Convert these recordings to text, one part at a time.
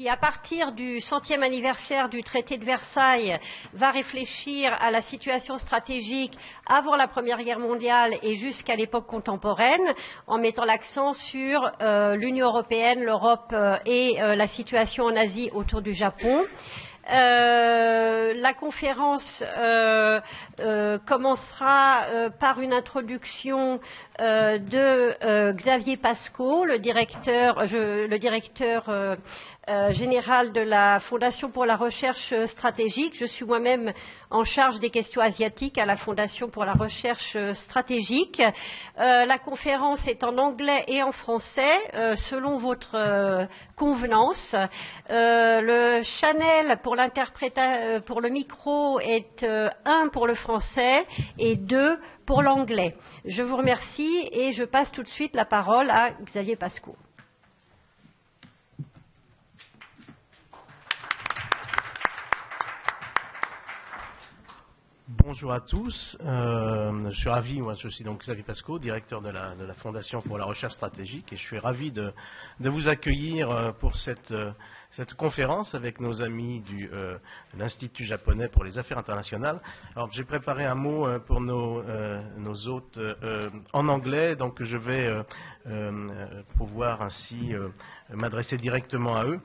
qui, à partir du 100e anniversaire du traité de Versailles, va réfléchir à la situation stratégique avant la Première Guerre mondiale et jusqu'à l'époque contemporaine, en mettant l'accent sur l'Union européenne, l'Europe et la situation en Asie autour du Japon. La conférence commencera par une introduction de Xavier Pascaud, le directeur général de la Fondation pour la Recherche Stratégique. Je suis moi-même en charge des questions asiatiques à la Fondation pour la Recherche Stratégique. La conférence est en anglais et en français, selon votre convenance. Le channel pour le micro est 1 pour le français et 2 pour l'anglais. Je vous remercie et je passe tout de suite la parole à Xavier Pascaud. Bonjour à tous, je suis ravi, moi je suis donc Xavier Pascaud, directeur de la Fondation pour la Recherche Stratégique, et je suis ravi de vous accueillir pour cette conférence avec nos amis de l'Institut japonais pour les affaires internationales. Alors j'ai préparé un mot pour nos hôtes en anglais, donc je vais pouvoir ainsi m'adresser directement à eux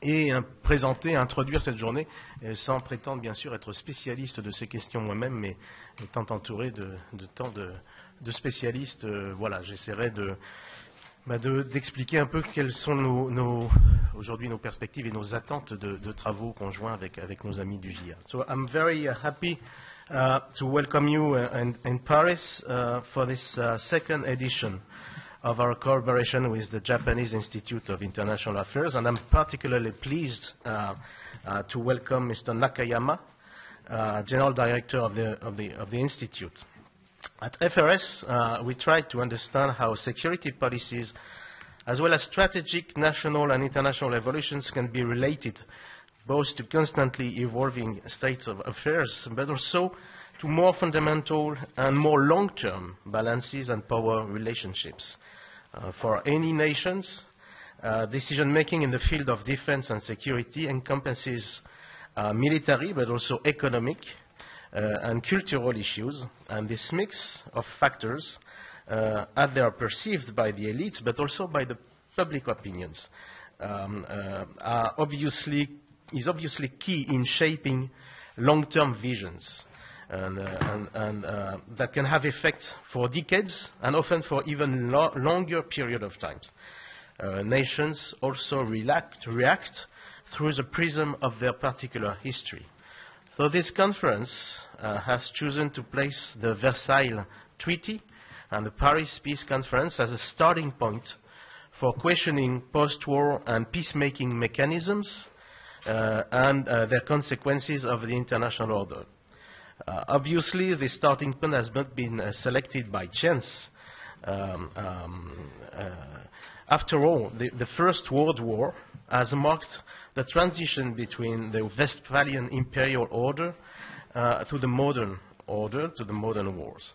et introduire cette journée, sans prétendre bien sûr être spécialiste de ces questions moi-même, mais étant entouré de tant de spécialistes, voilà, j'essaierai d'expliquer un peu quelles sont aujourd'hui nos perspectives et nos attentes de travaux conjoints avec nos amis du JIIA. So I'm very happy to welcome you in Paris for this second edition of our collaboration with the Japanese Institute of International Affairs, and I'm particularly pleased to welcome Mr. Nakayama, General Director of the Institute. At FRS, we try to understand how security policies, as well as strategic national and international evolutions, can be related both to constantly evolving states of affairs, but also to more fundamental and more long-term balances and power relationships. For any nations, decision-making in the field of defense and security encompasses military but also economic and cultural issues, and this mix of factors, as they are perceived by the elites but also by the public opinions, is obviously key in shaping long-term visions. And that can have effect for decades and often for even longer period of time. Nations also react through the prism of their particular history. So this conference has chosen to place the Versailles Treaty and the Paris Peace Conference as a starting point for questioning post-war and peacemaking mechanisms and their consequences of the international order. Obviously, the starting point has not been selected by chance. After all, the First World War has marked the transition between the Westphalian imperial order to the modern order, to the modern wars.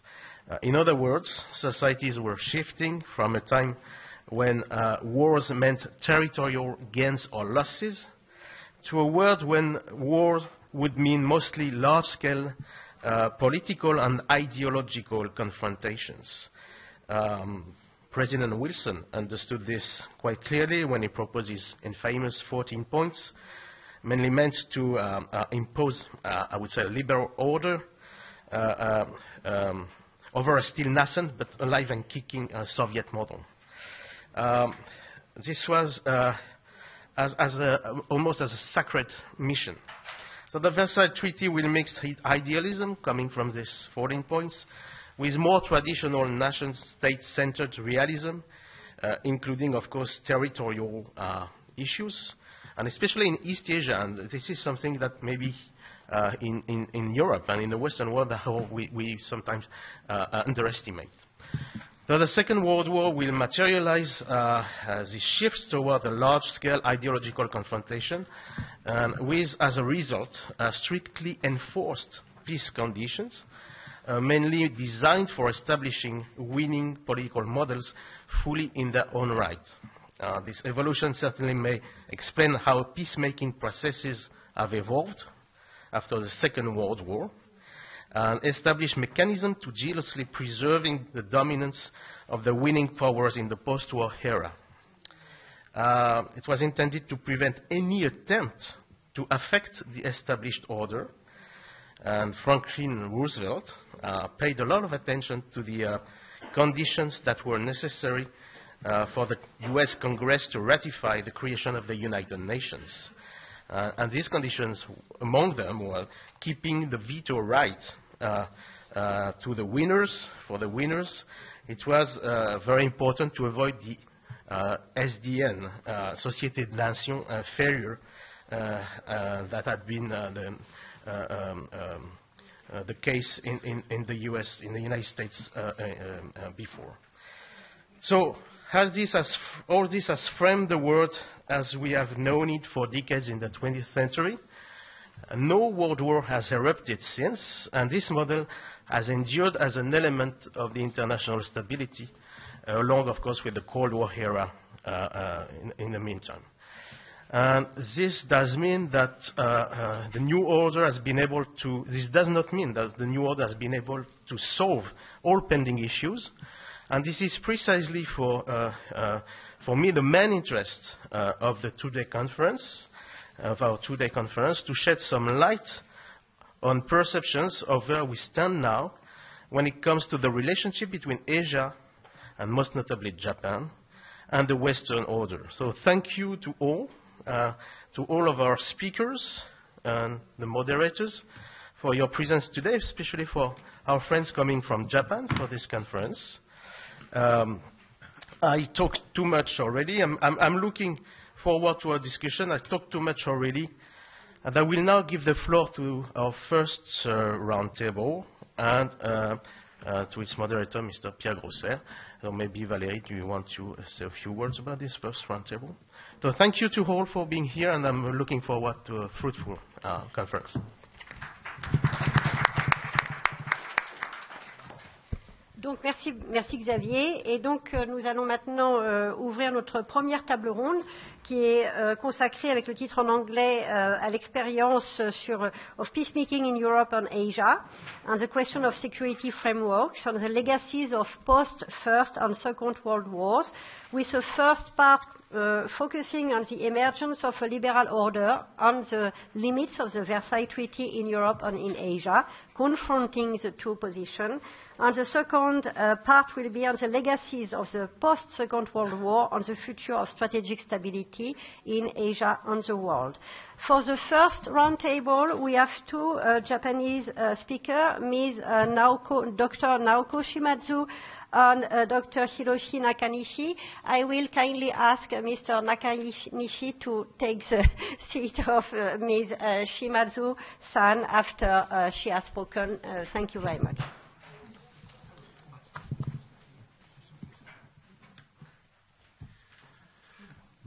In other words, societies were shifting from a time when wars meant territorial gains or losses to a world when war would mean mostly large-scale political and ideological confrontations. President Wilson understood this quite clearly when he proposed his infamous 14 points, mainly meant to impose, I would say, a liberal order over a still nascent but alive and kicking Soviet model. This was almost as a sacred mission. So the Versailles Treaty will mix idealism coming from these 14 points with more traditional nation-state-centered realism, including, of course, territorial issues, and especially in East Asia. And this is something that maybe in Europe and in the Western world we sometimes underestimate. So the Second World War will materialize these shifts toward a large-scale ideological confrontation, with, as a result, strictly enforced peace conditions, mainly designed for establishing winning political models fully in their own right. This evolution certainly may explain how peacemaking processes have evolved after the Second World War, and establish mechanisms to jealously preserving the dominance of the winning powers in the post-war era. It was intended to prevent any attempt to affect the established order, and Franklin Roosevelt paid a lot of attention to the conditions that were necessary for the US Congress to ratify the creation of the United Nations. And these conditions, among them, were keeping the veto right to the winners. For the winners, it was very important to avoid the SDN, Société de Nations failure, that had been the case in the US, in the United States before. So, all this has framed the world as we have known it for decades in the 20th century. No world war has erupted since, and this model has endured as an element of the international stability, along, of course, with the Cold War era in the meantime. And this does mean that the new order has been able to, this does not mean that the new order has been able to solve all pending issues. And this is precisely for me the main interest of the two-day conference, of our two-day conference, to shed some light on perceptions of where we stand now when it comes to the relationship between Asia and most notably Japan and the Western order. So thank you to all of our speakers and the moderators for your presence today, especially for our friends coming from Japan for this conference. I talked too much already. I'm looking forward to our discussion. I talked too much already. And I will now give the floor to our first roundtable and to its moderator, Mr. Pierre Grosser. So maybe, Valérie, do you want to say a few words about this first roundtable? So thank you to all for being here, and I'm looking forward to a fruitful conference. Donc merci Xavier. Et donc nous allons maintenant ouvrir notre première table ronde qui est consacrée avec le titre en anglais à l'expérience of peacemaking in Europe and Asia and the question of security frameworks on the legacies of post-First and Second World Wars, with the first part focusing on the emergence of a liberal order and the limits of the Versailles Treaty in Europe and in Asia, confronting the two positions. And the second part will be on the legacies of the post-Second World War and the future of strategic stability in Asia and the world. For the first roundtable, we have two Japanese speakers, Dr. Naoko Shimadzu and Dr. Hiroshi Nakanishi. I will kindly ask Mr. Nakanishi to take the seat of Ms. Shimadzu-san after she has spoken. Thank you very much.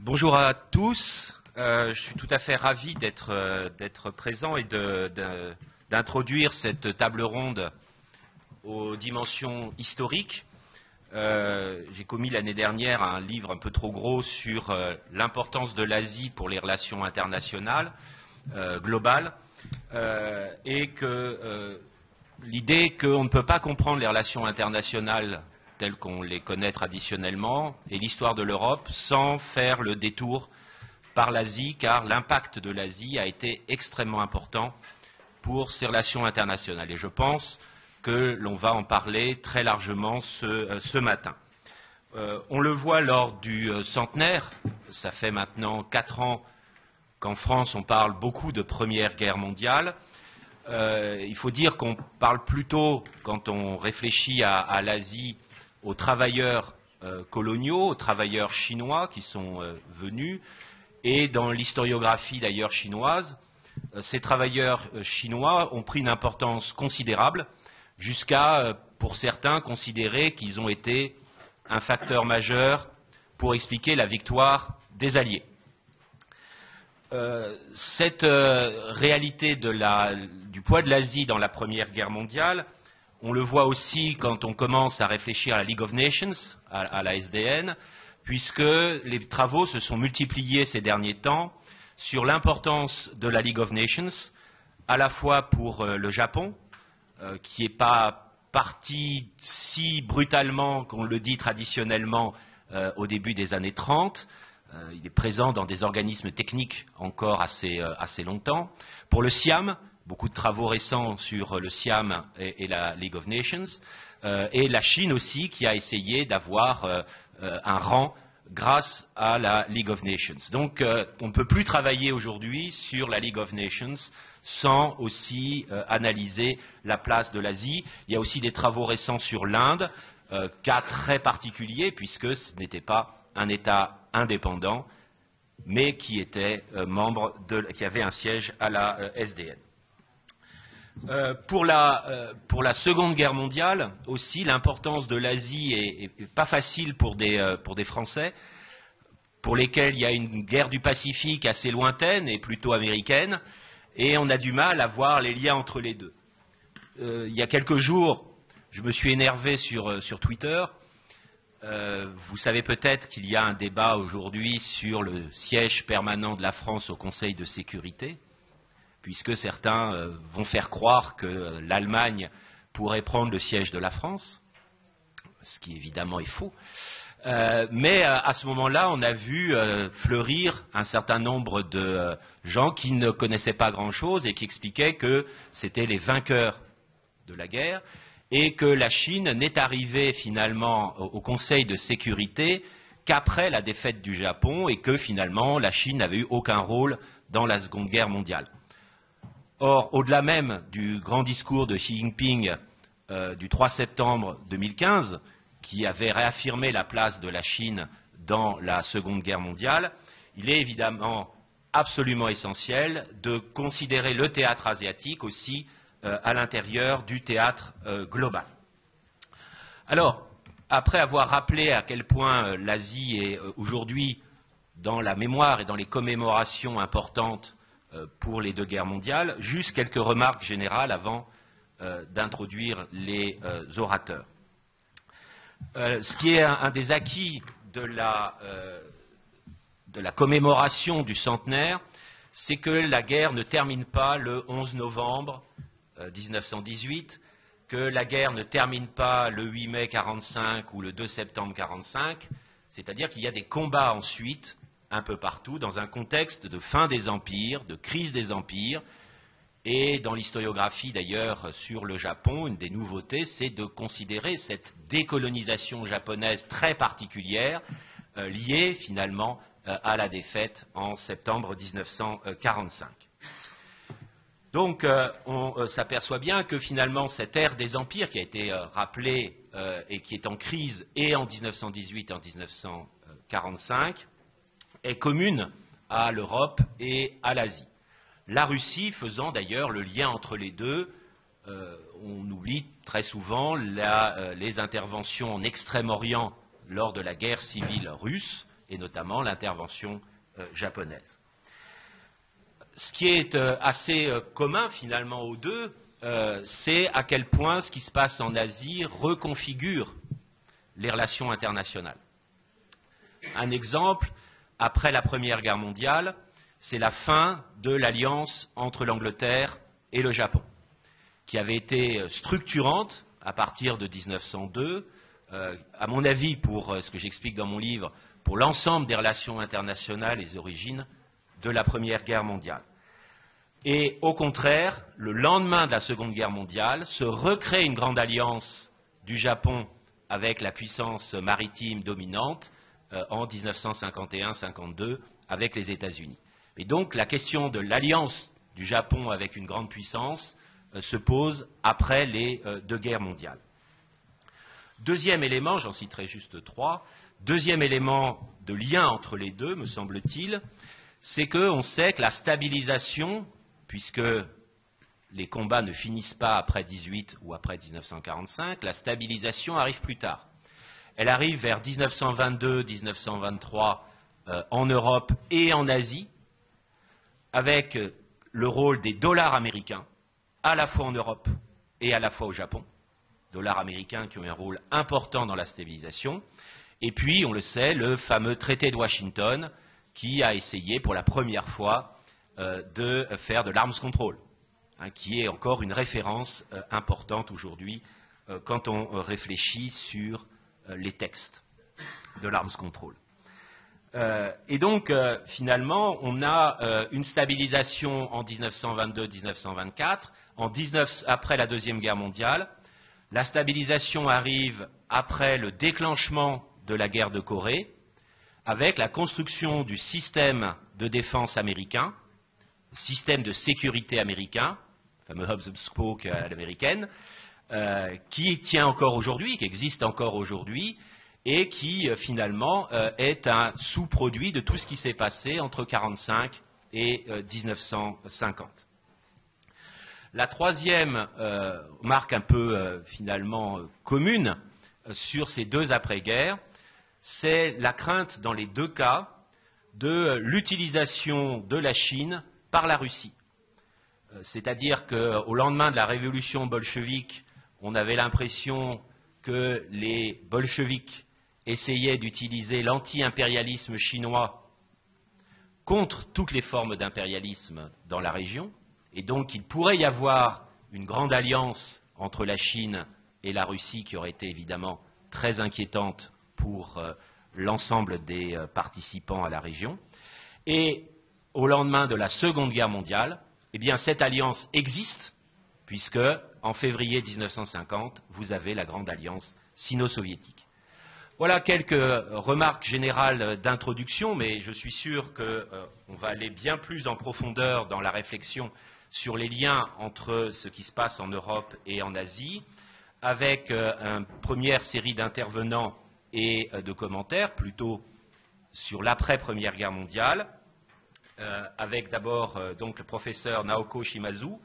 Bonjour à tous. Je suis tout à fait ravi d'être présent et d'introduire cette table ronde aux dimensions historiques. J'ai commis l'année dernière un livre un peu trop gros sur l'importance de l'Asie pour les relations internationales globales et que l'idée qu'on ne peut pas comprendre les relations internationales telles qu'on les connaît traditionnellement et l'histoire de l'Europe sans faire le détour par l'Asie, car l'impact de l'Asie a été extrêmement important pour ces relations internationales. Et je pense que l'on va en parler très largement ce matin. On le voit lors du centenaire, ça fait maintenant 4 ans qu'en France on parle beaucoup de Première Guerre mondiale. Il faut dire qu'on parle plutôt, quand on réfléchit à l'Asie, aux travailleurs coloniaux, aux travailleurs chinois qui sont venus, et dans l'historiographie d'ailleurs chinoise, ces travailleurs chinois ont pris une importance considérable, jusqu'à, pour certains, considérer qu'ils ont été un facteur majeur pour expliquer la victoire des Alliés. Cette réalité du poids de l'Asie dans la Première Guerre mondiale, on le voit aussi quand on commence à réfléchir à la League of Nations, à la SDN, puisque les travaux se sont multipliés ces derniers temps sur l'importance de la League of Nations, à la fois pour le Japon, qui n'est pas parti si brutalement qu'on le dit traditionnellement au début des années 30. Il est présent dans des organismes techniques encore assez longtemps. Pour le Siam, beaucoup de travaux récents sur le Siam et la League of Nations, et la Chine aussi, qui a essayé d'avoir un rang grâce à la League of Nations. Donc on ne peut plus travailler aujourd'hui sur la League of Nations sans aussi analyser la place de l'Asie. Il y a aussi des travaux récents sur l'Inde, cas très particulier puisque ce n'était pas un État indépendant, mais qui était qui avait un siège à la SDN. Pour la Seconde Guerre mondiale aussi, l'importance de l'Asie est pas facile pour des Français, pour lesquels il y a une guerre du Pacifique assez lointaine et plutôt américaine, et on a du mal à voir les liens entre les deux. Il y a quelques jours, je me suis énervé sur Twitter. Vous savez peut-être qu'il y a un débat aujourd'hui sur le siège permanent de la France au Conseil de sécurité, puisque certains vont faire croire que l'Allemagne pourrait prendre le siège de la France, ce qui évidemment est faux. Mais à ce moment-là, on a vu fleurir un certain nombre de gens qui ne connaissaient pas grand-chose et qui expliquaient que c'était les vainqueurs de la guerre et que la Chine n'est arrivée finalement au Conseil de sécurité qu'après la défaite du Japon et que finalement la Chine n'avait eu aucun rôle dans la Seconde Guerre mondiale. Or, au-delà même du grand discours de Xi Jinping du 3 septembre 2015, qui avait réaffirmé la place de la Chine dans la Seconde Guerre mondiale, il est évidemment absolument essentiel de considérer le théâtre asiatique aussi à l'intérieur du théâtre global. Alors, après avoir rappelé à quel point l'Asie est aujourd'hui dans la mémoire et dans les commémorations importantes pour les deux guerres mondiales, juste quelques remarques générales avant d'introduire les orateurs. Ce qui est un des acquis de la commémoration du centenaire, c'est que la guerre ne termine pas le 11 novembre 1918, que la guerre ne termine pas le 8 mai 1945 ou le 2 septembre 1945, c'est-à-dire qu'il y a des combats ensuite, un peu partout, dans un contexte de fin des empires, de crise des empires, et dans l'historiographie d'ailleurs sur le Japon, une des nouveautés, c'est de considérer cette décolonisation japonaise très particulière, liée finalement à la défaite en septembre 1945. Donc on s'aperçoit bien que finalement cette ère des empires qui a été rappelée et qui est en crise et en 1918 et en 1945 est commune à l'Europe et à l'Asie. La Russie faisant d'ailleurs le lien entre les deux, on oublie très souvent les interventions en Extrême-Orient lors de la guerre civile russe et notamment l'intervention japonaise. Ce qui est assez commun finalement aux deux, c'est à quel point ce qui se passe en Asie reconfigure les relations internationales. Un exemple, après la Première Guerre mondiale, c'est la fin de l'alliance entre l'Angleterre et le Japon, qui avait été structurante à partir de 1902, à mon avis, pour ce que j'explique dans mon livre, pour l'ensemble des relations internationales et des origines de la Première Guerre mondiale. Et au contraire, le lendemain de la Seconde Guerre mondiale, se recrée une grande alliance du Japon avec la puissance maritime dominante en 1951-52 avec les États-Unis. Et donc la question de l'alliance du Japon avec une grande puissance se pose après les deux guerres mondiales. Deuxième élément, j'en citerai juste trois, deuxième élément de lien entre les deux, me semble-t-il, c'est qu'on sait que la stabilisation, puisque les combats ne finissent pas après 18 ou après 1945, la stabilisation arrive plus tard. Elle arrive vers 1922-1923 en Europe et en Asie, avec le rôle des dollars américains, à la fois en Europe et à la fois au Japon, dollars américains qui ont un rôle important dans la stabilisation, Et puis, on le sait, le fameux traité de Washington qui a essayé pour la première fois de faire de l'arms control, qui est encore une référence importante aujourd'hui quand on réfléchit sur les textes de l'arms control. Et donc, finalement, on a une stabilisation en 1922-1924, après la Deuxième Guerre mondiale. La stabilisation arrive après le déclenchement de la guerre de Corée, avec la construction du système de défense américain, le système de sécurité américain, le fameux hub and spoke à l'américaine, qui tient encore aujourd'hui, qui existe encore aujourd'hui, et qui finalement est un sous-produit de tout ce qui s'est passé entre 1945 et 1950. La troisième marque un peu finalement commune sur ces deux après-guerres, c'est la crainte dans les deux cas de l'utilisation de la Chine par la Russie. C'est-à-dire qu'au lendemain de la révolution bolchevique, on avait l'impression que les bolcheviks essayaient d'utiliser l'anti-impérialisme chinois contre toutes les formes d'impérialisme dans la région, et donc il pourrait y avoir une grande alliance entre la Chine et la Russie qui aurait été évidemment très inquiétante pour l'ensemble des participants à la région. Et au lendemain de la Seconde Guerre mondiale, eh bien cette alliance existe, puisque en février 1950, vous avez la grande alliance sino-soviétique. Voilà quelques remarques générales d'introduction, mais je suis sûr qu'on va aller bien plus en profondeur dans la réflexion sur les liens entre ce qui se passe en Europe et en Asie, avec une première série d'intervenants et de commentaires, plutôt sur l'après-Première Guerre mondiale, avec d'abord donc le professeur Naoko Shimazu,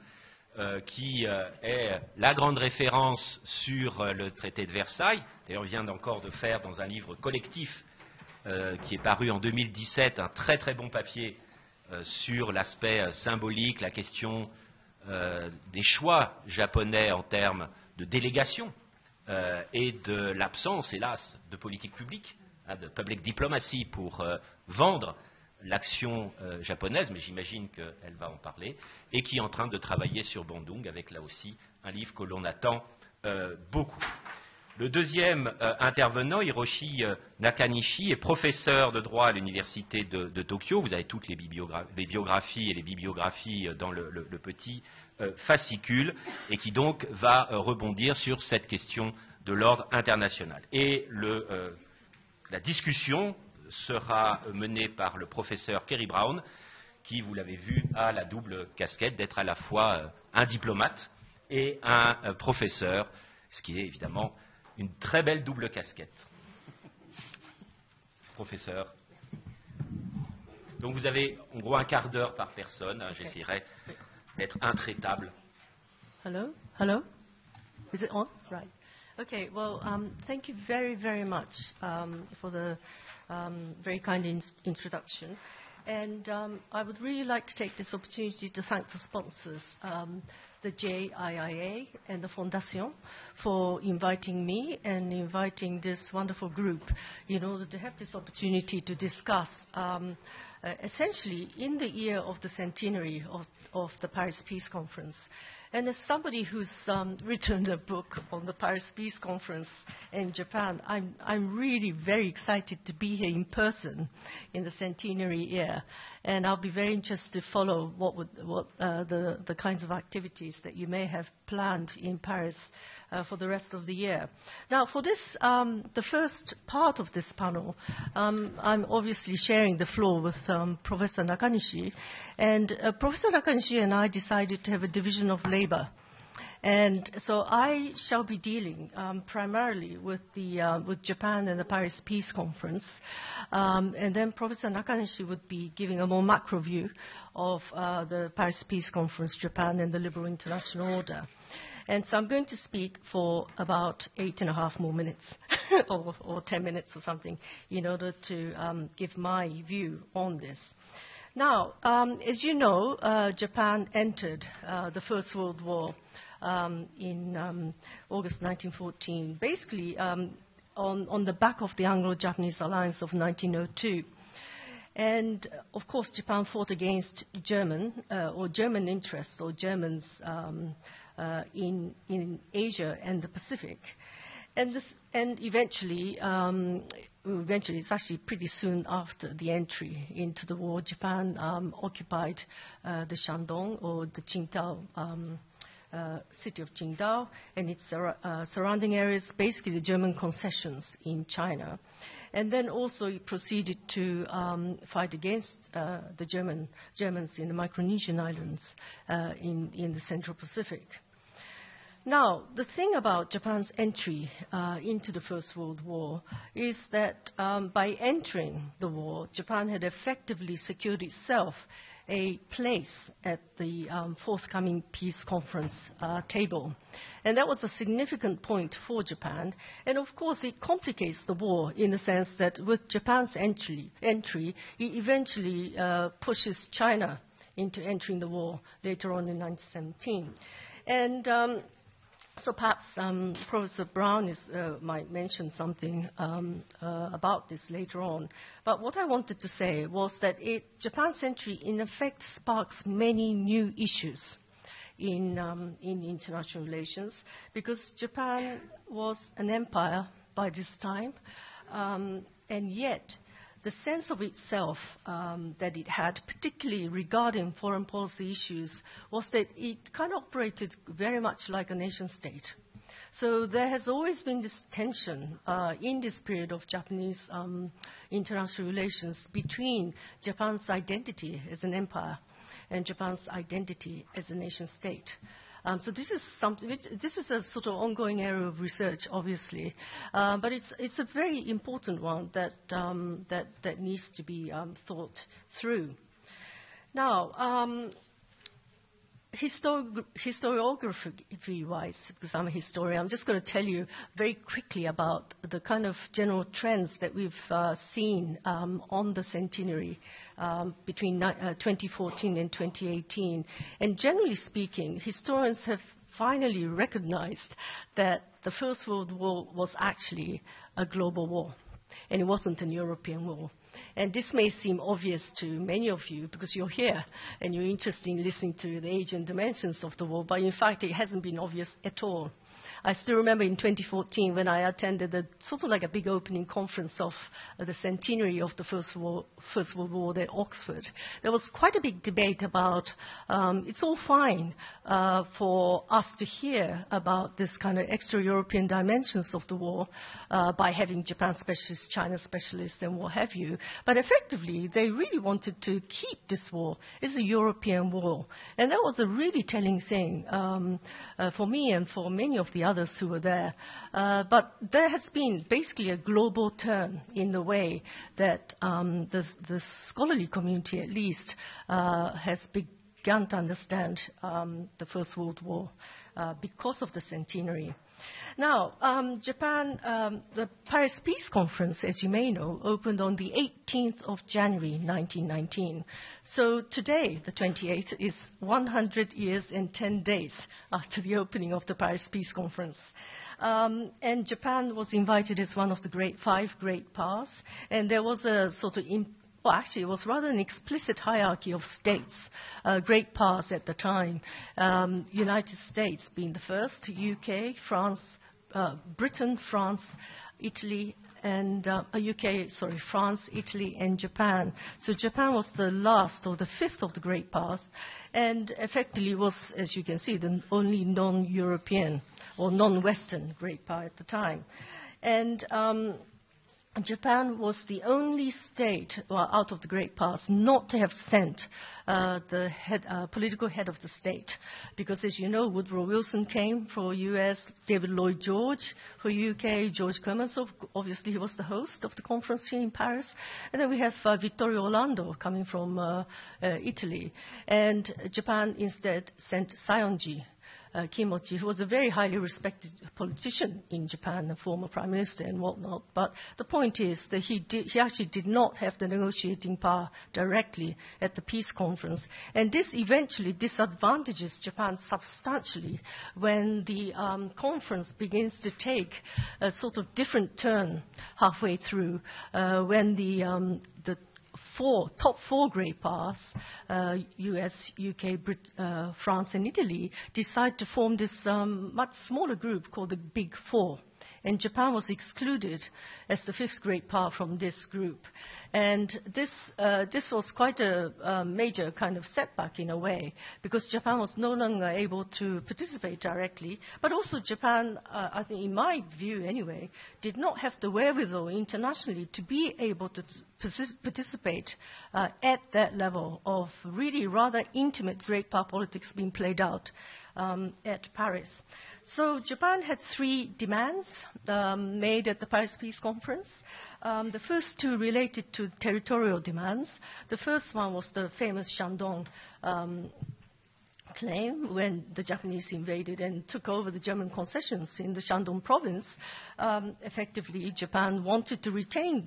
qui est la grande référence sur le traité de Versailles. D'ailleurs, vient encore de faire dans un livre collectif qui est paru en 2017 un très très bon papier sur l'aspect symbolique, la question des choix japonais en termes de délégation et de l'absence, hélas, de politique publique, de public diplomacy pour vendre l'action japonaise, mais j'imagine qu'elle va en parler, et qui est en train de travailler sur Bandung, avec là aussi un livre que l'on attend beaucoup. Le deuxième intervenant, Hiroshi Nakanishi, est professeur de droit à l'université de Tokyo. Vous avez toutes les biographies et les bibliographies dans le petit fascicule, et qui donc va rebondir sur cette question de l'ordre international. Et la discussion sera menée par le professeur Kerry Brown, qui, vous l'avez vu, a la double casquette d'être à la fois un diplomate et un professeur, ce qui est évidemment une très belle double casquette. Professeur. Donc vous avez en gros un quart d'heure par personne. Okay. J'essaierai d'être intraitable. Hello? Hello? Is it on? Right. Okay, well, thank you very, very much for the very kind introduction. And I would really like to take this opportunity to thank the sponsors, the JIIA and the Fondation, for inviting me and inviting this wonderful group in order to have this opportunity to discuss essentially in the year of the centenary of the Paris Peace Conference. And as somebody who's written a book on the Paris Peace Conference in Japan, I'm really very excited to be here in person in the centenary year. And I'll be very interested to follow the kinds of activities that you may have planned in Paris for the rest of the year. Now, for this, the first part of this panel, I'm obviously sharing the floor with Professor Nakanishi. And Professor Nakanishi and I decided to have a division of labor. And so I shall be dealing primarily with Japan and the Paris Peace Conference. And then Professor Nakanishi would be giving a more macro view of the Paris Peace Conference, Japan, and the liberal international order. And so I'm going to speak for about 8.5 more minutes or 10 minutes or something in order to give my view on this. Now, as you know, Japan entered the First World War in August 1914. Basically, on the back of the Anglo-Japanese alliance of 1902. And, of course, Japan fought against German interests, or Germans in Asia and the Pacific. And eventually, it's actually pretty soon after the entry into the war, Japan occupied the Shandong, or the Qingdao, city of Qingdao, and its surrounding areas, basically the German concessions in China. And then also it proceeded to fight against the Germans in the Micronesian islands in the Central Pacific. Now, the thing about Japan's entry into the First World War is that by entering the war, Japan had effectively secured itself a place at the forthcoming peace conference table. And that was a significant point for Japan. And of course, it complicates the war in the sense that with Japan's entry it eventually pushes China into entering the war later on in 1917. And so perhaps Professor Brown might mention something about this later on. But what I wanted to say was that Japan's entry, in effect, sparks many new issues in international relations, because Japan was an empire by this time, and yet the sense of itself that it had, particularly regarding foreign policy issues, was that it kind of operated very much like a nation state. So there has always been this tension in this period of Japanese international relations between Japan's identity as an empire and Japan's identity as a nation state. So this is something. This is a sort of ongoing area of research, obviously, but it's a very important one that needs to be thought through. Now, historiography-wise, because I'm a historian, I'm just going to tell you very quickly about the kind of general trends that we've seen on the centenary between 2014 and 2018. And generally speaking, historians have finally recognized that the First World War was actually a global war, and it wasn't an European war. And this may seem obvious to many of you because you're here and you're interested in listening to the age and dimensions of the war, but in fact it hasn't been obvious at all. I still remember in 2014 when I attended sort of like a big opening conference of the centenary of the First World War at Oxford. There was quite a big debate about it's all fine for us to hear about this kind of extra-European dimensions of the war by having Japan specialists, China specialists, and what have you. But effectively, they really wanted to keep this war as a European war. And that was a really telling thing for me and for many of the others who were there. But there has been basically a global turn in the way that the scholarly community, at least, has begun to understand the First World War because of the centenary. Now, Japan, the Paris Peace Conference, as you may know, opened on the 18th of January 1919. So today, the 28th, is 100 years and 10 days after the opening of the Paris Peace Conference. And Japan was invited as one of the five great powers, and there was a sort of well, actually, it was rather an explicit hierarchy of states, great powers at the time. United States being the first, UK, France, Britain, France, Italy, and France, Italy, and Japan. So Japan was the last or the fifth of the great powers, and effectively was, as you can see, the only non-European or non-Western great power at the time. And Japan was the only state out of the great powers not to have sent the political head of the state, because, as you know, Woodrow Wilson came for US, David Lloyd George for UK, George Clemenceau, obviously he was the host of the conference here in Paris, and then we have Vittorio Orlando coming from Italy, and Japan instead sent Sayonji Kimochi, who was a very highly respected politician in Japan, a former prime minister and whatnot. But the point is that he actually did not have the negotiating power directly at the peace conference. And this eventually disadvantages Japan substantially when the conference begins to take a sort of different turn halfway through, when the top four great powers, US, UK, France and Italy, decide to form this much smaller group called the Big Four. And Japan was excluded as the fifth great power from this group. And this was quite a major kind of setback in a way, because Japan was no longer able to participate directly. But also Japan, I think in my view anyway, did not have the wherewithal internationally to be able to participate at that level of really rather intimate great power politics being played out at Paris. So Japan had three demands made at the Paris Peace Conference. The first two related to territorial demands. The first one was the famous Shandong claim, when the Japanese invaded and took over the German concessions in the Shandong province. Effectively, Japan wanted to retain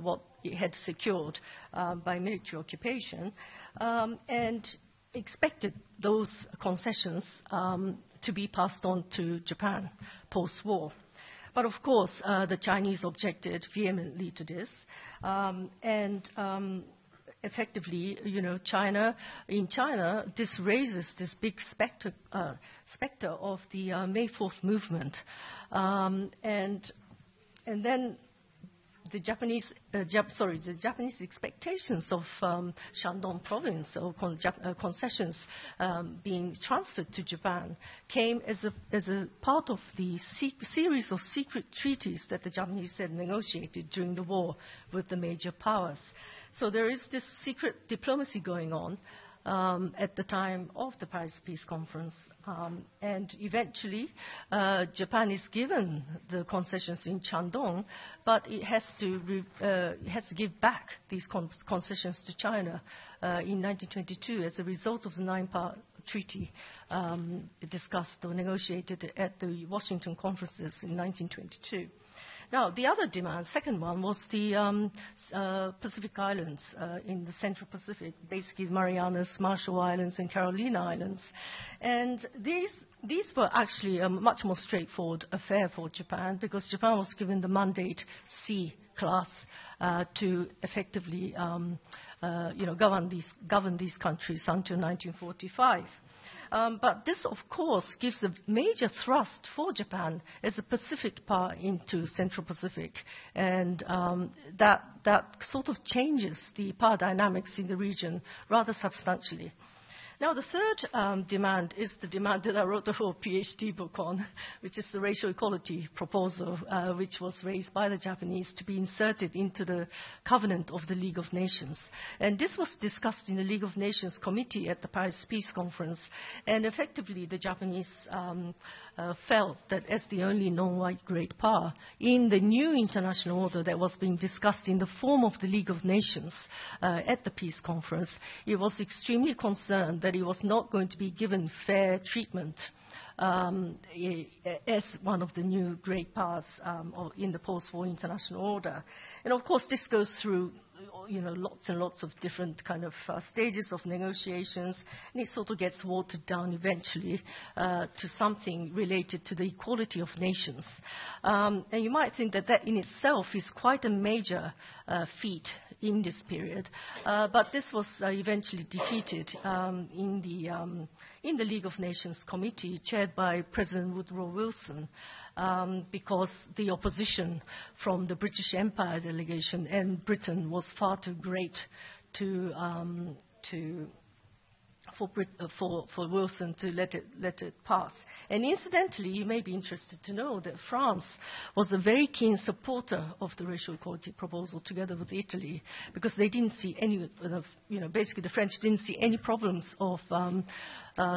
what it had secured by military occupation, and expected those concessions to be passed on to Japan post-war. But of course, the Chinese objected vehemently to this, and effectively, in China, this raises this big specter of the May 4th movement, and then the Japanese expectations of Shandong province or concessions being transferred to Japan came as a part of the series of secret treaties that the Japanese had negotiated during the war with the major powers. So there is this secret diplomacy going on at the time of the Paris Peace Conference. And eventually, Japan is given the concessions in Shandong, but it has to give back these concessions to China in 1922 as a result of the nine-part treaty discussed or negotiated at the Washington conferences in 1922. Now, the other demand, second one, was the Pacific Islands in the Central Pacific, basically Marianas, Marshall Islands, and Carolina Islands. And these were actually a much more straightforward affair for Japan, because Japan was given the mandate C class to effectively govern these countries until 1945. But this, of course, gives a major thrust for Japan as a Pacific power into Central Pacific. And that sort of changes the power dynamics in the region rather substantially. Now, the third demand is the demand that I wrote a whole PhD book on, which is the racial equality proposal, which was raised by the Japanese to be inserted into the Covenant of the League of Nations. And this was discussed in the League of Nations Committee at the Paris Peace Conference. And effectively, the Japanese felt that as the only non-white great power in the new international order that was being discussed in the form of the League of Nations at the Peace Conference, it was extremely concerned that it was not going to be given fair treatment as one of the new great powers in the post-war international order. And of course, this goes through lots and lots of different kind of stages of negotiations, and it sort of gets watered down eventually to something related to the equality of nations. And you might think that in itself is quite a major feat in this period, but this was eventually defeated in the League of Nations Committee, chaired by President Woodrow Wilson, because the opposition from the British Empire delegation and Britain was far too great for Wilson to let it pass. And incidentally, you may be interested to know that France was a very keen supporter of the racial equality proposal, together with Italy, because they didn't see any, basically the French didn't see any problems of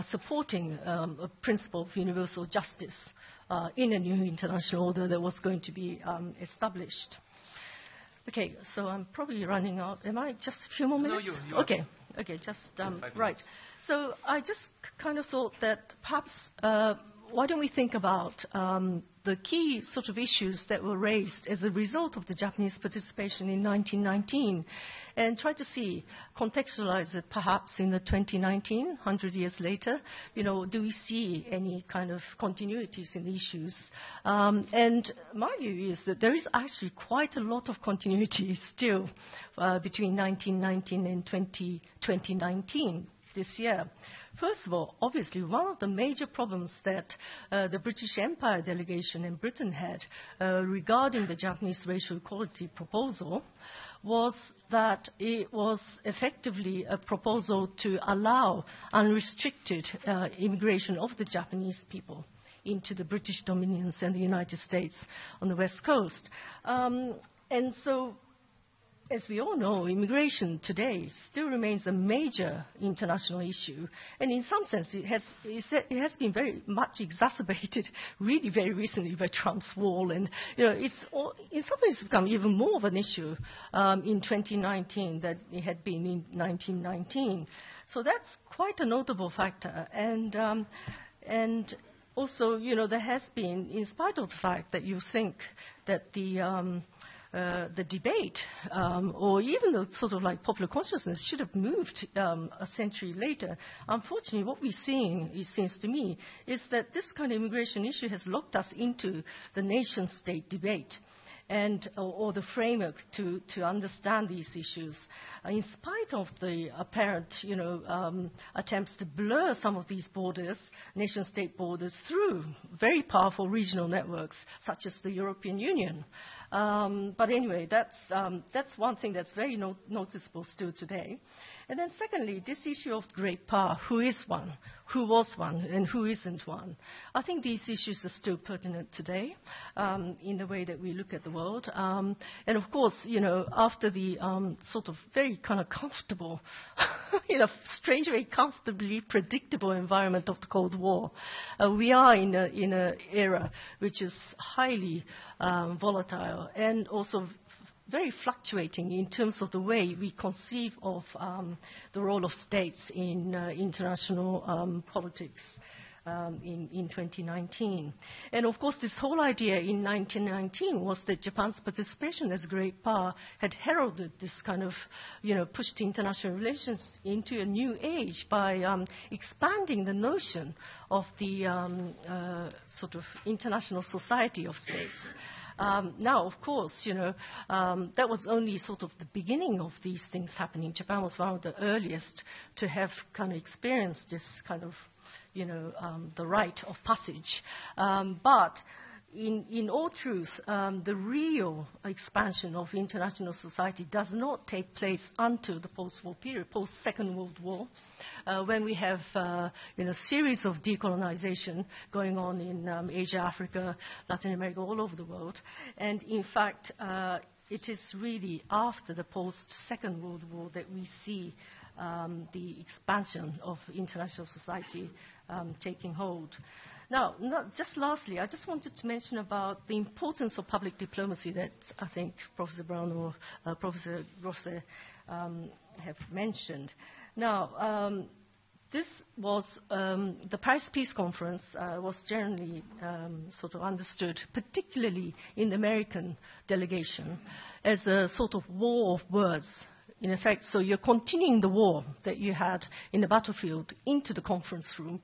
supporting a principle of universal justice in a new international order that was going to be established. Okay, so I'm probably running out. Am I just a few more minutes? No, you okay. Okay, just right. So I just kind of thought that perhaps why don't we think about the key sort of issues that were raised as a result of the Japanese participation in 1919 and try to contextualize it perhaps in the 2019, 100 years later. Do we see any kind of continuities in the issues? And my view is that there is actually quite a lot of continuity still between 1919 and 2019. This year. First of all, obviously, one of the major problems that the British Empire delegation in Britain had regarding the Japanese racial equality proposal was that it was effectively a proposal to allow unrestricted immigration of the Japanese people into the British dominions and the United States on the West Coast. And so, as we all know, immigration today still remains a major international issue, and in some sense it has been very much exacerbated really very recently by Trump's wall, and it's in some ways become even more of an issue in 2019 than it had been in 1919. So that's quite a notable factor, and also there has been, in spite of the fact that you think that the debate, or even the sort of like popular consciousness, should have moved a century later. Unfortunately, what we're seeing, it seems to me, is that this kind of immigration issue has locked us into the nation-state debate or the framework to understand these issues, in spite of the apparent, attempts to blur some of these borders, nation-state borders, through very powerful regional networks, such as the European Union. But anyway, that's one thing that's very noticeable still today. And then secondly, this issue of great power, who is one, who was one, and who isn't one. I think these issues are still pertinent today in the way that we look at the world. And of course, after the sort of very kind of comfortable, in a strange way, comfortably predictable environment of the Cold War, we are in an era which is highly volatile and also very fluctuating in terms of the way we conceive of the role of states in international politics in 2019. And of course, this whole idea in 1919 was that Japan's participation as a great power had heralded this kind of, pushed international relations into a new age by expanding the notion of the sort of international society of states. Now, of course, that was only sort of the beginning of these things happening. Japan was one of the earliest to have kind of experienced this kind of, the rite of passage. But in all truth, the real expansion of international society does not take place until the post-war period, post-Second World War, when we have a series of decolonization going on in Asia, Africa, Latin America, all over the world. And in fact, it is really after the post-Second World War that we see the expansion of international society taking hold. Now, just lastly, I just wanted to mention about the importance of public diplomacy that I think Professor Brown or Professor Grosser have mentioned. Now, this was the Paris Peace Conference was generally sort of understood, particularly in the American delegation, as a sort of war of words. In effect, so you're continuing the war that you had in the battlefield into the conference room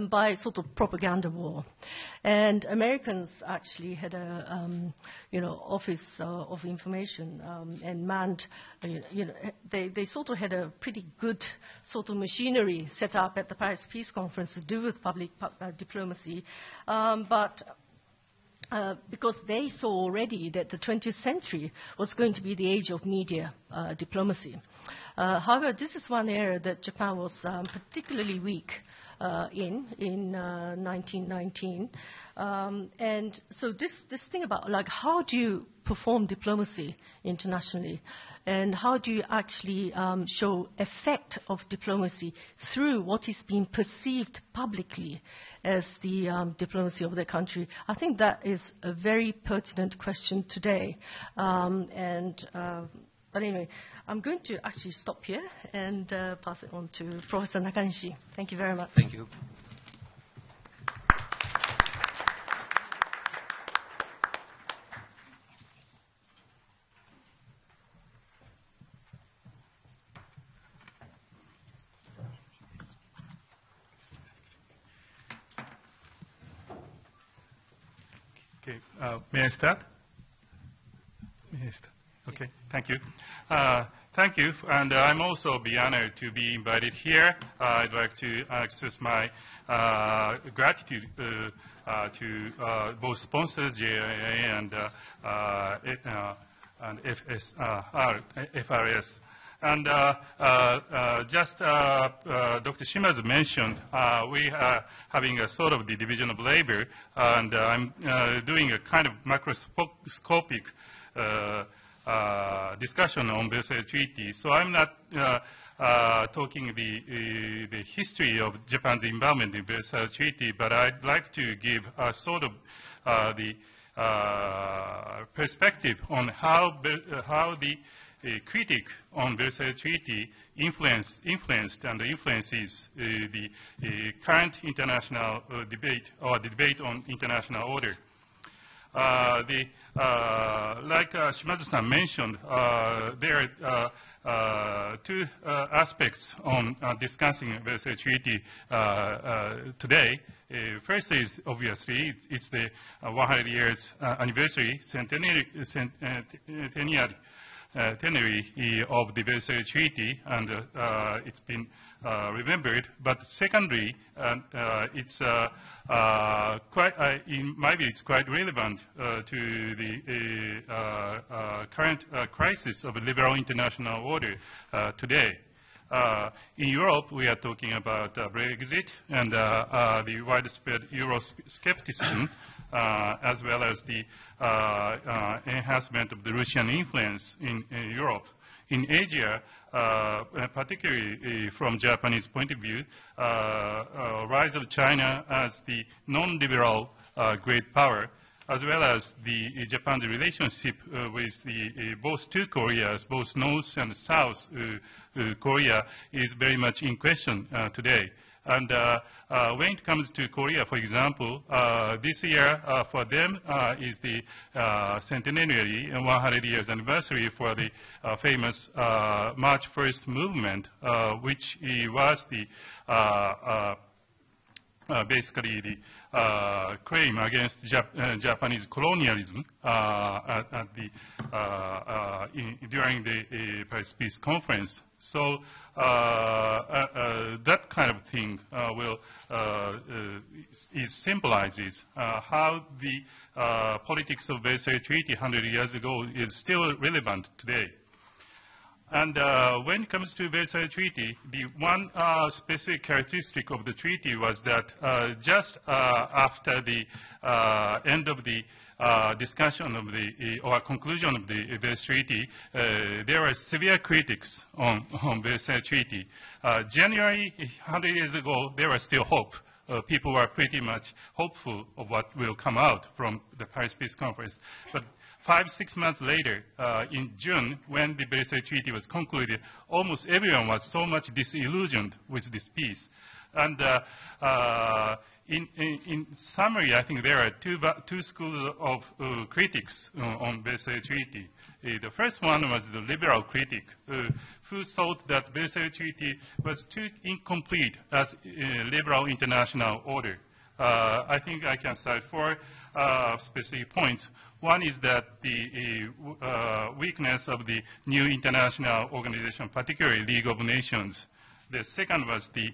by sort of propaganda war. And Americans actually had a, office of information and manned, they sort of had a pretty good sort of machinery set up at the Paris Peace Conference to do with public diplomacy. Because they saw already that the 20th century was going to be the age of media diplomacy. However, this is one area that Japan was particularly weak in 1919. And so this thing about, like, how do you perform diplomacy internationally? And how do you actually show effect of diplomacy through what is being perceived publicly as the diplomacy of the country? I think that is a very pertinent question today. But anyway, I'm going to actually stop here and pass it on to Professor Nakanishi. Thank you very much. Thank you. Okay, may I start? Okay, thank you. Thank you, and I'm also be honored to be invited here. I'd like to express my gratitude to both sponsors, JIIA and FRS. And just Dr. Shimazu mentioned, we are having a sort of the division of labor, and I'm doing a kind of macroscopic discussion on Versailles Treaty. So I'm not talking the history of Japan's involvement in Versailles Treaty, but I'd like to give a sort of the perspective on how the critique on Versailles Treaty influenced and influences the current international debate or the debate on international order. Like Shimazu-san mentioned, there are two aspects on discussing Versailles Treaty today. First is, obviously, it's the 100 years anniversary, centenary of the Versailles Treaty, and it's been remembered. But secondly, it's in my view, it's quite relevant to the current crisis of liberal international order today. In Europe, we are talking about Brexit and the widespread Euroscepticism, as well as the enhancement of the Russian influence in Europe. In Asia, particularly from Japanese point of view, rise of China as the non-liberal great power, as well as the Japan's relationship with the both two Koreas, both North and South Korea, is very much in question today. And when it comes to Korea, for example, this year for them is the centenary and 100 years anniversary for the famous March 1st movement, which was the basically the claim against Japanese colonialism during the Paris Peace Conference. So that kind of thing symbolizes how the politics of Versailles Treaty 100 years ago is still relevant today. And when it comes to Versailles Treaty, the one specific characteristic of the treaty was that just after the end of the discussion of the or conclusion of the Versailles Treaty, there were severe critics on Versailles Treaty. January 100 years ago, there was still hope. People were pretty much hopeful of what will come out from the Paris Peace Conference. But 5-6 months later, in June, when the Versailles Treaty was concluded, almost everyone was so much disillusioned with this peace. And in summary, I think there are two schools of critics on Versailles Treaty. The first one was the liberal critic, who thought that Versailles Treaty was too incomplete as a liberal international order. I think I can cite four specific points. One is that the weakness of the new international organization, particularly League of Nations. The second was the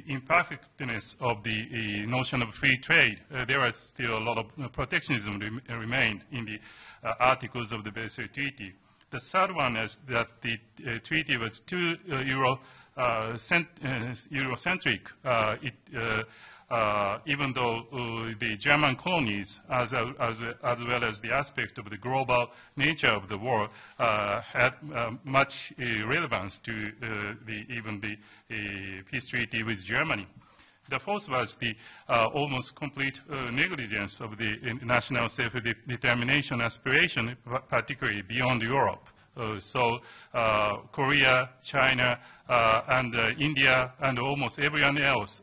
imperfectness of the notion of free trade. There was still a lot of protectionism remained in the articles of the Versailles Treaty. The third one is that the treaty was too Eurocentric. Even though the German colonies, as well as the aspect of the global nature of the war, had much relevance to even the peace treaty with Germany. The fourth was the almost complete negligence of the national self-determination aspiration, particularly beyond Europe. So Korea, China, and India, and almost everyone else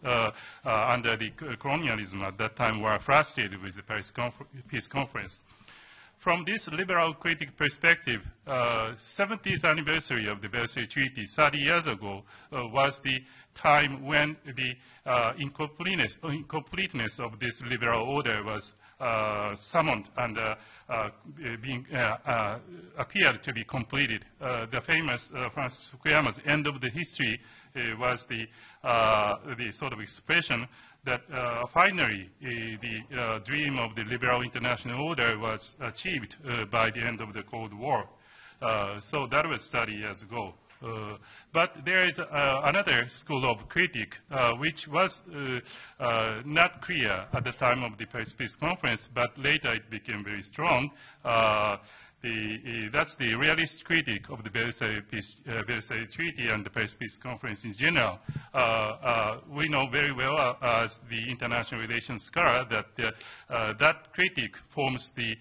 under the colonialism at that time were frustrated with the Paris Peace Conference. From this liberal critic perspective, 70th anniversary of the Versailles Treaty 30 years ago was the time when the incompleteness of this liberal order was summoned and appeared to be completed. The famous Francis Fukuyama's end of the history was the sort of expression that finally the dream of the liberal international order was achieved by the end of the Cold War. So that was 30 years ago. But there is another school of critique which was not clear at the time of the Paris Peace Conference, but later it became very strong. That's the realist critique of the Versailles Treaty and the Paris Peace Conference in general. We know very well as the international relations scholar that that critique forms the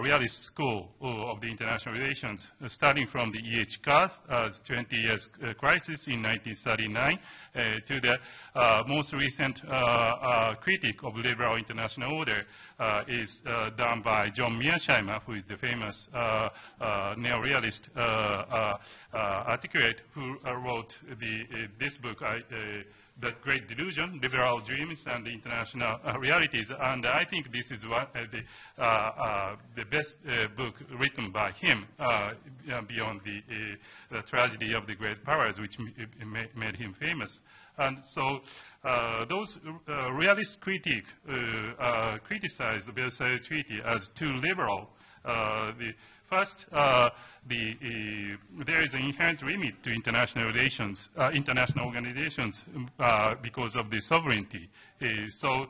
realist school of the international relations, starting from the E.H. Carr's 20 years crisis in 1939 to the most recent critique of liberal international order is done by John Mearsheimer, who is the famous neo-realist articulate who wrote this book, The Great Delusion, Liberal Dreams and the International Realities. And I think this is the best book written by him beyond the tragedy of the great powers which made him famous. And so those realist critics criticize the Versailles Treaty as too liberal. First, there is an inherent limit to international relations, international organizations, because of the sovereignty. So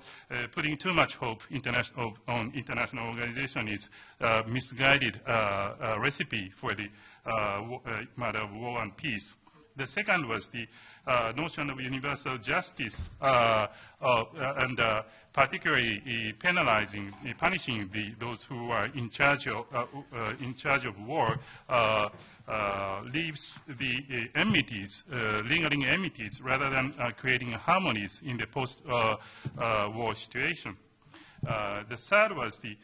putting too much hope on international organization is a misguided recipe for the matter of war and peace. The second was the notion of universal justice, and particularly punishing those who are in charge of war, leaves the enmities, lingering enmities, rather than creating harmonies in the post-war situation. The third was the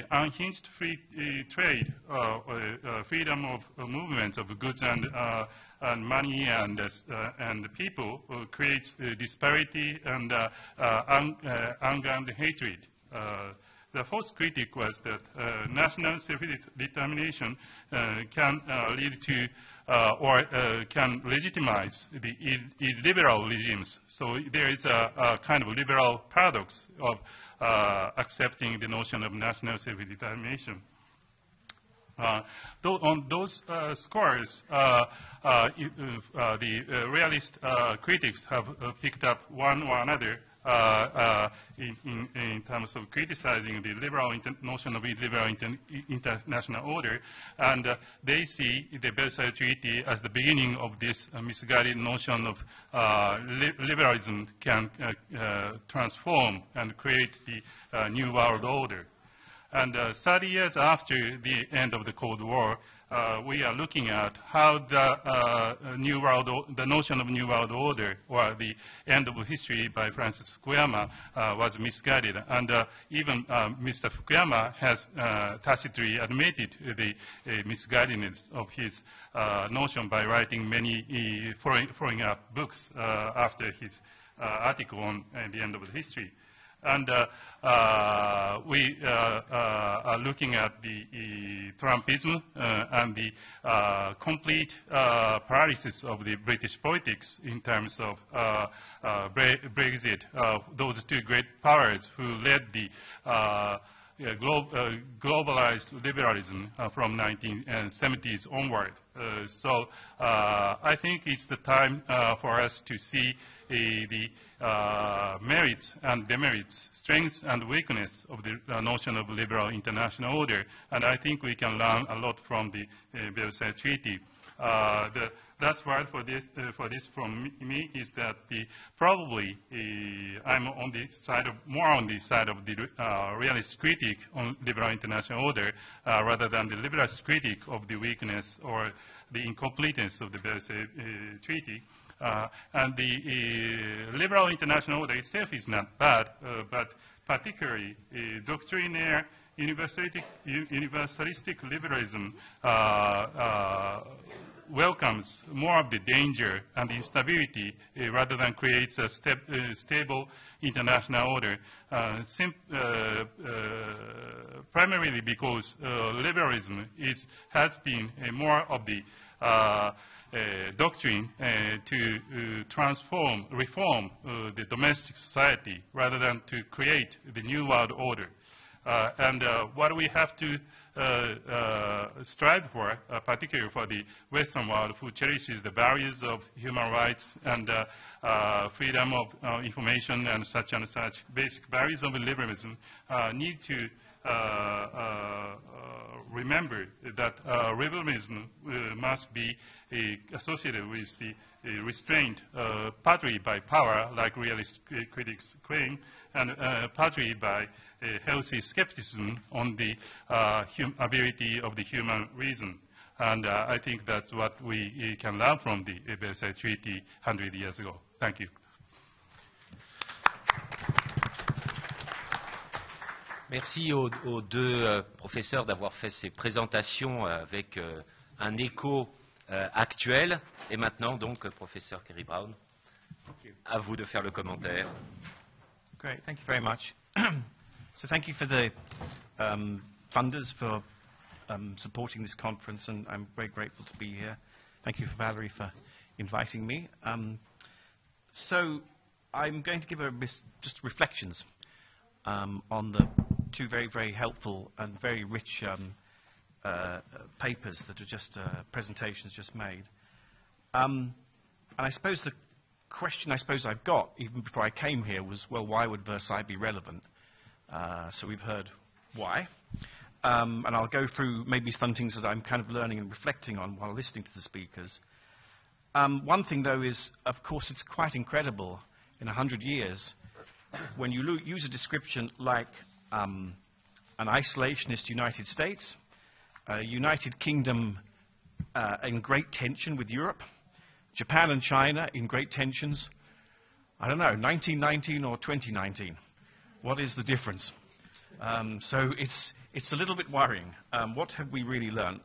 unhinged free trade, freedom of movements of goods and money and people creates disparity and anger and hatred. The fourth critique was that national self-determination can lead to or can legitimize the illiberal regimes. So there is a kind of liberal paradox of accepting the notion of national self-determination. On those scores, the realist critics have picked up one or another in terms of criticizing the notion of liberal international order, and they see the Versailles Treaty as the beginning of this misguided notion of liberalism can transform and create the new world order. And 30 years after the end of the Cold War, we are looking at how the notion of New World Order, or the end of history by Francis Fukuyama, was misguided. And even Mr. Fukuyama has tacitly admitted the misguidedness of his notion by writing many following up books after his article on the end of the history. And we are looking at the Trumpism and the complete paralysis of the British politics in terms of Brexit, those two great powers who led the globalized liberalism from 1970s onward. So I think it's the time for us to see the merits and demerits, strengths and weakness of the notion of liberal international order. And I think we can learn a lot from the Versailles Treaty. The last word for this from me is that probably I'm on the side of more on the side of the realist critic on liberal international order rather than the liberalist critic of the weakness or the incompleteness of the Versailles Treaty. And the liberal international order itself is not bad, but particularly doctrinaire universalistic liberalism welcomes more of the danger and instability rather than creates a stable international order, primarily because liberalism has been more of the doctrine to reform the domestic society rather than to create the new world order. And what we have to strive for, particularly for the Western world, who cherishes the values of human rights and freedom of information and such basic values of liberalism, need to remember that liberalism must be associated with the restraint partly by power, like realist critics claim, and partly by healthy skepticism on the ability of the human reason. And I think that's what we can learn from the Versailles Treaty 100 years ago. Thank you. Merci aux deux professeurs d'avoir fait ces présentations avec un écho actuel. Et maintenant, donc, professeur Kerry Brown, à vous de faire le commentaire. Great, thank you very much. So thank you for the funders for supporting this conference, and I'm very grateful to be here. Thank you, Valerie, for inviting me. So I'm going to give just reflections on the two very, very helpful and very rich papers that are just presentations just made. And I suppose the question I've got, even before I came here, was, well, why would Versailles be relevant? So we've heard why. And I'll go through maybe some things that I'm kind of learning and reflecting on while listening to the speakers. One thing, though, is, of course, it's quite incredible in 100 years when you use a description like an isolationist United States, a United Kingdom in great tension with Europe, Japan and China in great tensions. I don't know, 1919 or 2019. What is the difference? So it's a little bit worrying. What have we really learned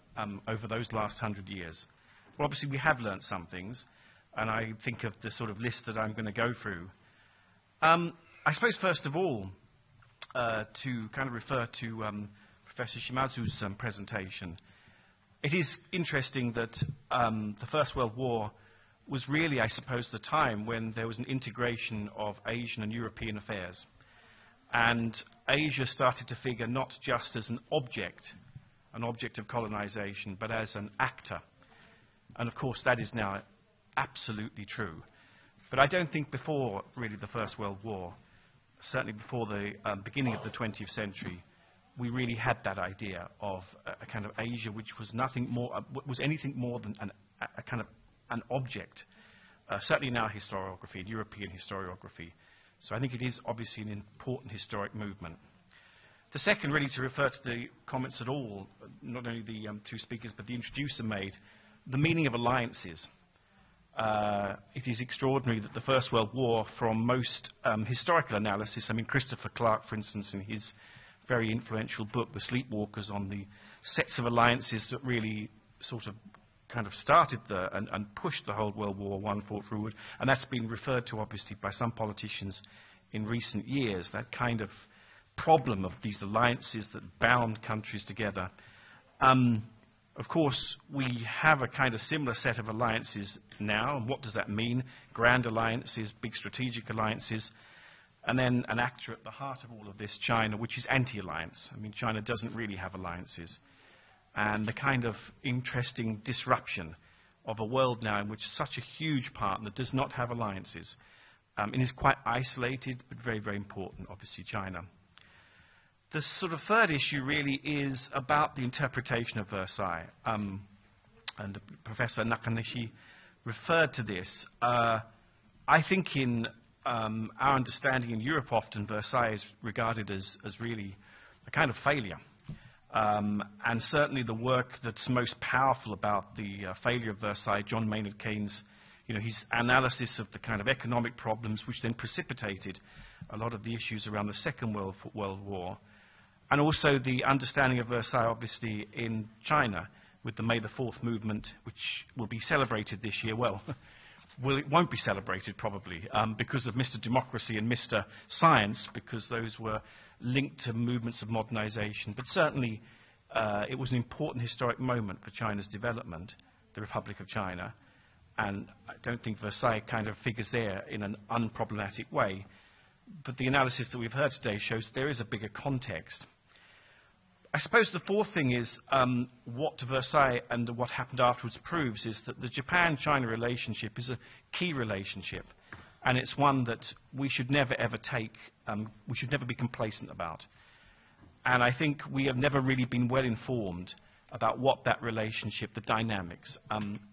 over those last 100 years? Well, obviously we have learned some things, and I think of the sort of list that I'm going to go through. I suppose, first of all, to kind of refer to Professor Shimazu's presentation, it is interesting that the First World War was really, I suppose, the time when there was an integration of Asian and European affairs. And Asia started to figure not just as an object of colonization, but as an actor. And of course, that is now absolutely true. But I don't think before, really, the First World War, certainly before the beginning of the 20th century, we really had that idea of a kind of Asia which was nothing more, was anything more than a kind of an object, certainly in our historiography, in European historiography. So I think it is obviously an important historic movement. The second, really, to refer to the comments at all, not only the two speakers, but the introducer made, the meaning of alliances. It is extraordinary that the First World War, from most historical analysis, I mean, Christopher Clark, for instance, in his very influential book, The Sleepwalkers, on the sets of alliances that really sort of kind of started and pushed the whole World War I forward, and that's been referred to, obviously, by some politicians in recent years, that kind of problem of these alliances that bound countries together. Of course, we have a kind of similar set of alliances now, and what does that mean? Grand alliances, big strategic alliances, and then an actor at the heart of all of this, China, which is anti-alliance. I mean, China doesn't really have alliances. And the kind of interesting disruption of a world now in which such a huge partner does not have alliances, and is quite isolated, but very, very important, obviously, China. The sort of third issue really is about the interpretation of Versailles. and Professor Nakanishi referred to this. I think in our understanding in Europe, often Versailles is regarded as really a kind of failure. And certainly the work that's most powerful about the failure of Versailles, John Maynard Keynes, his analysis of the kind of economic problems which then precipitated a lot of the issues around the Second World War, and also the understanding of Versailles, obviously, in China, with the May the 4th movement, which will be celebrated this year. Well, it won't be celebrated, probably, because of Mr. Democracy and Mr. Science, because those were linked to movements of modernization. But certainly, it was an important historic moment for China's development, the Republic of China. And I don't think Versailles kind of figures there in an unproblematic way. But the analysis that we've heard today shows there is a bigger context. I suppose the fourth thing is what Versailles and what happened afterwards proves is that the Japan-China relationship is a key relationship. And it's one that we should never, ever we should never be complacent about. And I think we have never really been well informed about what that relationship, the dynamics.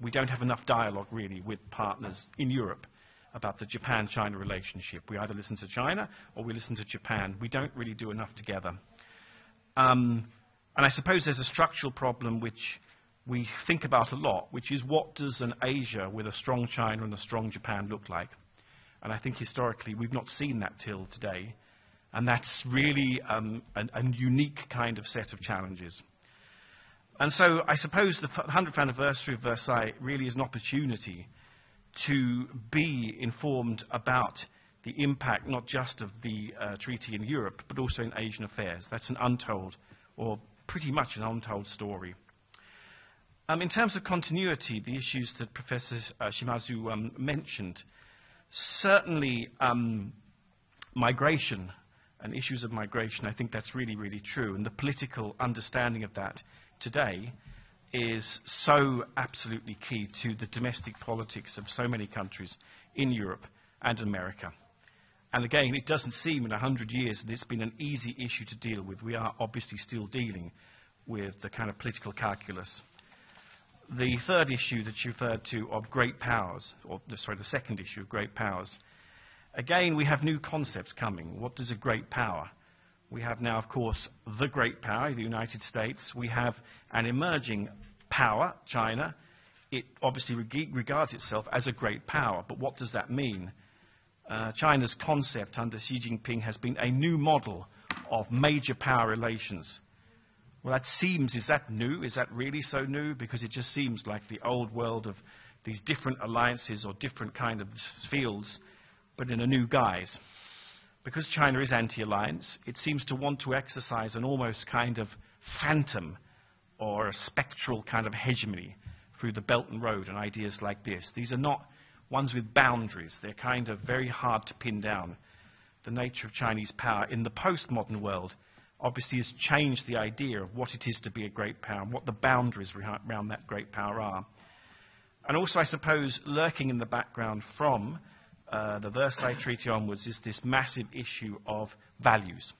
We don't have enough dialogue, really, with partners in Europe about the Japan-China relationship. We either listen to China or we listen to Japan. We don't really do enough together. And I suppose there's a structural problem which we think about a lot, which is what does an Asia with a strong China and a strong Japan look like? And I think historically we've not seen that till today. And that's really a unique kind of set of challenges. And so I suppose the 100th anniversary of Versailles really is an opportunity to be informed about the impact not just of the treaty in Europe, but also in Asian affairs. That's an untold, or pretty much an untold story. In terms of continuity, the issues that Professor Shimazu mentioned, certainly migration and issues of migration, I think that's really, really true. And the political understanding of that today is so absolutely key to the domestic politics of so many countries in Europe and America. And again, it doesn't seem in 100 years that it's been an easy issue to deal with. We are obviously still dealing with the kind of political calculus. The third issue that you referred to of great powers, the second issue of great powers, again, we have new concepts coming. What is a great power? We have now, of course, the great power, the United States. We have an emerging power, China. It obviously regards itself as a great power, but what does that mean? China's concept under Xi Jinping has been a new model of major power relations. Well, that seems, is that new? Is that really so new? Because it just seems like the old world of these different alliances or different kind of fields, but in a new guise. Because China is anti-alliance, it seems to want to exercise an almost kind of phantom or a spectral kind of hegemony through the Belt and Road and ideas like this. These are not ones with boundaries. They're kind of very hard to pin down. The nature of Chinese power in the postmodern world obviously has changed the idea of what it is to be a great power and what the boundaries around that great power are. And also, I suppose, lurking in the background from the Versailles Treaty onwards is this massive issue of values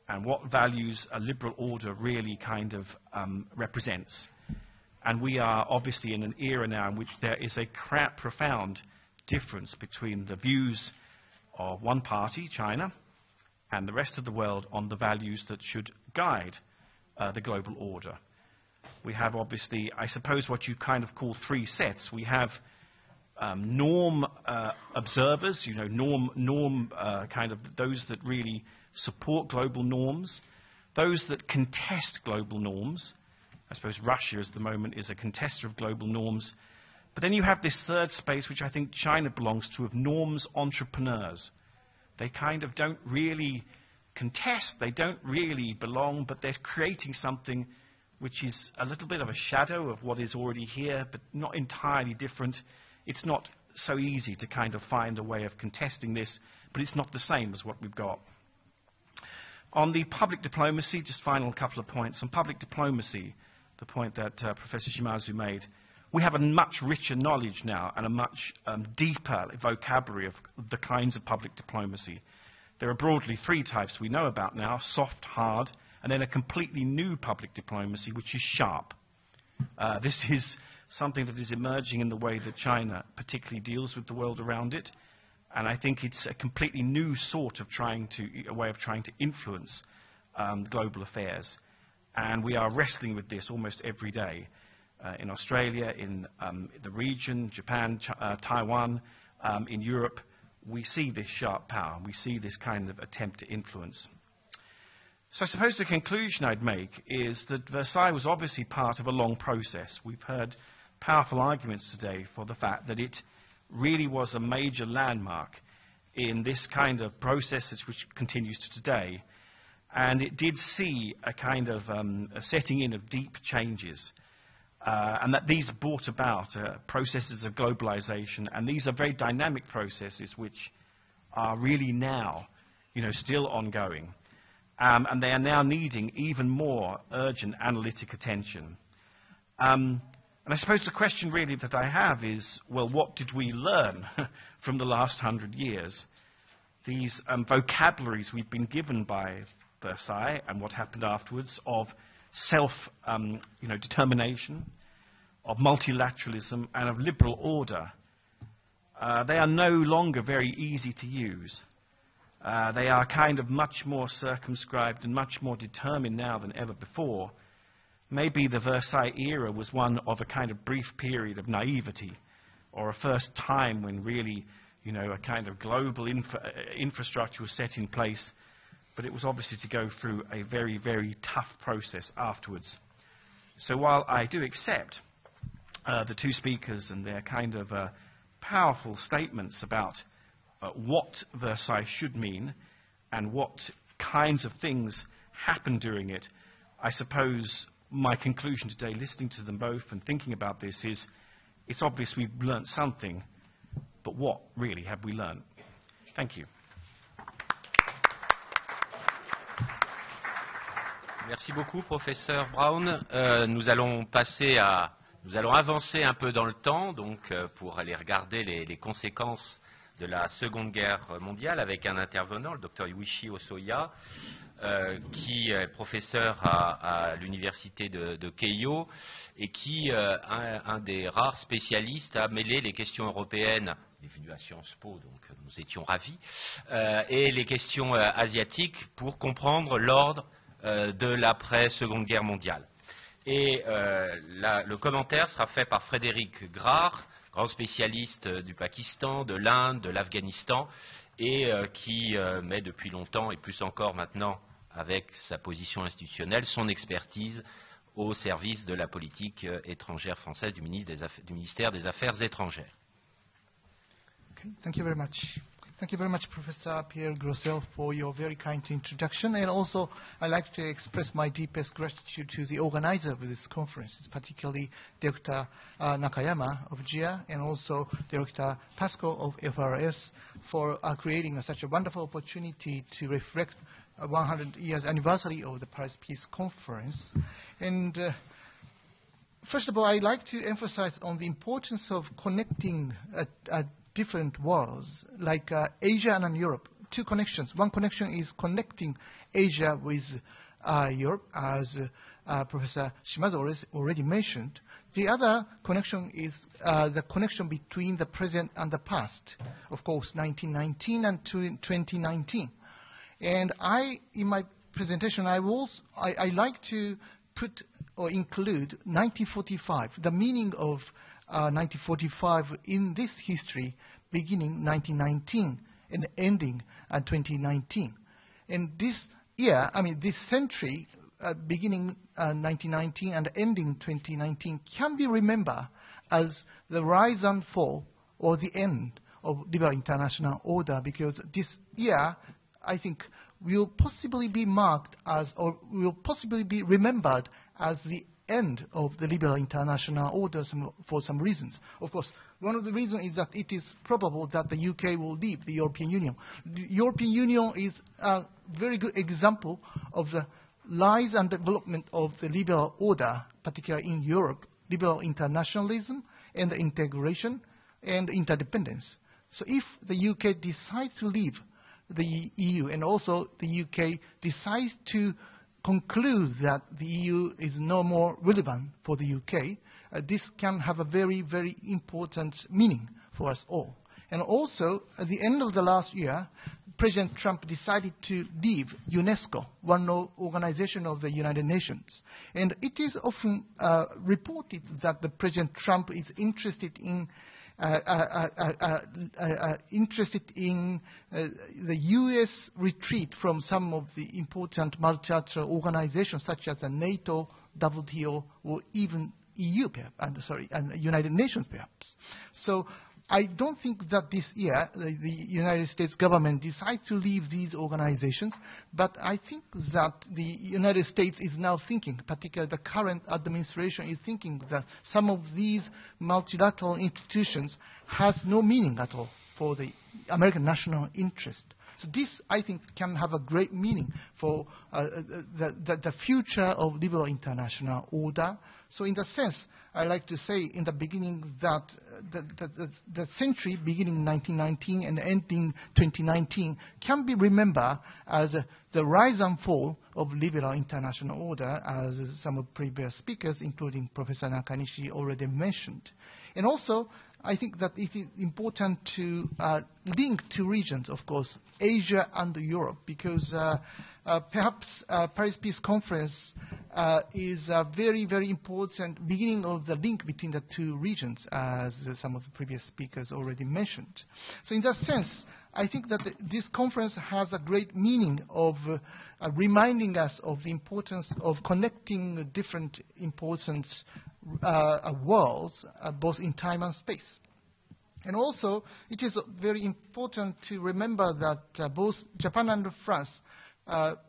and what values a liberal order really kind of represents. And we are obviously in an era now in which there is a profound difference between the views of one party, China, and the rest of the world on the values that should guide the global order. We have obviously, I suppose, what you kind of call three sets. We have norm observers, kind of those that really support global norms, those that contest global norms. I suppose Russia at the moment is a contester of global norms. But then you have this third space, which I think China belongs to, of norms entrepreneurs. They kind of don't really contest, they don't really belong, but they're creating something which is a little bit of a shadow of what is already here, but not entirely different. It's not so easy to kind of find a way of contesting this, but it's not the same as what we've got. On the public diplomacy, just final couple of points. On public diplomacy, the point that Professor Shimazu made, we have a much richer knowledge now and a much deeper vocabulary of the kinds of public diplomacy. There are broadly three types we know about now: soft, hard, and then a completely new public diplomacy, which is sharp. This is something that is emerging in the way that China particularly deals with the world around it. And I think it's a completely new sort of a way of trying to influence global affairs. And we are wrestling with this almost every day. In Australia, in the region, Japan, Taiwan, in Europe, we see this sharp power. We see this kind of attempt to influence. So I suppose the conclusion I'd make is that Versailles was obviously part of a long process. We've heard powerful arguments today for the fact that it really was a major landmark in this kind of process which continues to today. And it did see a kind of a setting in of deep changes. And that these brought about processes of globalization. And these are very dynamic processes which are really now, still ongoing. And they are now needing even more urgent analytic attention. And I suppose the question really that I have is, well, what did we learn from the last 100 years? These vocabularies we've been given by Versailles and what happened afterwards of determination, of multilateralism, and of liberal order, they are no longer very easy to use. They are kind of much more circumscribed and much more determined now than ever before. Maybe the Versailles era was one of a kind of brief period of naivety, or a first time when really, a kind of global infrastructure was set in place. But it was obviously to go through a very, very tough process afterwards. So while I do accept the two speakers and their kind of powerful statements about what Versailles should mean and what kinds of things happened during it, I suppose my conclusion today, listening to them both and thinking about this, is it's obvious we've learnt something, but what really have we learnt? Thank you. Merci beaucoup, professeur Brown. Nous allons avancer un peu dans le temps, donc pour aller regarder les conséquences de la Seconde Guerre mondiale avec un intervenant, le docteur Yuichi Osoya, qui est professeur à l'université de Keio et qui un des rares spécialistes à mêler les questions européennes. Il est venu à Sciences Po, donc nous étions ravis, et les questions asiatiques pour comprendre l'ordre de l'après-Seconde Guerre mondiale. Et le commentaire sera fait par Frédéric Grard, grand spécialiste du Pakistan, de l'Inde, de l'Afghanistan, et qui met depuis longtemps, et plus encore maintenant avec sa position institutionnelle, son expertise au service de la politique étrangère française du ministère des Affaires étrangères. Okay, thank you very much. Thank you very much, Professor Pierre Grossel, for your very kind introduction. And also, I'd like to express my deepest gratitude to the organizer of this conference, particularly Dr. Nakayama of JIIA and also Dr. Pasco of FRS, for creating such a wonderful opportunity to reflect 100 years anniversary of the Paris Peace Conference. And first of all, I'd like to emphasize on the importance of connecting different worlds, like Asia and Europe. Two connections. One connection is connecting Asia with Europe, as Professor Shimazu already mentioned. The other connection is the connection between the present and the past. Of course, 1919 and 2019. And in my presentation, I like to put or include 1945, the meaning of 1945 in this history, beginning 1919 and ending 2019. And this year, this century, beginning 1919 and ending 2019, can be remembered as the rise and fall or the end of liberal international order, because this year, I think, will possibly be marked as, or will possibly be remembered as the end of the liberal international order for some reasons. Of course, one of the reasons is that it is probable that the UK will leave the European Union. The European Union is a very good example of the rise and development of the liberal order, particularly in Europe, liberal internationalism and integration and interdependence. So if the UK decides to leave the EU and also the UK decides to conclude that the EU is no more relevant for the UK, this can have a very, very important meaning for us all. And also, at the end of the last year, President Trump decided to leave UNESCO, one organization of the United Nations. And it is often reported that the President Trump is interested in the U.S. retreat from some of the important multilateral organizations such as the NATO, WTO, or even EU, and United Nations, perhaps. So I don't think that this year the United States government decides to leave these organizations, but I think that the United States is now thinking, particularly the current administration is thinking that some of these multilateral institutions has no meaning at all for the American national interest. So this, I think, can have a great meaning for the future of liberal international order. So in that sense, I like to say in the beginning that the century beginning 1919 and ending 2019 can be remembered as the rise and fall of liberal international order, as some of previous speakers, including Professor Nakanishi, already mentioned. And also, I think that it is important to link two regions, of course, Asia and Europe, because perhaps Paris Peace Conference is a very, very important beginning of the link between the two regions, as some of the previous speakers already mentioned. So in that sense, I think that this conference has a great meaning of reminding us of the importance of connecting different important worlds, both in time and space. And also, it is very important to remember that both Japan and France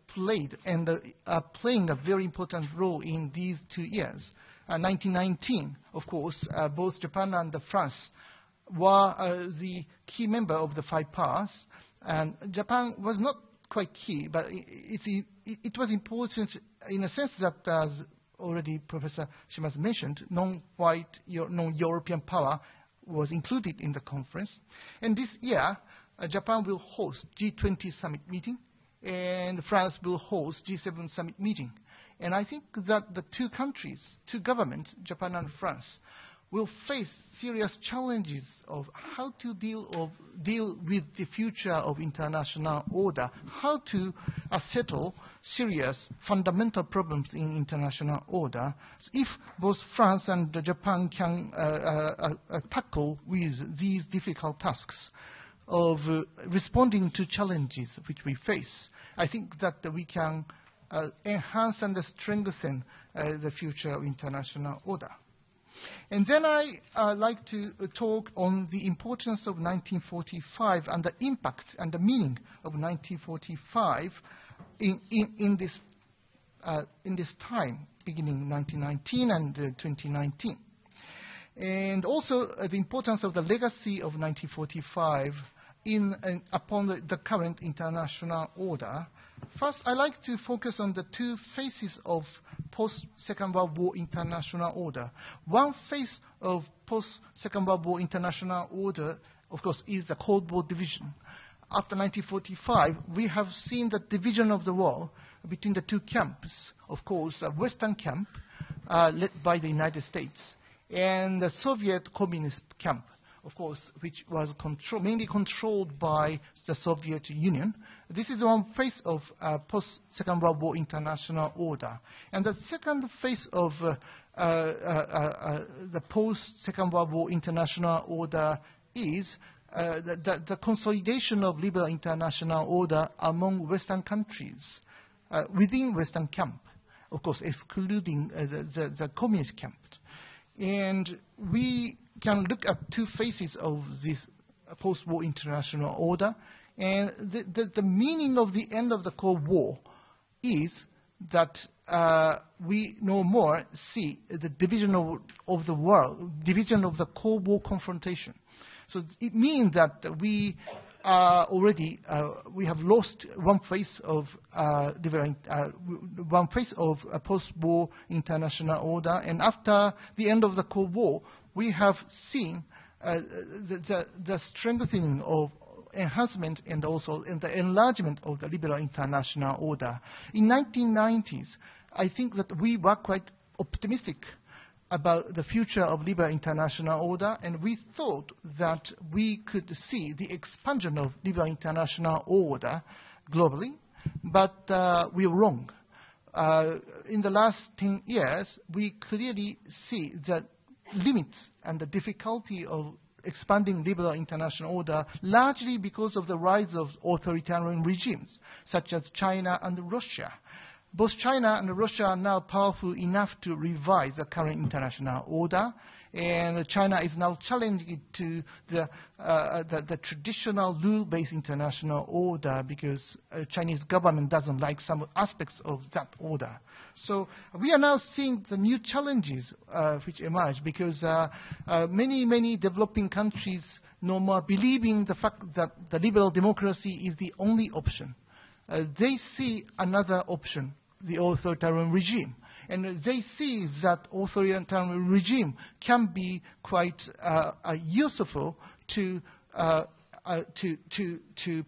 played and are playing a very important role in these 2 years. 1919, of course, both Japan and France were the key member of the five powers, and Japan was not quite key, but it was important in a sense that, as already Professor Shimazu mentioned, non-white, non-European power was included in the conference. And this year, Japan will host G20 summit meeting, and France will host G7 summit meeting. And I think that the two countries, two governments, Japan and France, will face serious challenges of how to deal with the future of international order, how to settle serious fundamental problems in international order. If both France and Japan can tackle with these difficult tasks of responding to challenges which we face, I think that we can enhance and strengthen the future of international order. And then I like to talk on the importance of 1945 and the impact and the meaning of 1945 in this time, beginning 1919 and 2019. And also the importance of the legacy of 1945 upon the current international order. First, I like to focus on the two phases of post-Second World War international order. One phase of post-Second World War international order, of course, is the Cold War division. After 1945, we have seen the division of the war between the two camps. Of course, a Western camp led by the United States and the Soviet communist camp, of course, which was mainly controlled by the Soviet Union. This is one phase of post-Second World War international order. And the second phase of the post-Second World War international order is the consolidation of liberal international order among Western countries, within Western camp, of course, excluding the communist camp. And we can look at two phases of this post-war international order. And the meaning of the end of the Cold War is that we no more see the division of the world, division of the Cold War confrontation. So it means that we already we have lost one phase of post-war international order, and after the end of the Cold War, we have seen the strengthening of enhancement and also in the enlargement of the liberal international order. In 1990s, I think that we were quite optimistic about the future of liberal international order, and we thought that we could see the expansion of liberal international order globally, but we were wrong. In the last 10 years, we clearly see the limits and the difficulty of expanding liberal international order, largely because of the rise of authoritarian regimes, such as China and Russia. Both China and Russia are now powerful enough to revise the current international order, and China is now challenging it to the traditional rule-based international order because Chinese government doesn't like some aspects of that order. So we are now seeing the new challenges which emerge because many developing countries no more believe in the fact that the liberal democracy is the only option. They see another option, the authoritarian regime. And they see that authoritarian regime can be quite useful to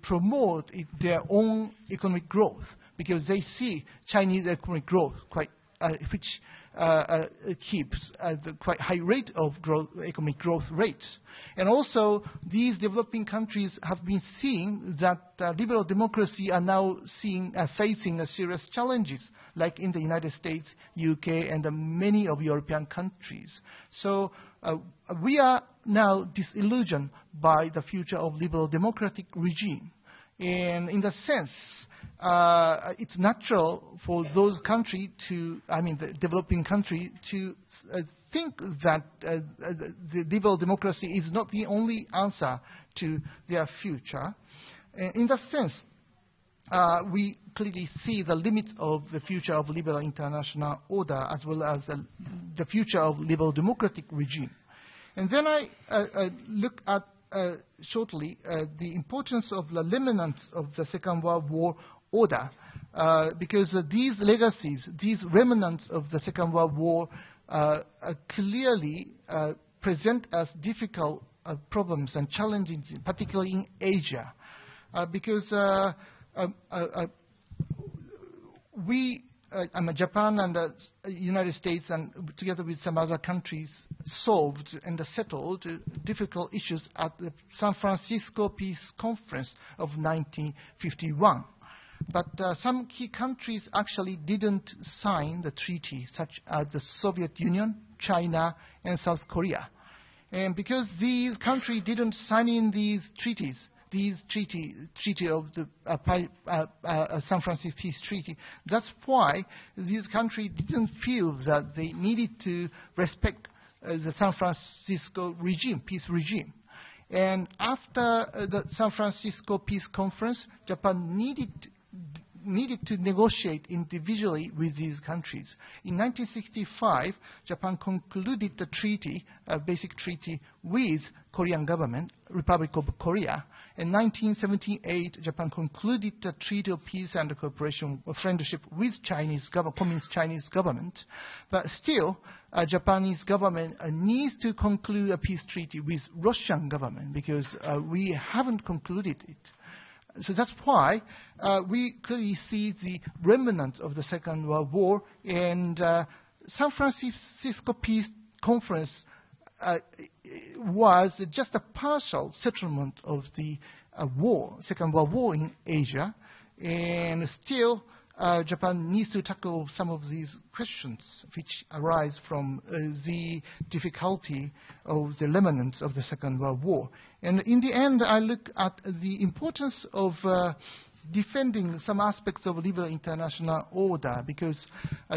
promote their own economic growth, because they see Chinese economic growth which keeps the quite high rate of economic growth rate. And also, these developing countries have been seeing that liberal democracy are now facing serious challenges, like in the United States, UK, and many of European countries. So we are now disillusioned by the future of liberal democratic regime. And in the sense, it's natural for those countries the developing country, to think that the liberal democracy is not the only answer to their future. In that sense, we clearly see the limits of the future of liberal international order as well as the future of liberal democratic regime. And then I look at shortly the importance of the remnants of the Second World War order, because these legacies, these remnants of the Second World War clearly present as difficult problems and challenges, particularly in Asia, because Japan and the United States, and together with some other countries, solved and settled difficult issues at the San Francisco Peace Conference of 1951. But some key countries actually didn't sign the treaty, such as the Soviet Union, China, and South Korea. And because these countries didn't sign in these treaties, treaty of the San Francisco Peace Treaty, that's why these countries didn't feel that they needed to respect the San Francisco peace regime. And after the San Francisco Peace Conference, Japan needed to negotiate individually with these countries. In 1965, Japan concluded the treaty, a basic treaty, with Korean government, Republic of Korea. In 1978, Japan concluded the Treaty of Peace and Cooperation Friendship with Communist Chinese government. But still, Japanese government needs to conclude a peace treaty with Russian government because we haven't concluded it. So that's why we clearly see the remnants of the Second World War, and San Francisco Peace Conference was just a partial settlement of the Second World War in Asia, and still Japan needs to tackle some of these questions which arise from the difficulty of the remnants of the Second World War. And in the end, I look at the importance of defending some aspects of liberal international order, because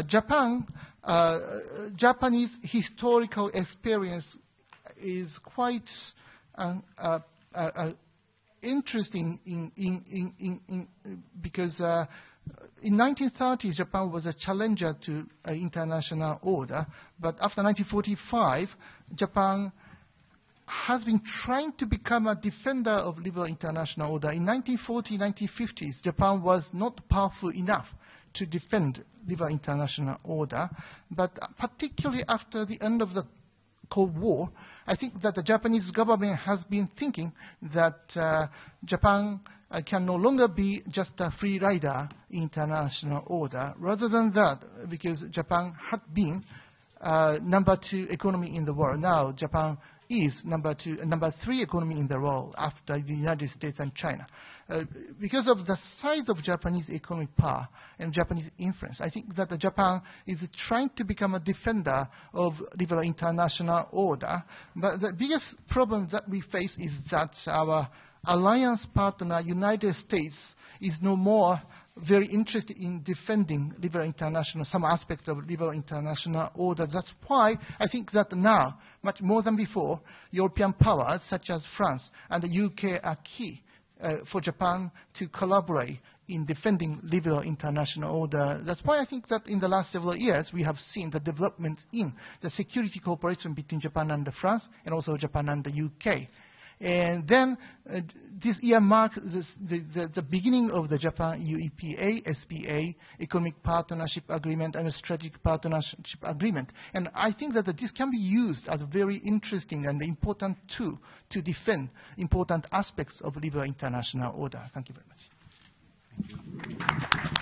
Japanese historical experience is quite interesting because in 1930s, Japan was a challenger to international order, but after 1945, Japan has been trying to become a defender of liberal international order. In 1940s, 1950s, Japan was not powerful enough to defend liberal international order, but particularly after the end of the Cold War, I think that the Japanese government has been thinking that Japan can no longer be just a free rider in international order. Rather than that, because Japan had been number 2 economy in the world. Now Japan is number 3 economy in the world after the United States and China. Because of the size of Japanese economic power and Japanese influence, I think that Japan is trying to become a defender of liberal international order. But the biggest problem that we face is that our alliance partner, United States, is no more very interested in defending liberal international, some aspects of liberal international order. That's why I think that now, much more than before, European powers such as France and the UK are key for Japan to collaborate in defending liberal international order. That's why I think that in the last several years we have seen the development in the security cooperation between Japan and France, and also Japan and the UK. And then this year marks the beginning of the Japan-EU EPA, SPA, Economic Partnership Agreement, and a Strategic Partnership Agreement. And I think that this can be used as a very interesting and important tool to defend important aspects of liberal international order. Thank you very much. Thank you.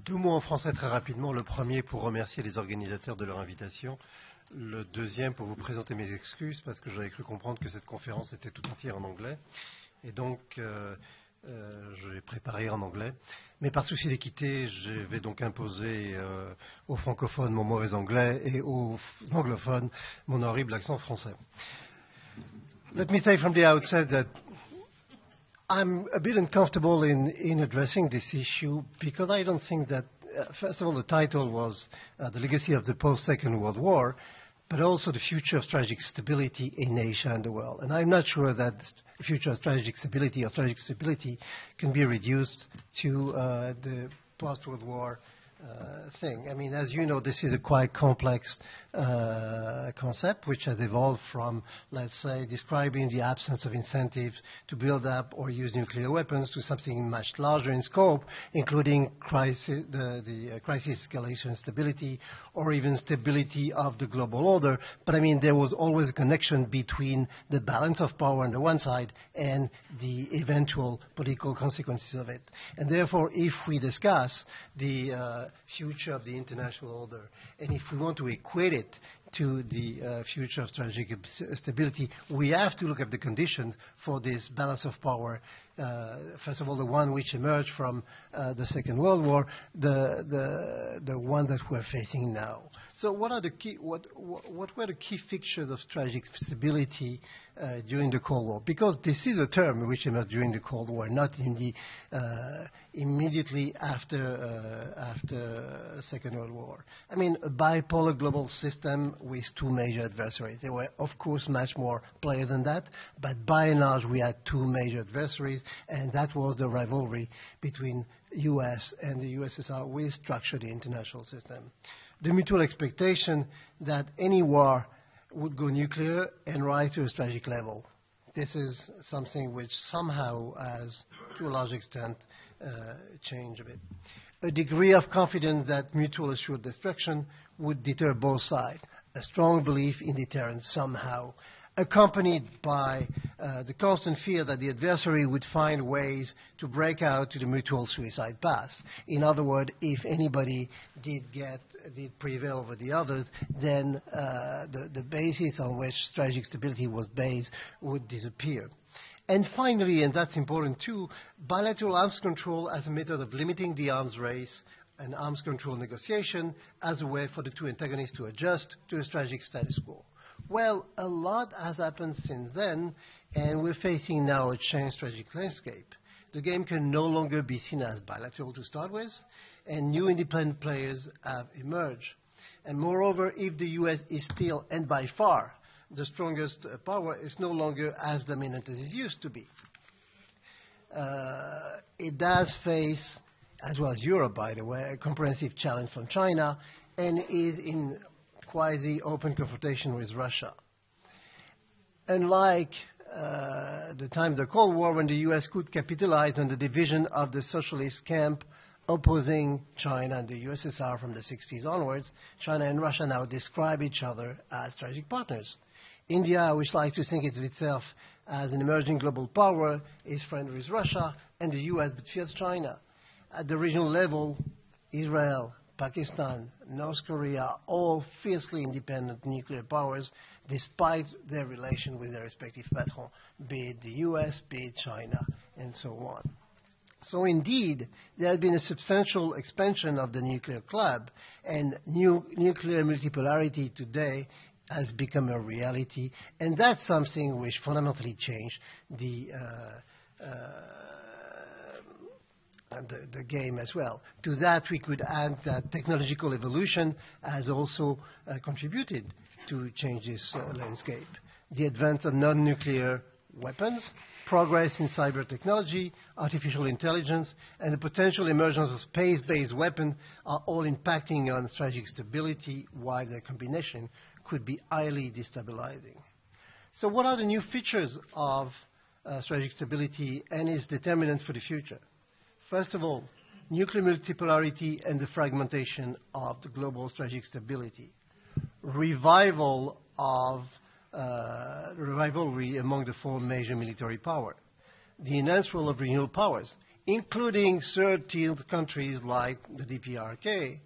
Deux mots en français très rapidement. Le premier pour remercier les organisateurs de leur invitation. Le deuxième pour vous présenter mes excuses parce que j'avais cru comprendre que cette conférence était tout entière en anglais. Et donc, je l'ai préparée en anglais. Mais par souci d'équité, je vais donc imposer aux francophones mon mauvais anglais et aux anglophones mon horrible accent français. Let me say from the outset that I'm a bit uncomfortable in addressing this issue because I don't think that, first of all, the title was The Legacy of the Post-Second World War, but also the future of strategic stability in Asia and the world. And I'm not sure that the future of strategic stability or strategic stability can be reduced to the post-World War thing. I mean, as you know, this is a quite complex concept which has evolved from, let's say, describing the absence of incentives to build up or use nuclear weapons to something much larger in scope, including crisis, the crisis escalation stability, or even stability of the global order. But I mean, there was always a connection between the balance of power on the one side and the eventual political consequences of it. And therefore, if we discuss the future of the international order, and if we want to equate it to the future of strategic stability, we have to look at the conditions for this balance of power. First of all, the one which emerged from the Second World War, the one that we're facing now. So what were the key features of strategic stability during the Cold War? Because this is a term which emerged during the Cold War, not in the immediately after Second World War. I mean, a bipolar global system with two major adversaries. There were, of course, much more players than that, but by and large, we had two major adversaries, and that was the rivalry between U.S. and the USSR, which structured the international system. The mutual expectation that any war would go nuclear and rise to a strategic level. This is something which somehow has, to a large extent, changed a bit. A degree of confidence that mutual assured destruction would deter both sides. A strong belief in deterrence somehow, accompanied by the constant fear that the adversary would find ways to break out to the mutual suicide path. In other words, if anybody did prevail over the others, then the basis on which strategic stability was based would disappear. And finally, and that's important too, bilateral arms control as a method of limiting the arms race and arms control negotiation as a way for the two antagonists to adjust to a strategic status quo. Well, a lot has happened since then, and we're facing now a changed strategic landscape. The game can no longer be seen as bilateral to start with, and new independent players have emerged. And moreover, if the U.S. is still, and by far, the strongest power, is no longer as dominant as it used to be. It does face, as well as Europe, by the way, a comprehensive challenge from China, and is in quasi-open confrontation with Russia. Unlike the time of the Cold War, when the U.S. could capitalize on the division of the socialist camp opposing China and the USSR from the 60s onwards, China and Russia now describe each other as strategic partners. India, which likes to think of itself as an emerging global power, is friendly with Russia, and the US but fears China. At the regional level, Israel, Pakistan, North Korea, all fiercely independent nuclear powers, despite their relation with their respective patrons, be it the US, be it China, and so on. So indeed, there has been a substantial expansion of the nuclear club, and nuclear multipolarity today has become a reality, and that's something which fundamentally changed the game as well. To that, we could add that technological evolution has also contributed to change this landscape. The advance of non-nuclear weapons, progress in cyber technology, artificial intelligence, and the potential emergence of space-based weapons are all impacting on strategic stability, while their combination could be highly destabilizing. So what are the new features of strategic stability and its determinants for the future? First of all, nuclear multipolarity and the fragmentation of the global strategic stability. Revival of rivalry among the four major military powers. The enhanced role of regional powers, including third-tier countries like the DPRK.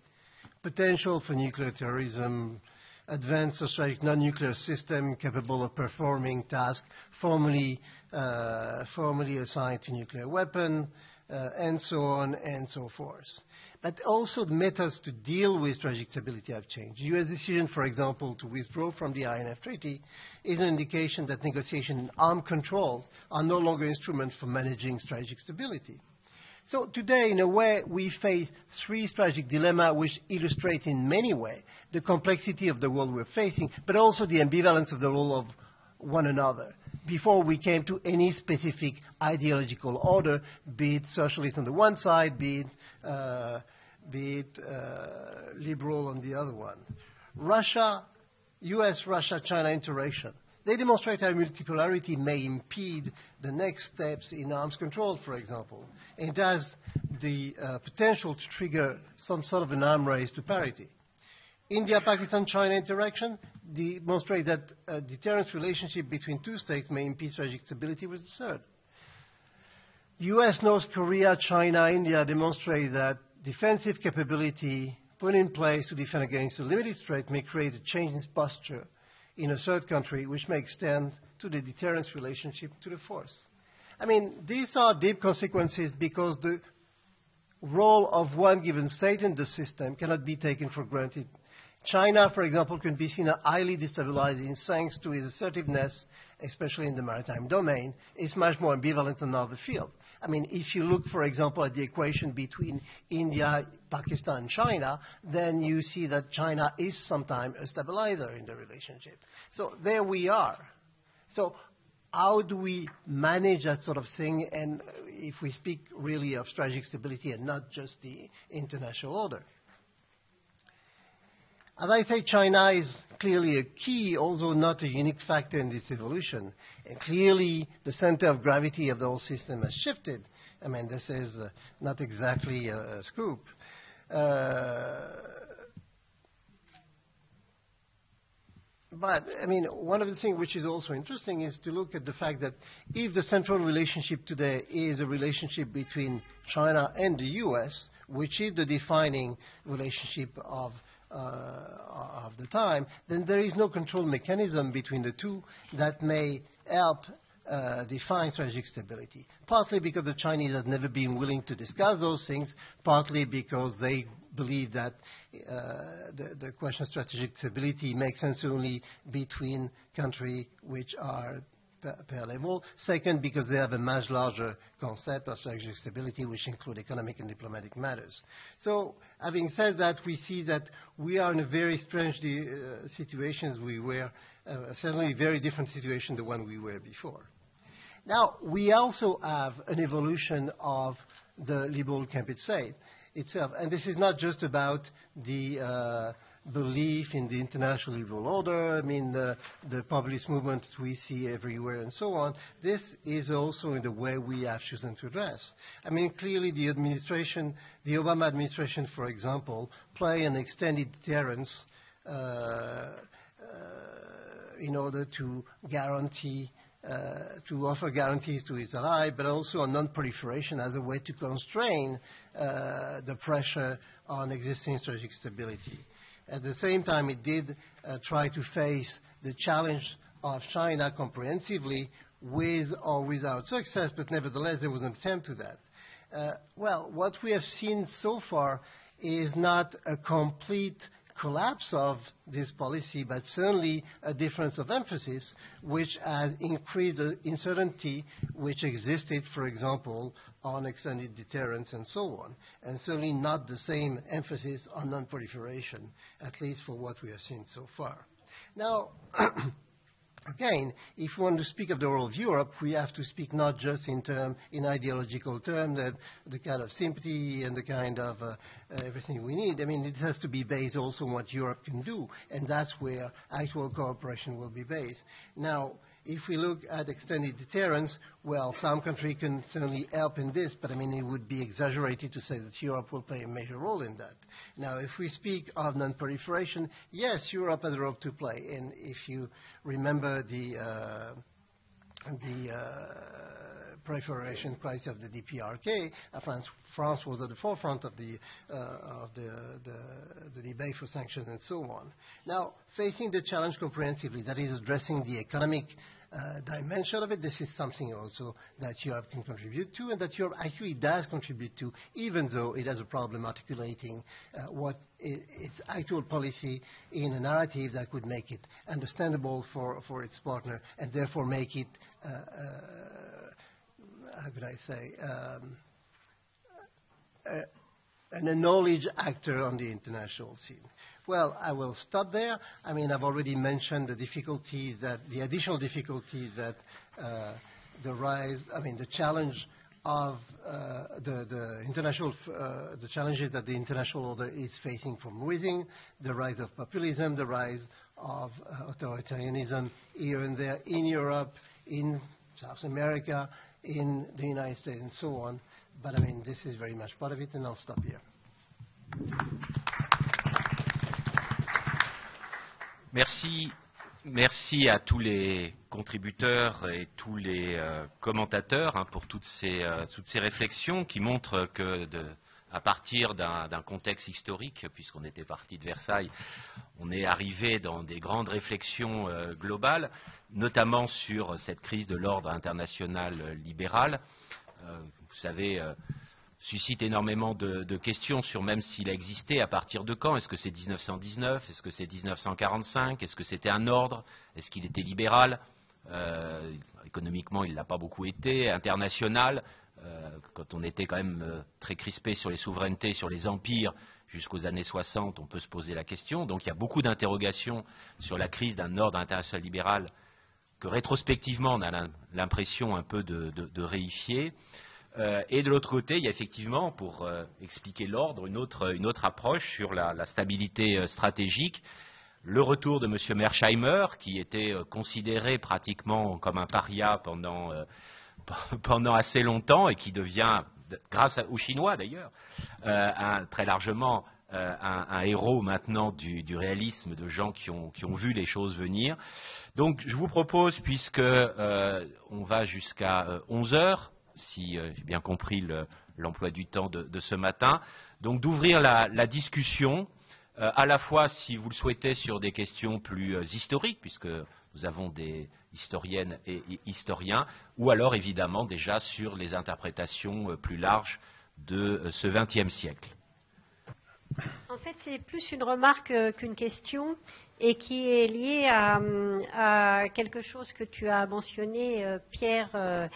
Potential for nuclear terrorism, advance of strategic non-nuclear system capable of performing tasks formerly assigned to nuclear weapon, and so on and so forth. But also the methods to deal with strategic stability have changed. The U.S. decision, for example, to withdraw from the INF Treaty is an indication that negotiation and arms controls are no longer instruments for managing strategic stability. So today, in a way, we face three strategic dilemmas which illustrate in many ways the complexity of the world we're facing, but also the ambivalence of the role of one another. Before we came to any specific ideological order, be it socialist on the one side, be it liberal on the other one. US-Russia-China interaction. They demonstrate how multipolarity may impede the next steps in arms control, for example. And it has the potential to trigger some sort of an arms race to parity. India-Pakistan-China interaction demonstrate that a deterrence relationship between two states may impede strategic stability with the third. US, North Korea, China, India demonstrate that defensive capability put in place to defend against a limited threat may create a change in posture in a third country, which may extend to the deterrence relationship to the fourth. I mean, these are deep consequences because the role of one given state in the system cannot be taken for granted. China, for example, can be seen as highly destabilizing thanks to its assertiveness, especially in the maritime domain. It's much more ambivalent than other fields. I mean, if you look, for example, at the equation between India, Pakistan, and China, then you see that China is sometimes a stabilizer in the relationship. So there we are. So how do we manage that sort of thing? And if we speak really of strategic stability and not just the international order. As I say, China is clearly a key, although not a unique factor in this evolution. And clearly, the center of gravity of the whole system has shifted. I mean, this is not exactly a scoop. But, I mean, one of the things which is also interesting is to look at the fact that if the central relationship today is a relationship between China and the U.S., which is the defining relationship of the time, then there is no control mechanism between the two that may help define strategic stability. Partly because the Chinese have never been willing to discuss those things, partly because they believe that the question of strategic stability makes sense only between countries which are per level. Second, because they have a much larger concept of strategic stability, which include economic and diplomatic matters. So, having said that, we see that we are in a very strange situations. We were certainly a very different situation than the one we were before. Now, we also have an evolution of the liberal camp itself. And this is not just about the belief in the international liberal order, I mean, the populist movement we see everywhere and so on, this is also in the way we have chosen to address. I mean, clearly the administration, the Obama administration, for example, play an extended deterrence in order to guarantee to offer guarantees to its ally, but also on non-proliferation as a way to constrain the pressure on existing strategic stability. At the same time, it did try to face the challenge of China comprehensively, with or without success, but nevertheless there was an attempt to that. Well, what we have seen so far is not a complete collapse of this policy, but certainly a difference of emphasis, which has increased the uncertainty which existed, for example, on extended deterrence and so on, and certainly not the same emphasis on non-proliferation, at least for what we have seen so far. Now, again, if we want to speak of the role of Europe, we have to speak not just in ideological terms, that the kind of sympathy and the kind of everything we need. I mean, it has to be based also on what Europe can do, and that's where actual cooperation will be based. Now, if we look at extended deterrence, well, some countries can certainly help in this, but I mean, it would be exaggerated to say that Europe will play a major role in that. Now, if we speak of non-proliferation, yes, Europe has a role to play. And if you remember the proliferation crisis of the DPRK, France was at the forefront of the debate for sanctions and so on. Now, facing the challenge comprehensively, that is addressing the economic dimension of it, this is something also that Europe can contribute to, and that Europe actually does contribute to, even though it has a problem articulating what its actual policy in a narrative that would make it understandable for its partner, and therefore make it how could I say, an acknowledged actor on the international scene. Well, I will stop there. I mean, I've already mentioned the difficulties the additional difficulties that the challenge of the challenges that the international order is facing from within, the rise of populism, the rise of authoritarianism here and there in Europe, in South America, in the United States, and so on. But, I mean, this is very much part of it, and I'll stop here. Merci à tous les contributeurs et tous les commentateurs pour toutes ces réflexions qui montrent que à partir d'un contexte historique, puisqu'on était parti de Versailles, on est arrivé dans des grandes réflexions globales, notamment sur cette crise de l'ordre international libéral. Vous savez, suscite énormément de questions sur même s'il a existé, à partir de quand. Est-ce que c'est 1919? Est-ce que c'est 1945? Est-ce que c'était un ordre? Est-ce qu'il était libéral? Économiquement, il ne l'a pas beaucoup été. International, quand on était quand même très crispé sur les souverainetés, sur les empires, jusqu'aux années 60, on peut se poser la question. Donc il y a beaucoup d'interrogations sur la crise d'un ordre international libéral que rétrospectivement on a l'impression un peu de réifier. Et de l'autre côté, il y a effectivement, pour expliquer l'ordre, une autre approche sur la stabilité stratégique. Le retour de M. Mearsheimer, qui était considéré pratiquement comme un paria pendant assez longtemps et qui devient, grâce aux Chinois d'ailleurs, très largement un héros maintenant du réalisme, de gens qui ont vu les choses venir. Donc je vous propose, puisque on va jusqu'à 11 heures, si j'ai bien compris l'emploi du temps de ce matin, donc d'ouvrir la discussion, à la fois, si vous le souhaitez, sur des questions plus historiques, puisque nous avons des historiennes et historiens, ou alors évidemment déjà sur les interprétations plus larges de ce XXe siècle. En fait, c'est plus une remarque qu'une question, et qui est liée à quelque chose que tu as mentionné, Pierre,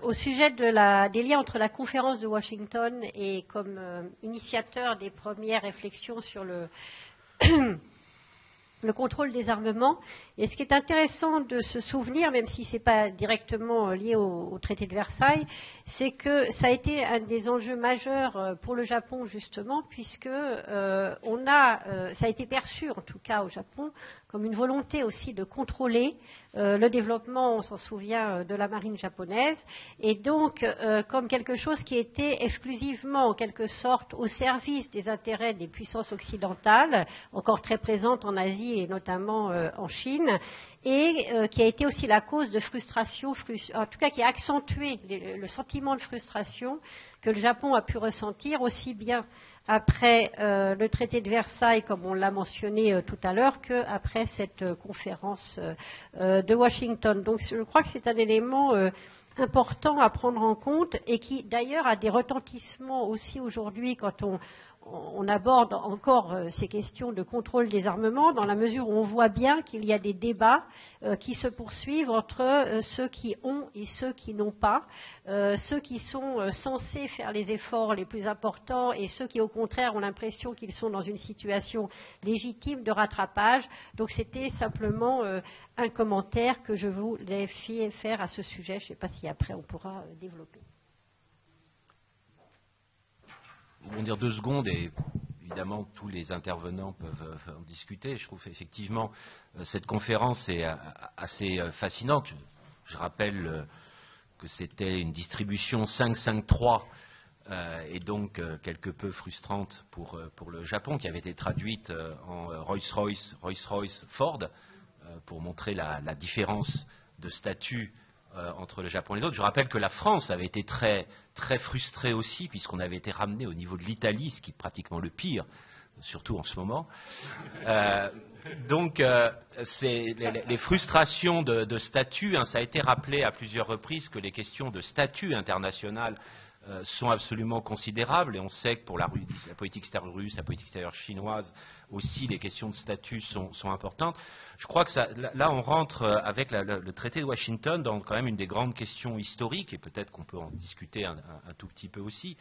au sujet des liens entre la conférence de Washington et comme initiateur des premières réflexions sur le contrôle des armements. Et ce qui est intéressant de se souvenir, même si ce n'est pas directement lié au traité de Versailles, c'est que ça a été un des enjeux majeurs pour le Japon, justement, puisque ça a été perçu, en tout cas au Japon, comme une volonté aussi de contrôler le développement, on s'en souvient, de la marine japonaise, et donc comme quelque chose qui était exclusivement, en quelque sorte, au service des intérêts des puissances occidentales, encore très présentes en Asie et notamment en Chine, et qui a été aussi la cause de frustration, en tout cas qui a accentué le sentiment de frustration que le Japon a pu ressentir aussi bien après le traité de Versailles, comme on l'a mentionné tout à l'heure, qu'après cette conférence de Washington. Donc je crois que c'est un élément important à prendre en compte et qui d'ailleurs a des retentissements aussi aujourd'hui quand on aborde encore ces questions de contrôle des armements, dans la mesure où on voit bien qu'il y a des débats qui se poursuivent entre ceux qui ont et ceux qui n'ont pas, ceux qui sont censés faire les efforts les plus importants et ceux qui, au contraire, ont l'impression qu'ils sont dans une situation légitime de rattrapage. Donc c'était simplement un commentaire que je voulais faire à ce sujet. Je ne sais pas si après on pourra développer. Je vais dire 2 secondes et évidemment tous les intervenants peuvent en discuter. Je trouve effectivement cette conférence est assez fascinante. Je rappelle que c'était une distribution 5-5-3 et donc quelque peu frustrante pour le Japon, qui avait été traduite en Rolls-Royce Ford pour montrer la différence de statut entre le Japon et les autres. Je rappelle que la France avait été très, très frustrée aussi, puisqu'on avait été ramené au niveau de l'Italie, ce qui est pratiquement le pire, surtout en ce moment. Donc, les frustrations de statut, ça a été rappelé à plusieurs reprises que les questions de statut international sont absolument considérables, et on sait que pour la politique extérieure russe, la politique extérieure chinoise aussi, les questions de statut sont importantes. Je crois que là on rentre avec le traité de Washington dans quand même une des grandes questions historiques, et peut-être qu'on peut en discuter un tout petit peu aussi,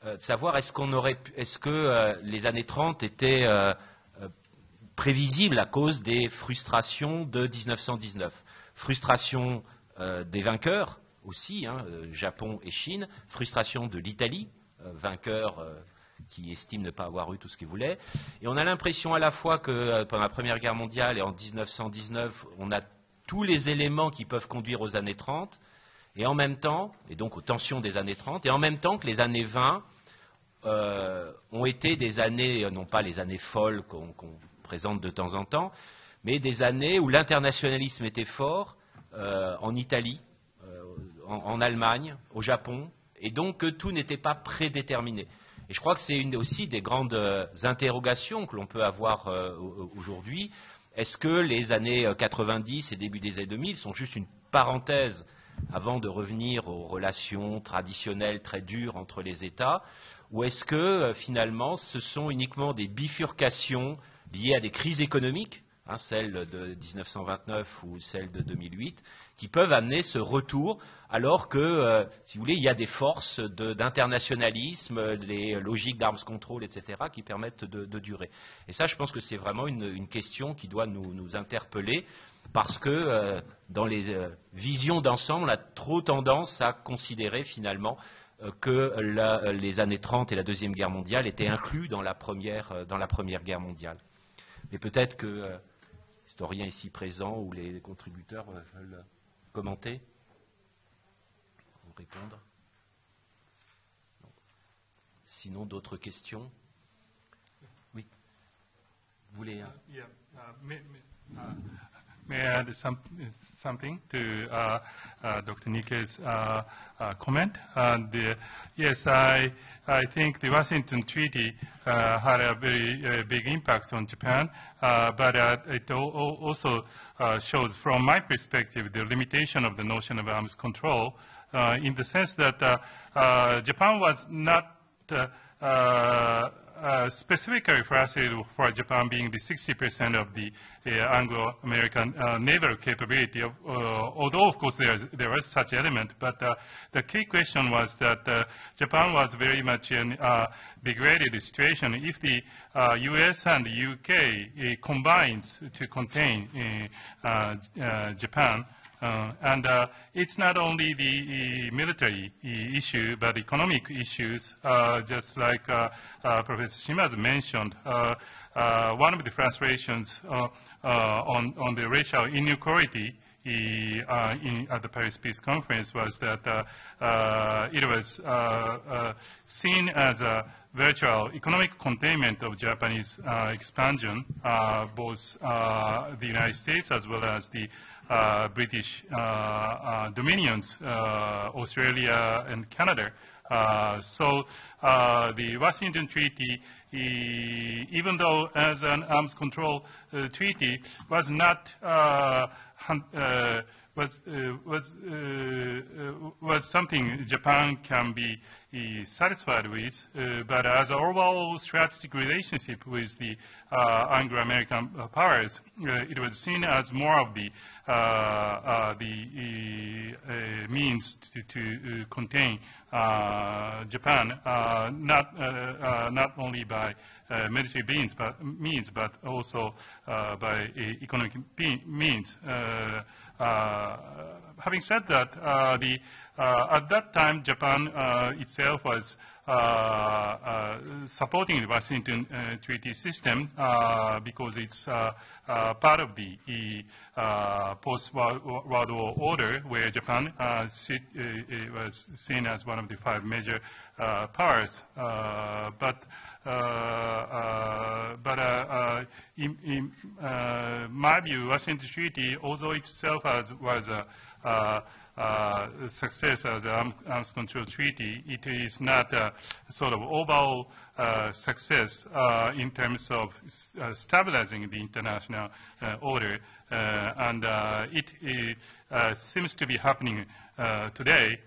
de savoir est-ce que les années 30 étaient prévisibles à cause des frustrations de 1919, frustration des vainqueurs aussi, Japon et Chine, frustration de l'Italie, vainqueur qui estime ne pas avoir eu tout ce qu'il voulait. Et on a l'impression à la fois que pendant la Première Guerre mondiale et en 1919, on a tous les éléments qui peuvent conduire aux années 30, et en même temps, et donc aux tensions des années 30, et en même temps que les années 20 ont été des années, non pas les années folles qu'on présente de temps en temps, mais des années où l'internationalisme était fort, en Italie, en Allemagne, au Japon, et donc que tout n'était pas prédéterminé. Et je crois que c'est aussi des grandes interrogations que l'on peut avoir aujourd'hui. Est-ce que les années 90 et début des années 2000 sont juste une parenthèse avant de revenir aux relations traditionnelles très dures entre les États, ou est-ce que finalement ce sont uniquement des bifurcations liées à des crises économiques, celle de 1929 ou celle de 2008, qui peuvent amener ce retour, alors que, si vous voulez, il y a des forces d'internationalisme, les logiques d'arms control, etc., qui permettent de durer. Et ça, je pense que c'est vraiment une question qui doit nous interpeller, parce que dans les visions d'ensemble, on a trop tendance à considérer finalement que les années 30 et la Deuxième Guerre mondiale étaient inclus dans la Première Guerre mondiale. Mais peut-être que historiens ici présents ou les contributeurs veulent commenter ou répondre. Non. Sinon, d'autres questions? Oui. Vous voulez May I add something to Dr. Nikke's comment? Yes, I think the Washington Treaty had a very big impact on Japan, but it also shows, from my perspective, the limitation of the notion of arms control, in the sense that Japan was not specifically frustrated for Japan being the 60% of the Anglo-American naval capability. Although, of course, there was such element, but the key question was that Japan was very much in a degraded situation. If the U.S. and the U.K. combines to contain Japan, and it's not only the military issue, but economic issues, just like Professor Shima has mentioned. One of the frustrations on the racial inequality at the Paris Peace Conference was that it was seen as a virtual economic containment of Japanese expansion, both the United States as well as the British dominions, Australia and Canada. So the Washington Treaty, even though as an arms control treaty, was not was something Japan can be satisfied with, but as an overall strategic relationship with the Anglo-American powers, it was seen as more of the means to contain Japan, not only by military means, but also by economic means. Having said that, at that time, Japan itself was supporting the Washington Treaty system because it's part of the post-World War order, where Japan was seen as one of the 5 major powers. But in my view, Washington Treaty, although itself was a success as an arms control treaty, it is not a sort of overall success in terms of stabilizing the international order, and it seems to be happening today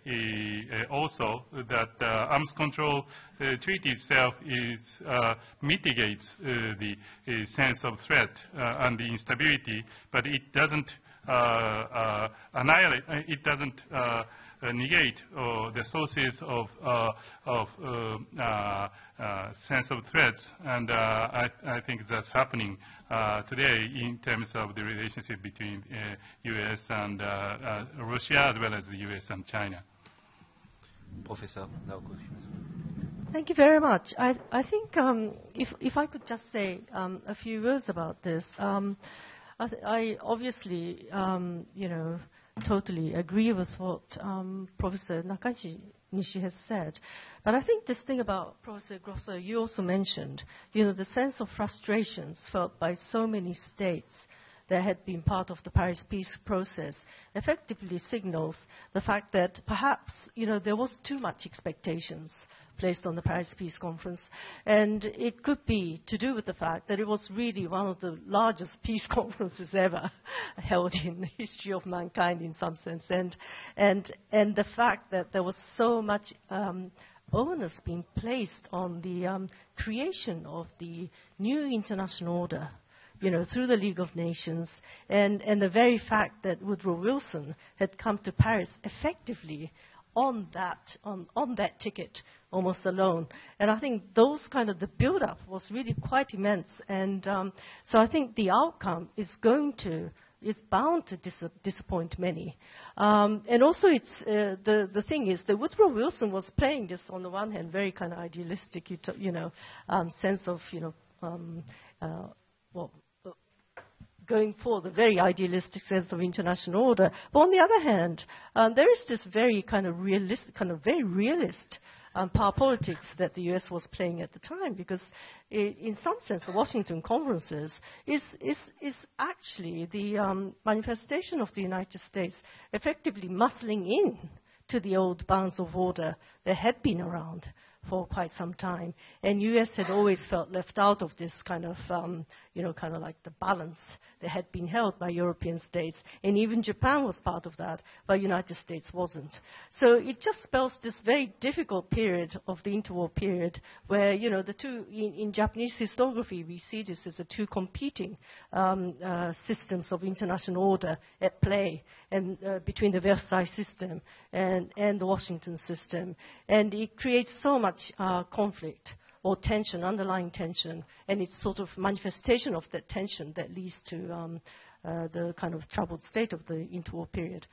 also that arms control treaty itself mitigates the sense of threat and the instability, but it doesn't annihilate, it doesn't negate the sources of sense of threats, and I think that's happening today in terms of the relationship between U.S. and Russia, as well as the U.S. and China. Professor Naoko. Thank you very much. I think if I could just say a few words about this. I obviously, totally agree with what Professor Nakanishi has said. But I think this thing about Professor Grosso, you also mentioned, the sense of frustrations felt by so many states that had been part of the Paris peace process effectively signals the fact that perhaps, there was too much expectations placed on the Paris Peace Conference. And it could be to do with the fact that it was really one of the largest peace conferences ever held in the history of mankind in some sense. And the fact that there was so much onus being placed on the creation of the new international order, through the League of Nations, and the very fact that Woodrow Wilson had come to Paris effectively on that ticket almost alone. And I think those the build-up was really quite immense. And so I think the outcome is bound to disappoint many. And also the thing is that Woodrow Wilson was playing this, on the one hand, very idealistic, sense of, going for the very idealistic sense of international order. But on the other hand, there is this very very realist power politics that the U.S. was playing at the time, because in some sense the Washington conferences is actually the manifestation of the United States effectively muscling in to the old bounds of order that had been around for quite some time. And U.S. had always felt left out of this kind of, kind of like the balance that had been held by European states. And even Japan was part of that, but United States wasn't. So it just spells this very difficult period of the interwar period where, the two, in Japanese historiography, we see this as the two competing systems of international order at play, and between the Versailles system and the Washington system. And it creates so much conflict or tension, underlying tension, and it's sort of manifestation of that tension that leads to the kind of troubled state of the interwar period.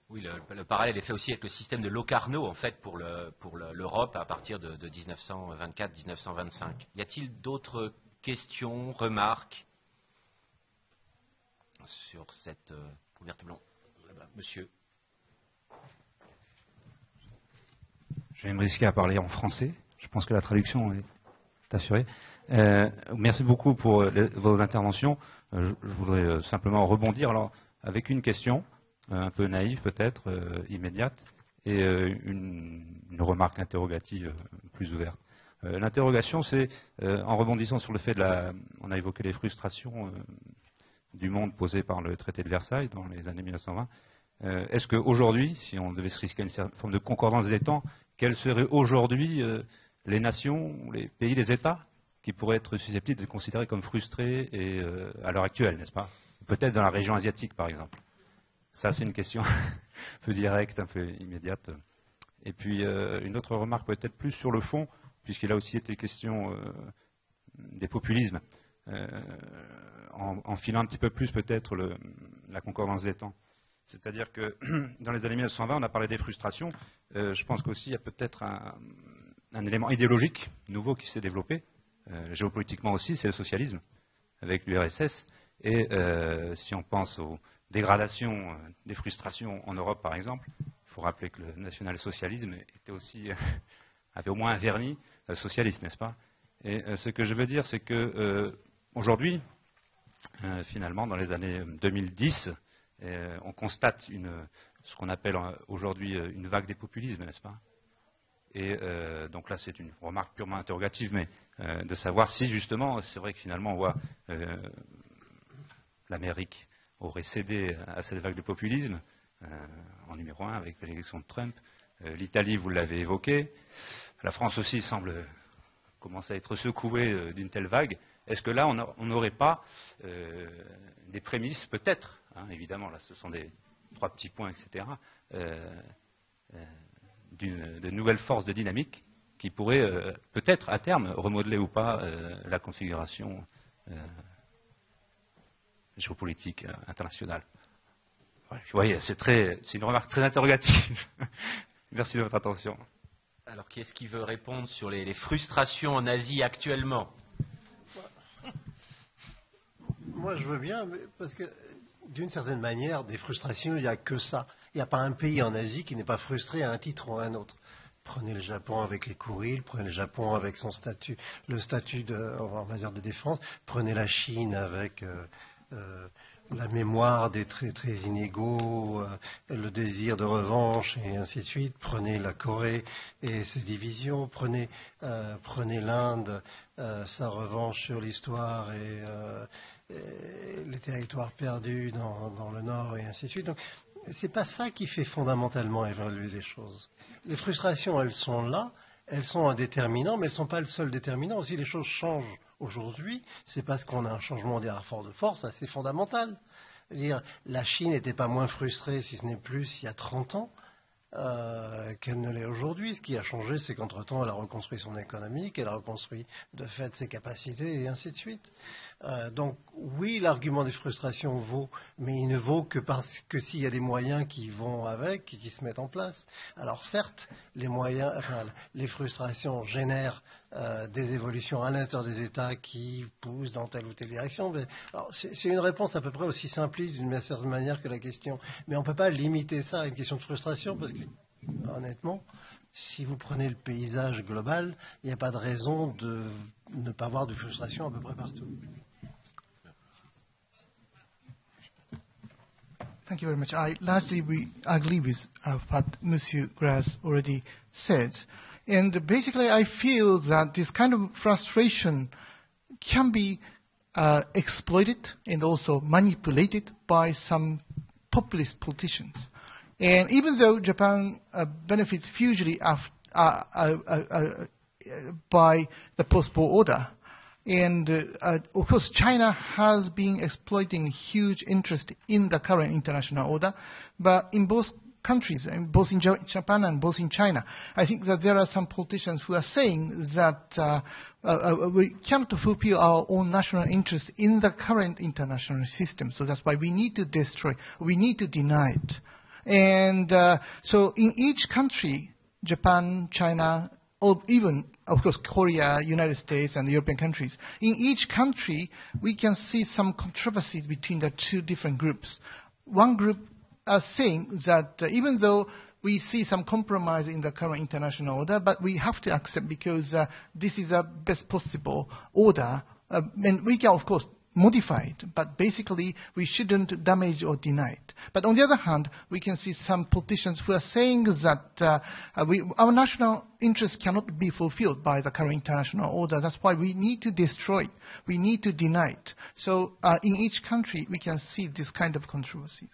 Oui, le parallèle est fait aussi avec le système de Locarno, en fait, pour l'Europe à partir de 1924-1925. Y a-t-il d'autres questions, remarques sur cette première table? Monsieur. Je vais me risquer à parler en français. Je pense que la traduction est assurée. Merci beaucoup pour vos interventions. Je voudrais simplement rebondir avec une question, un peu naïve peut-être, immédiate, et une remarque interrogative plus ouverte. L'interrogation, c'est, en rebondissant sur le fait on a évoqué les frustrations du monde posées par le traité de Versailles dans les années 1920, est-ce qu'aujourd'hui, si on devait se risquer à une certaine forme de concordance des temps, quelles seraient aujourd'hui les nations, les pays, les États qui pourraient être susceptibles de considérer comme frustrés et, à l'heure actuelle, n'est-ce pas? Peut-être dans la région asiatique, par exemple. Ça, c'est une question un peu directe, un peu immédiate. Et puis, une autre remarque peut-être plus sur le fond, puisqu'il a aussi été question des populismes, en filant un petit peu plus peut-être la concordance des temps. C'est-à-dire que dans les années 1920, on a parlé des frustrations. Je pense qu'aussi il y a peut-être un élément idéologique nouveau qui s'est développé, géopolitiquement aussi, c'est le socialisme, avec l'URSS. Et si on pense aux dégradations, des frustrations en Europe, par exemple, il faut rappeler que le national-socialisme avait au moins un vernis socialiste, n'est-ce pas? Et ce que je veux dire, c'est que aujourd'hui, finalement, dans les années 2010, on constate ce qu'on appelle aujourd'hui une vague des populismes, n'est-ce pas? Et donc là, c'est une remarque purement interrogative, mais de savoir si justement, c'est vrai que finalement, on voit l'Amérique aurait cédé à cette vague de populisme, en numéro 1 avec l'élection de Trump. L'Italie, vous l'avez évoqué. La France aussi semble commencer à être secouée d'une telle vague. Est-ce que là, on n'aurait pas des prémices, peut-être, évidemment, là, ce sont des 3 petits points, etc., de nouvelles forces de dynamique qui pourraient peut-être, à terme, remodeler ou pas la configuration géopolitique internationale. Vous voyez, c'est une remarque très interrogative. Merci de votre attention. Alors, qui est-ce qui veut répondre sur les frustrations en Asie actuellement? Moi, je veux bien, parce que d'une certaine manière, des frustrations, il n'y a que ça. Il n'y a pas un pays en Asie qui n'est pas frustré à un titre ou à un autre. Prenez le Japon avec les Kourils, prenez le Japon avec son statut, le statut en matière de défense, prenez la Chine avec la mémoire des traits très inégaux, le désir de revanche et ainsi de suite. Prenez la Corée et ses divisions, prenez l'Inde, sa revanche sur l'histoire et les territoires perdus dans le Nord et ainsi de suite. Donc, c'est pas ça qui fait fondamentalement évoluer les choses. Les frustrations, elles sont là, elles sont un déterminant, mais elles ne sont pas le seul déterminant. Si les choses changent aujourd'hui, c'est parce qu'on a un changement des rapports de force assez fondamental. C'est-à-dire, la Chine n'était pas moins frustrée, si ce n'est plus, il y a 30 ans, qu'elle ne l'est aujourd'hui. Ce qui a changé, c'est qu'entre-temps, elle a reconstruit son économie, qu'elle a reconstruit de fait ses capacités, et ainsi de suite. Donc, oui, l'argument des frustrations vaut, mais il ne vaut que parce que s'il y a des moyens qui vont avec et qui se mettent en place. Alors, certes, les frustrations génèrent des évolutions à l'intérieur des États qui poussent dans telle ou telle direction. Mais, c'est une réponse à peu près aussi simpliste d'une certaine manière que la question. Mais on ne peut pas limiter ça à une question de frustration parce que, honnêtement, si vous prenez le paysage global, il n'y a pas de raison de ne pas avoir de frustration à peu près partout. Thank you very much. I largely agree with what Monsieur Grass already said. And basically, I feel that this kind of frustration can be exploited and also manipulated by some populist politicians. And even though Japan benefits hugely by the post-war order, and of course China has been exploiting huge interest in the current international order, but in both countries, both in Japan and both in China, I think that there are some politicians who are saying that we cannot fulfill our own national interest in the current international system, so that's why we need to destroy, we need to deny it. And so in each country, Japan, China, or even, of course, Korea, United States, and the European countries, in each country, we can see some controversies between the two different groups. One group are saying that even though we see some compromise in the current international order, but we have to accept because this is the best possible order, and we can, of course, modify it, but basically we shouldn't damage or deny it. But on the other hand, we can see some politicians who are saying that our national interests cannot be fulfilled by the current international order. That's why we need to destroy it. We need to deny it. So in each country, we can see this kind of controversies.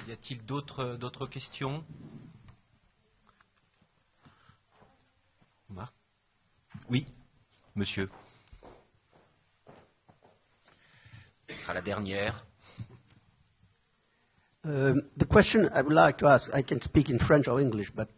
Y a-t-il d'autres questions? Oui, monsieur. Ce sera la dernière. The question I would like to ask, I can speak in French or English, but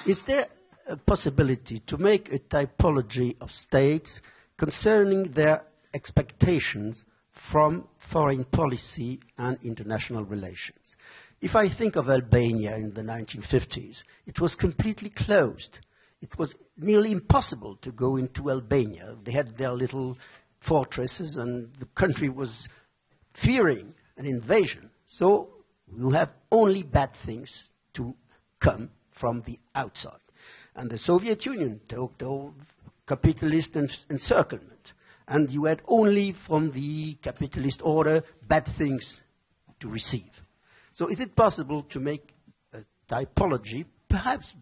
is there a possibility to make a typology of states concerning their expectations from foreign policy and international relations? If I think of Albania in the 1950s, it was completely closed. It was nearly impossible to go into Albania. They had their little fortresses, and the country was fearing an invasion. So you have only bad things to come from the outside. And the Soviet Union talked of capitalist encirclement. And you had only from the capitalist order bad things to receive. So is it possible to make a typology, perhaps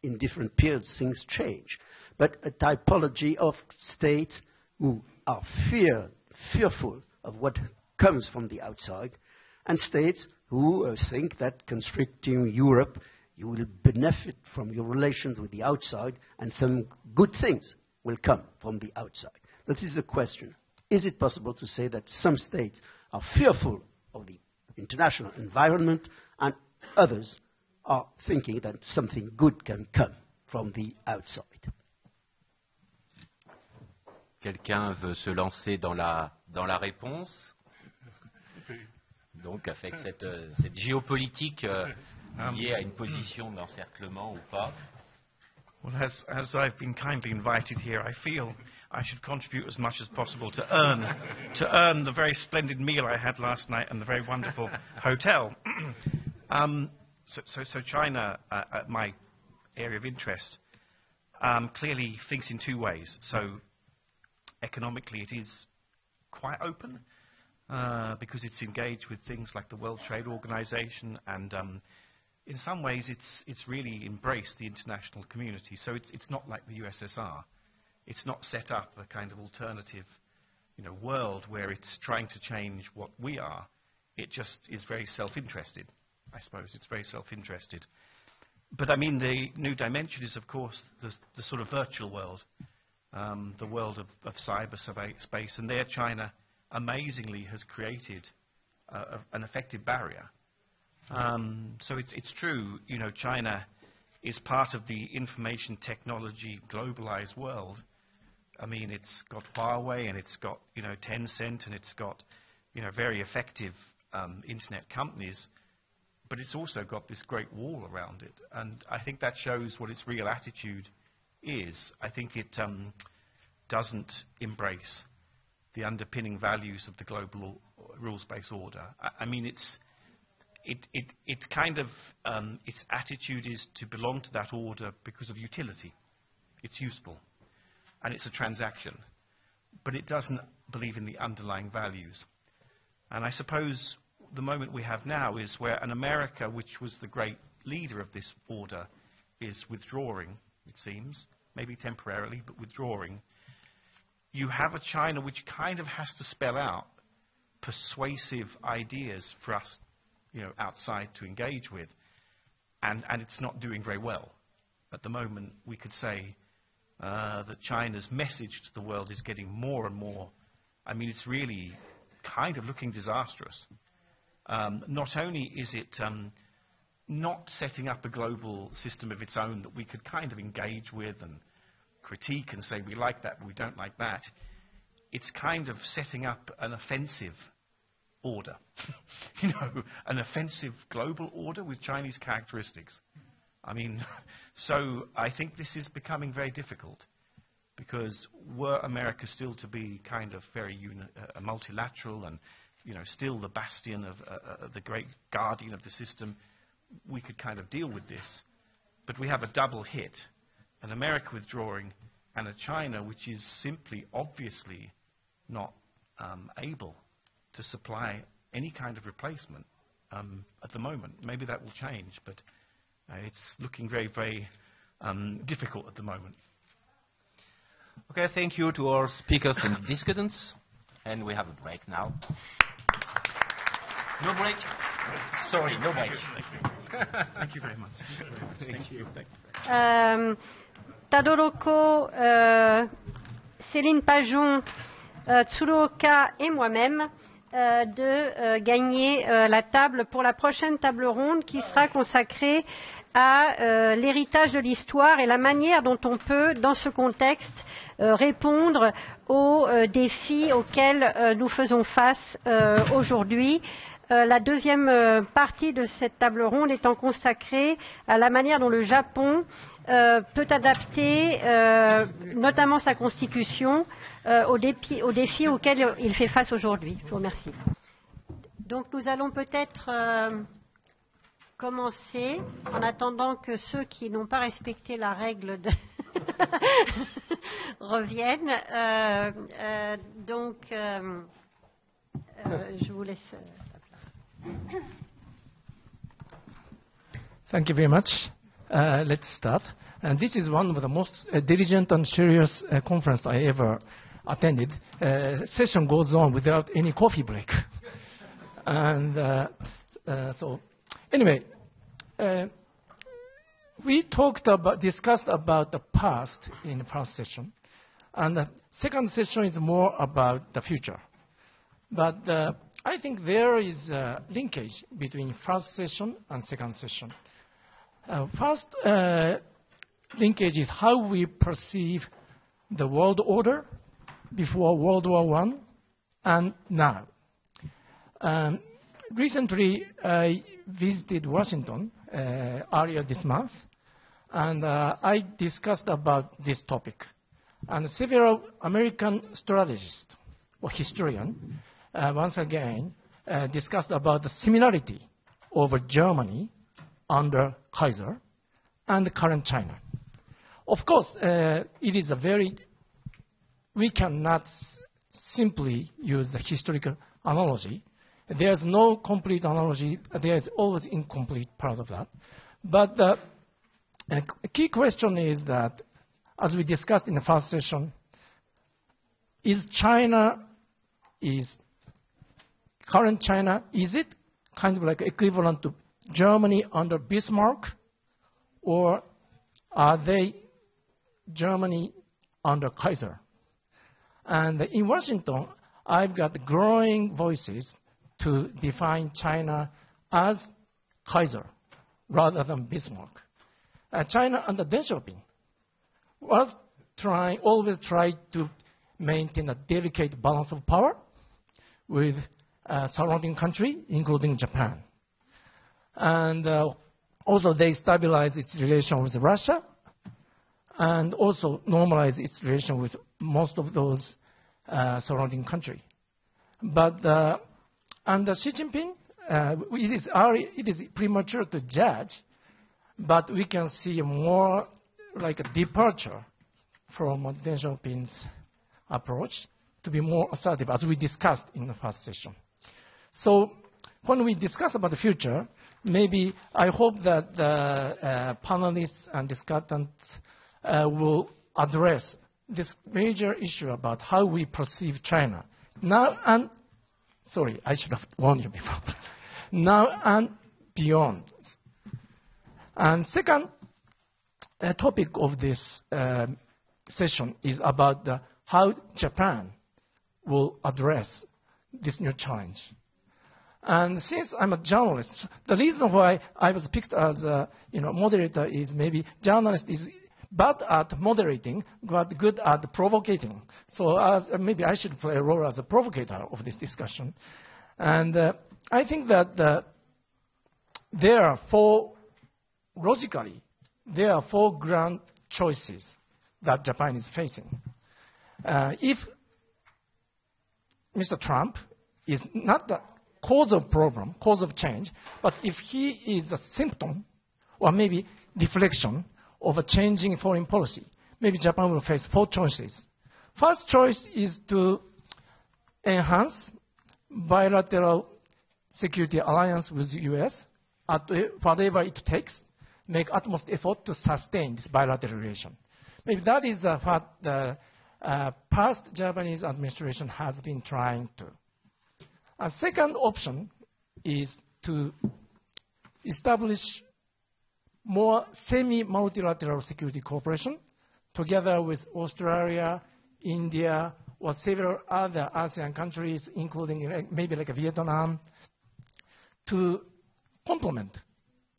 in different periods things change, but a typology of states who are fearful of what comes from the outside, and states who think that constricting Europe, you will benefit from your relations with the outside, and some good things will come from the outside. This is a question. Is it possible to say that some states are fearful of the international environment, and others are thinking that something good can come from the outside? Quelqu'un veut se lancer dans la réponse? Donc, avec cette géopolitique liée à une position d'encerclement ou pas? Well, as I've been kindly invited here, I feel I should contribute as much as possible to earn the very splendid meal I had last night and the very wonderful hotel. So China, my area of interest, clearly thinks in two ways. So economically, it is quite open because it's engaged with things like the World Trade Organization, and in some ways, it's really embraced the international community. So it's not like the USSR. It's not set up a kind of alternative, world where it's trying to change what we are. It just is very self-interested, I suppose. It's very self-interested. But I mean, the new dimension is, of course, the sort of virtual world, the world of cyberspace, and there China amazingly has created an effective barrier. So it's true, China is part of the information technology globalized world. I mean, it's got Huawei, and it's got, Tencent, and it's got, very effective internet companies, but it's also got this great wall around it. And I think that shows what its real attitude is. I think it doesn't embrace the underpinning values of the global rules-based order. I mean, it's kind of, its attitude is to belong to that order because of utility. It's useful. And it's a transaction. But it doesn't believe in the underlying values. And I suppose the moment we have now is where an America, which was the great leader of this order, is withdrawing, it seems, maybe temporarily, but withdrawing. You have a China which kind of has to spell out persuasive ideas for us, outside to engage with, and it's not doing very well. At the moment, we could say that China's message to the world is getting more and more, it's really kind of looking disastrous. Not only is it not setting up a global system of its own that we could kind of engage with and critique and say we like that but we don't like that, it's kind of setting up an offensive order, an offensive global order with Chinese characteristics. So I think this is becoming very difficult, because were America still to be kind of very multilateral and still the bastion of the great guardian of the system, we could kind of deal with this. But we have a double hit, an America withdrawing and a China which is simply, obviously, not able to supply any kind of replacement at the moment. Maybe that will change, but it's looking very, very difficult at the moment. Okay, thank you to our speakers and discussants. And we have a break now. No break? Sorry, no break. Thank you very much. Thank you. Tadoroko, Céline Pajon, Tsuruoka et moi-même de gagner la table pour la prochaine table ronde qui sera consacrée à l'héritage de l'histoire et la manière dont on peut, dans ce contexte, répondre aux défis auxquels nous faisons face aujourd'hui. La deuxième partie de cette table ronde étant consacrée à la manière dont le Japon peut adapter notamment sa constitution aux défis auxquels il fait face aujourd'hui. Je vous remercie. Donc nous allons peut-être commencer en attendant que ceux qui n'ont pas respecté la règle reviennent. Je vous laisse. Thank you very much. Let's start. And this is one of the most diligent and serious conference I ever attended. Session goes on without any coffee break. And so, anyway, we discussed about the past in the first session, and the second session is more about the future. But I think there is a linkage between first session and second session. First linkage is how we perceive the world order before World War I and now. Recently, I visited Washington earlier this month, and I discussed about this topic. And several American strategists or historians once again discussed about the similarity over Germany under Kaiser and the current China. Of course, it is we cannot simply use the historical analogy. There's no complete analogy. There's always incomplete part of that. But the key question is that, as we discussed in the first session, current China, is it kind of like equivalent to Germany under Bismarck, or are they Germany under Kaiser? And in Washington, I've got growing voices to define China as Kaiser rather than Bismarck. China under Deng Xiaoping was always tried to maintain a delicate balance of power with surrounding country, including Japan. And also they stabilized its relation with Russia and also normalized its relation with most of those surrounding countries. But under Xi Jinping, it is premature to judge, but we can see more like a departure from Deng Xiaoping's approach to be more assertive, as we discussed in the first session. So when we discuss about the future, maybe I hope that the panelists and discussants will address this major issue about how we perceive China now and, sorry, I should have warned you before, now and beyond. And second topic of this session is about how Japan will address this new challenge. And since I'm a journalist, the reason why I was picked as a moderator is maybe journalist is bad at moderating, but good at provocating. So maybe I should play a role as a provocator of this discussion. And I think that there are four grand choices that Japan is facing. If Mr. Trump is not the cause of problem, cause of change, but if he is a symptom or maybe reflection of a changing foreign policy, maybe Japan will face four choices. First choice is to enhance bilateral security alliance with the U.S. at whatever it takes, make utmost effort to sustain this bilateral relation. Maybe that is what the past Japanese administration has been trying to. A second option is to establish more semi-multilateral security cooperation together with Australia, India, or several other ASEAN countries, including maybe like Vietnam, to complement,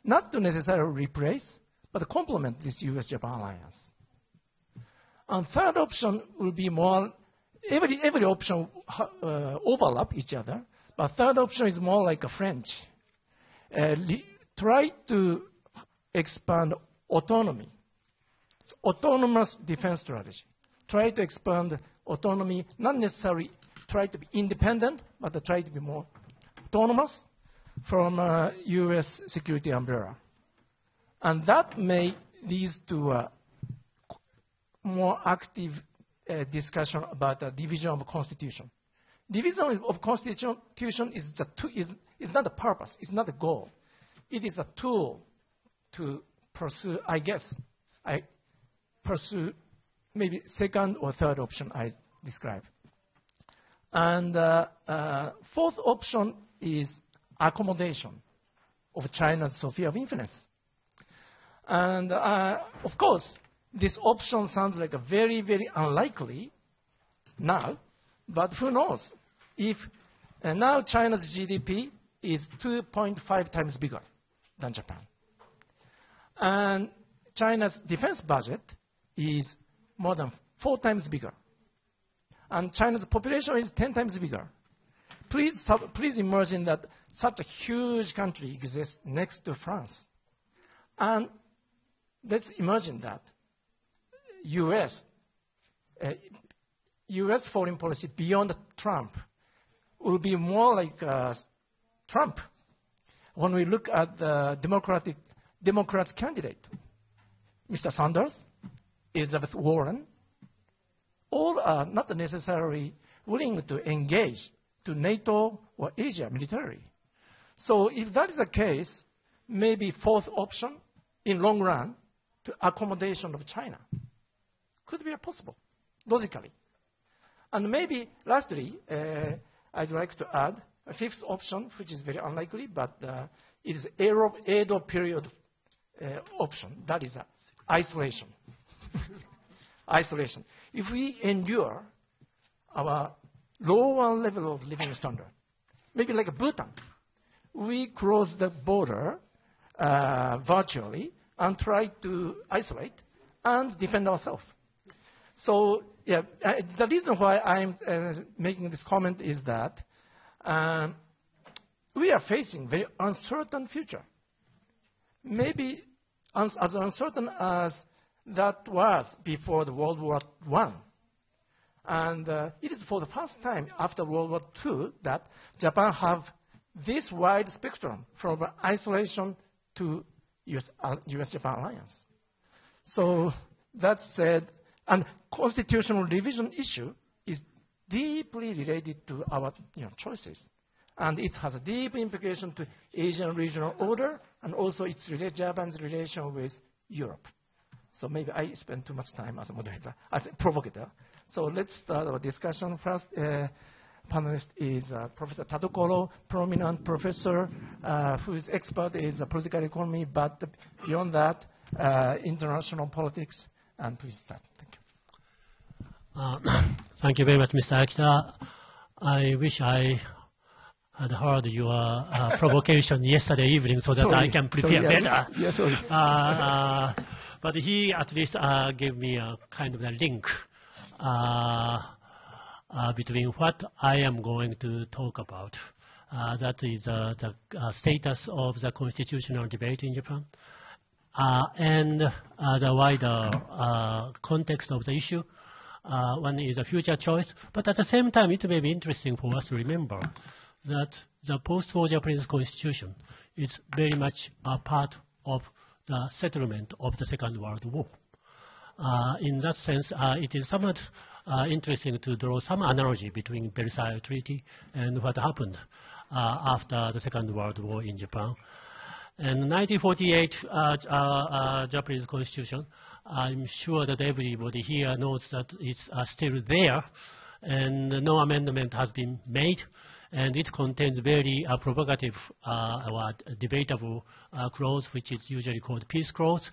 not to necessarily replace, but complement this U.S.-Japan alliance. And third option will be more, every option overlap each other, but third option is more like a French. Try to expand autonomy. It's autonomous defense strategy. Try to expand autonomy, not necessarily try to be independent, but try to be more autonomous from U.S. security umbrella. And that may lead to a more active discussion about the division of constitution. Division of constitution is not the purpose, it's not the goal. It is a tool to pursue, I guess, pursue maybe second or third option I described. And fourth option is accommodation of China's sphere of influence. And of course, this option sounds like a very, very unlikely now, but who knows? If now China's GDP is 2.5 times bigger than Japan. And China's defense budget is more than 4 times bigger. And China's population is 10 times bigger. Please imagine that such a huge country exists next to France. And let's imagine that U.S. foreign policy beyond Trump will be more like Trump when we look at the Democrats candidate. Mr. Sanders, Elizabeth Warren, all are not necessarily willing to engage to NATO or Asia militarily. So if that is the case, maybe fourth option in long run to accommodation of China could be possible, logically. And maybe lastly, I'd like to add a fifth option, which is very unlikely, but it is Edo period option. That is isolation. Isolation. If we endure our lower level of living standard, maybe like Bhutan, we close the border virtually and try to isolate and defend ourselves. So, yeah, the reason why I'm making this comment is that we are facing very uncertain future. Maybe as uncertain as that was before the World War I. And it is for the first time after World War II that Japan have this wide spectrum from isolation to U.S.-Japan alliance. So that said, and constitutional revision issue is deeply related to our choices. And it has a deep implication to Asian regional order and also its Japan's relation with Europe. So maybe I spend too much time as a moderator, as a provocateur. So let's start our discussion. First panelist is Professor Tadokoro, prominent professor whose expert is political economy, but beyond that, international politics. And please start. Thank you. Thank you very much, Mr. Akita. I wish I had heard your provocation yesterday evening so that I can prepare better. Yes, sorry. But he at least gave me a kind of a link between what I am going to talk about. That is the status of the constitutional debate in Japan and the wider context of the issue. One is a future choice, but at the same time it may be interesting for us to remember that the post-war Japanese constitution is very much a part of the settlement of the Second World War. In that sense, it is somewhat interesting to draw some analogy between Versailles Treaty and what happened after the Second World War in Japan. And 1948 Japanese constitution, I'm sure that everybody here knows that it's still there, and no amendment has been made. And it contains very provocative or debatable clause, which is usually called peace clause.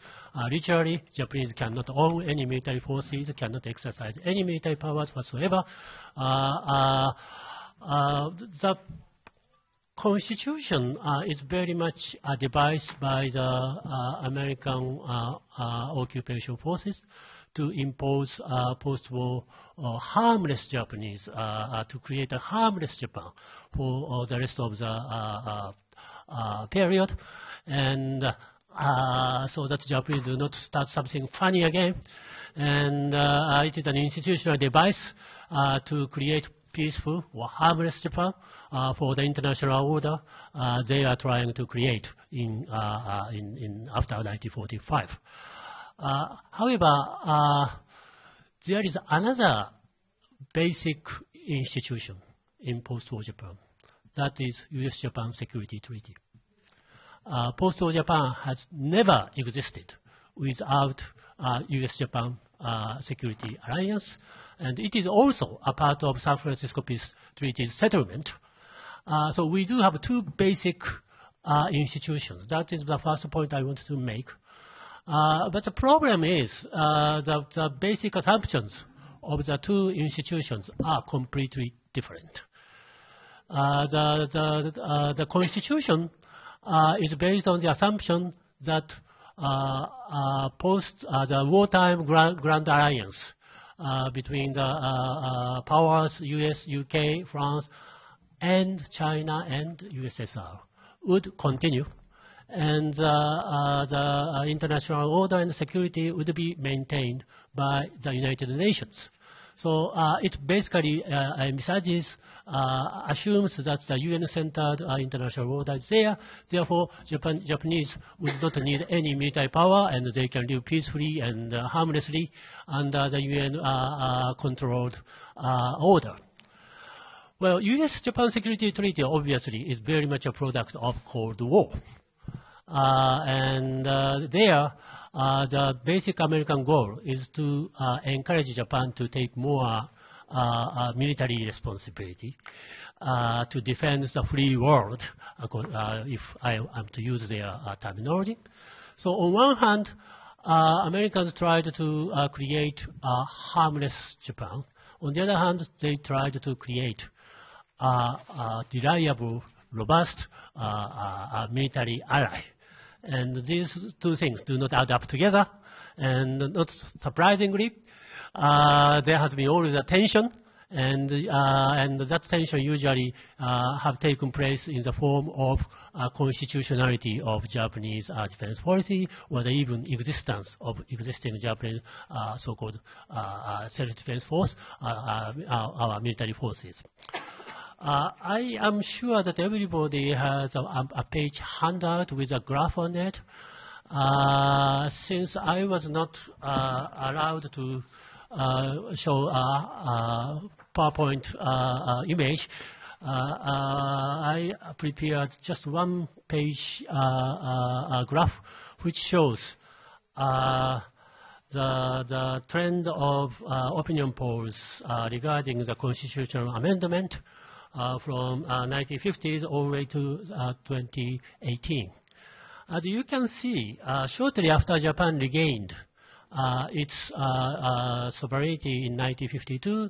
Literally, Japanese cannot own any military forces, cannot exercise any military powers whatsoever. The Constitution is very much a device by the American occupation forces to impose post-war harmless Japanese, to create a harmless Japan for the rest of the period, and so that Japanese do not start something funny again. And it is an institutional device to create peaceful or harmless Japan for the international order they are trying to create in after 1945. However, there is another basic institution in post-war Japan. That is U.S.-Japan Security Treaty. Post-war Japan has never existed without U.S.-Japan Security Alliance, and it is also a part of San Francisco Peace Treaty settlement. So we do have two basic institutions. That is the first point I wanted to make. But the problem is the basic assumptions of the two institutions are completely different. The Constitution is based on the assumption that post the wartime Grand Alliance between the powers US, UK, France, and China and USSR would continue, and the international order and security would be maintained by the United Nations. So it basically envisages, assumes that the UN-centered international order is there. Therefore, Japanese would not need any military power, and they can live peacefully and harmlessly under the UN-controlled order. Well, U.S.-Japan Security Treaty obviously is very much a product of Cold War. There, the basic American goal is to encourage Japan to take more military responsibility to defend the free world, if I am to use their terminology. So on one hand, Americans tried to create a harmless Japan. On the other hand, they tried to create a reliable, robust military ally. And these two things do not add up together. And not surprisingly, there has been always a tension, and that tension usually have taken place in the form of constitutionality of Japanese defense policy, or the even existence of existing Japanese so-called self-defense force, our military forces. I am sure that everybody has a page handout with a graph on it. Since I was not allowed to show a PowerPoint image, I prepared just one-page graph which shows the trend of opinion polls regarding the constitutional amendment from 1950s all the way to 2018. As you can see, shortly after Japan regained its sovereignty in 1952,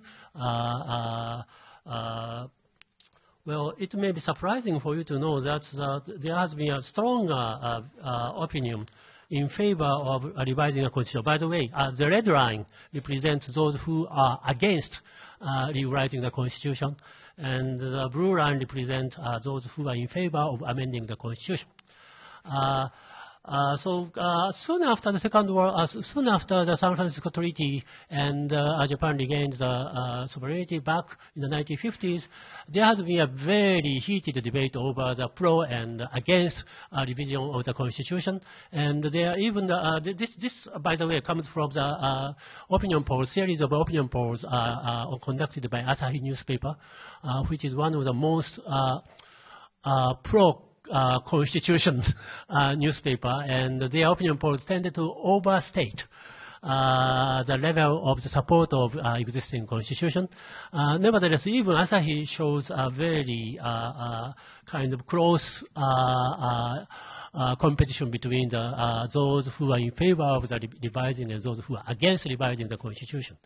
well, it may be surprising for you to know that there has been a strong opinion in favor of revising the constitution. By the way, the red line represents those who are against rewriting the constitution, and the blue line represents those who are in favor of amending the constitution. Soon after the Second World, soon after the San Francisco Treaty and Japan regained the sovereignty back in the 1950s, there has been a very heated debate over the pro and against revision of the Constitution. And there even this, by the way, comes from the opinion polls, series of opinion polls conducted by Asahi newspaper, which is one of the most pro Constitution newspaper, and their opinion polls tended to overstate the level of the support of existing constitution. Nevertheless, even Asahi shows a very kind of close competition between those who are in favor of the revising and those who are against revising the constitution.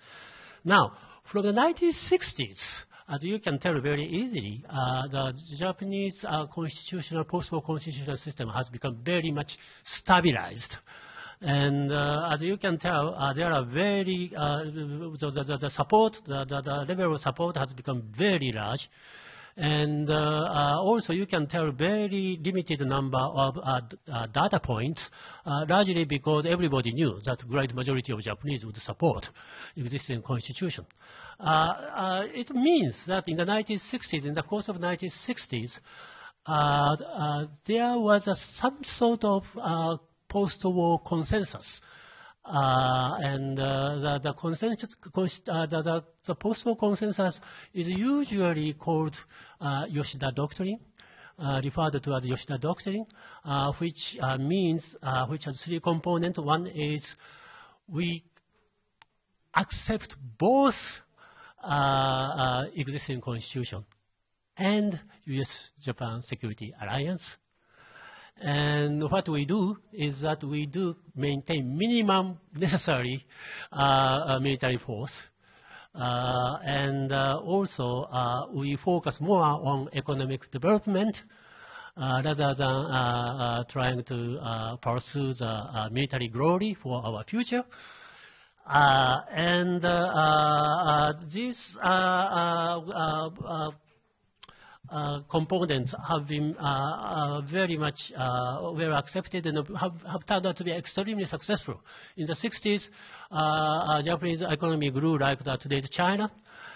Now, from the 1960s, as you can tell very easily, the Japanese constitutional, post-war constitutional system has become very much stabilized. And as you can tell, there are very, the support, the level of support has become very large. And also you can tell very limited number of data points, largely because everybody knew that great majority of Japanese would support existing constitution. It means that in the 1960s, in the course of the 1960s, there was some sort of post-war consensus. And the consensus, the post-war consensus is usually called Yoshida Doctrine, referred to as Yoshida Doctrine, which means, which has three components. One is we accept both existing constitution and U.S.-Japan Security Alliance. And what we do is that we do maintain minimum necessary military force. And also we focus more on economic development rather than trying to pursue the military glory for our future. And these components have been very much well accepted and have turned out to be extremely successful. In the 60s, Japanese economy grew like today's China,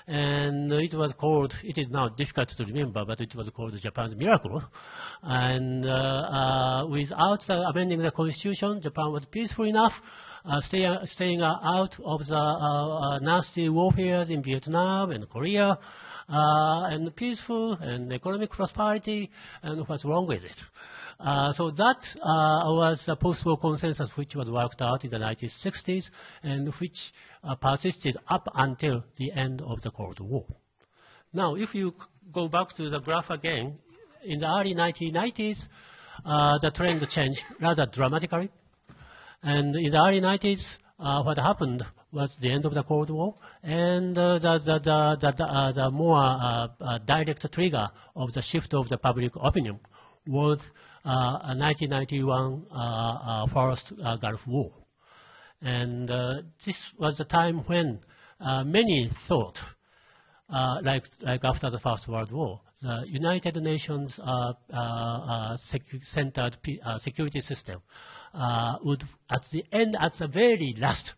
and it was called, it is now difficult to remember, but it was called Japan's miracle. And without amending the constitution, Japan was peaceful enough, staying out of the nasty warfare in Vietnam and Korea, and peaceful and economic prosperity, and what's wrong with it. So that was the post-war consensus which was worked out in the 1960s and which persisted up until the end of the Cold War. Now, if you go back to the graph again, in the early 1990s, the trend changed rather dramatically. And in the early 90s, what happened was the end of the Cold War, and the more direct trigger of the shift of the public opinion was 1991 first Gulf War. And this was the time when many thought, like after the First World War, the United Nations centered security system would, at the end, at the very last,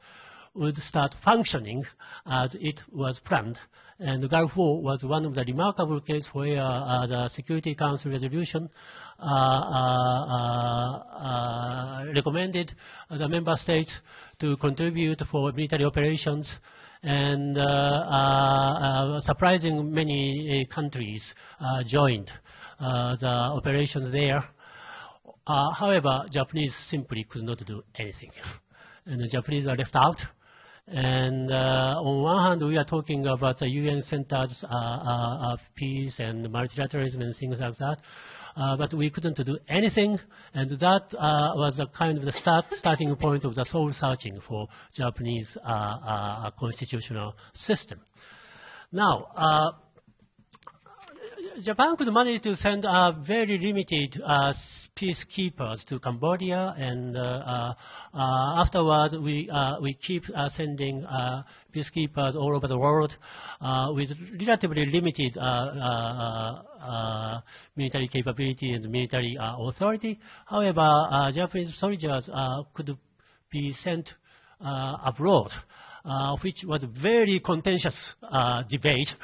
would start functioning as it was planned. And the Gulf War was one of the remarkable cases where the Security Council resolution recommended the member states to contribute for military operations, And surprising many countries joined the operations there. However, Japanese simply could not do anything. And the Japanese are left out. And on one hand, we are talking about the UN-centered peace and multilateralism and things like that. But we couldn't do anything, and that was a kind of the starting point of the soul searching for Japanese constitutional system. Now, Japan could manage to send very limited peacekeepers to Cambodia, and afterwards we keep sending peacekeepers all over the world with relatively limited military capability and military authority. However, Japanese soldiers could be sent abroad, which was a very contentious debate.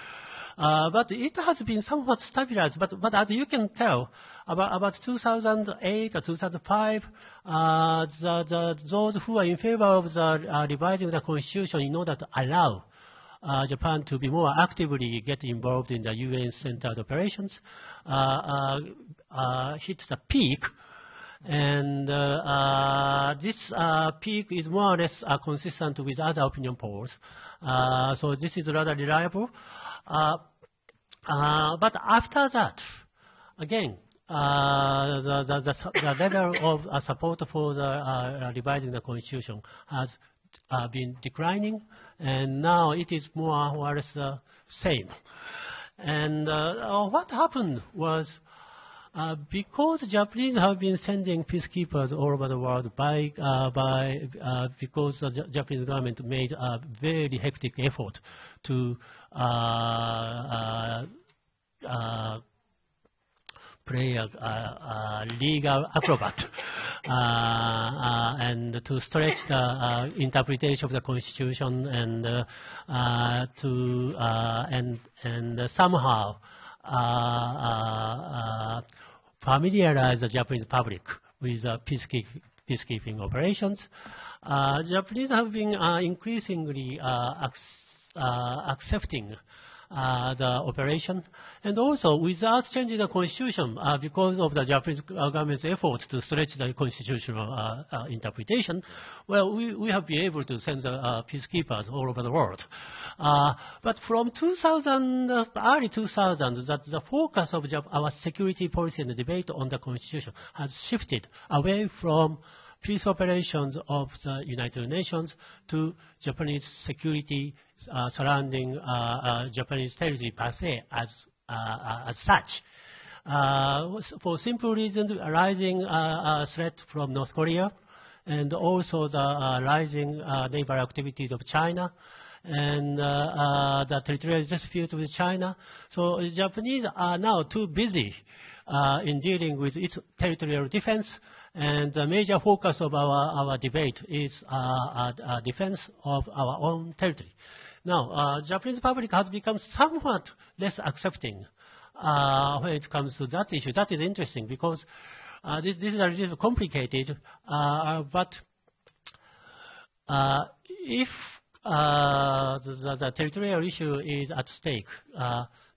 But it has been somewhat stabilized. But as you can tell, about 2008 or 2005, those who are in favor of the revising the constitution in order to allow Japan to be more actively get involved in the UN-centered operations hit the peak. And this peak is more or less consistent with other opinion polls. So this is rather reliable. But after that, again, the level of support for the revising the constitution has been declining, and now it is more or less the same. And what happened was, because the Japanese have been sending peacekeepers all over the world because the Japanese government made a very hectic effort to play a legal acrobat and to stretch the interpretation of the constitution and somehow familiarize the Japanese public with peacekeeping operations. Japanese have been increasingly accepting the operation, and also without changing the constitution, because of the Japanese government's effort to stretch the constitutional interpretation, well, we have been able to send the peacekeepers all over the world. But from early 2000, that the focus of our security policy and the debate on the constitution has shifted away from peace operations of the United Nations to Japanese security surrounding Japanese territory per se as such. For simple reasons, rising threat from North Korea, and also the rising naval activities of China, and the territorial dispute with China. So the Japanese are now too busy in dealing with its territorial defense, and the major focus of our debate is defense of our own territory. Now, Japanese public has become somewhat less accepting when it comes to that issue. That is interesting because this is a little complicated, but if the territorial issue is at stake,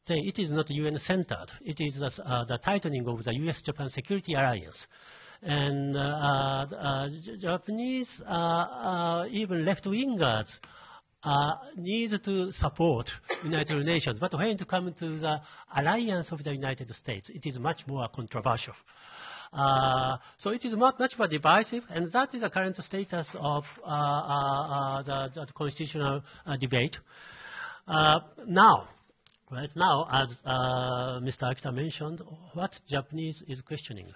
then it is not UN-centered. It is the tightening of the US-Japan security alliance. And Japanese, even left-wingers, need to support United Nations. But when it comes to the alliance of the United States, it is much more controversial. So it is much more divisive, and that is the current status of the constitutional debate. Right now, as Mr. Akita mentioned, what Japanese is questioning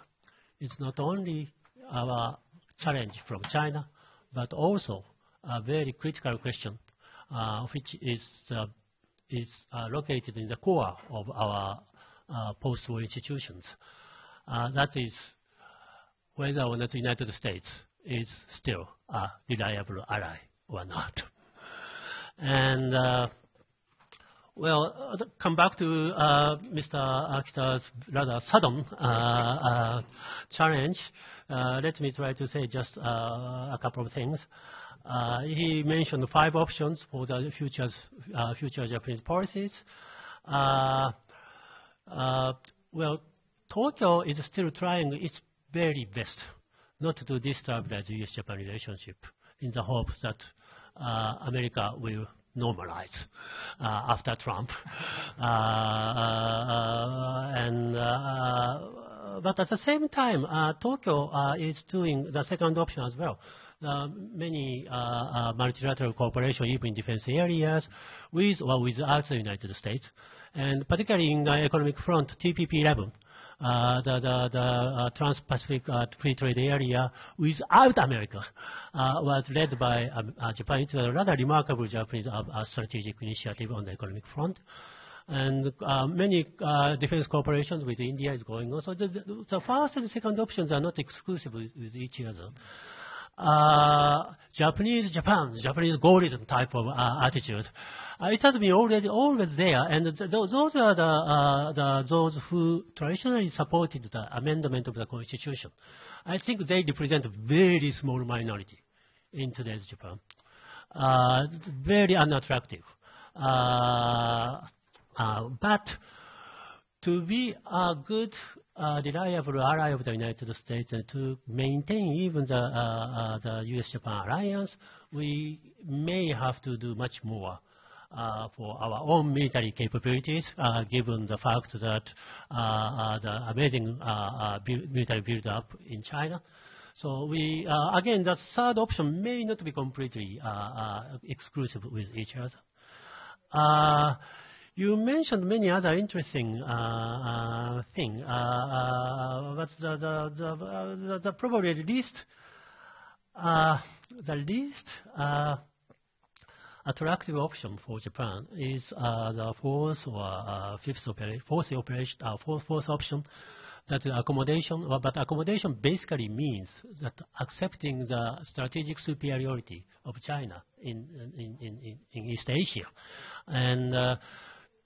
is not only our challenge from China, but also a very critical question, which is located in the core of our post-war institutions. That is whether or not the United States is still a reliable ally or not. And Well, come back to Mr. Akita's rather sudden challenge. Let me try to say just a couple of things. He mentioned 5 options for the future Japanese policies. Well, Tokyo is still trying its very best not to destabilize the U.S.-Japan relationship in the hope that America will normalize after Trump. But at the same time, Tokyo is doing the second option as well. Many multilateral cooperation, even in defense areas, with or without the United States. And particularly in the economic front, TPP-11, the Trans-Pacific Free Trade Area without America was led by Japan. It's a rather remarkable Japanese strategic initiative on the economic front. And many defense cooperations with India is going on. So the first and second options are not exclusive with each other. Japanese goalism type of attitude. It has been always there, and those are those who traditionally supported the amendment of the Constitution. I think they represent a very small minority in today's Japan. Very unattractive. But to be a good, reliable ally of the United States and to maintain even the U.S.-Japan alliance, we may have to do much more for our own military capabilities, given the fact that the amazing military build-up in China. So we, again, the third option may not be completely exclusive with each other. You mentioned many other interesting things, but the probably least attractive option for Japan is the fourth option, that accommodation. But accommodation basically means that accepting the strategic superiority of China in East Asia, and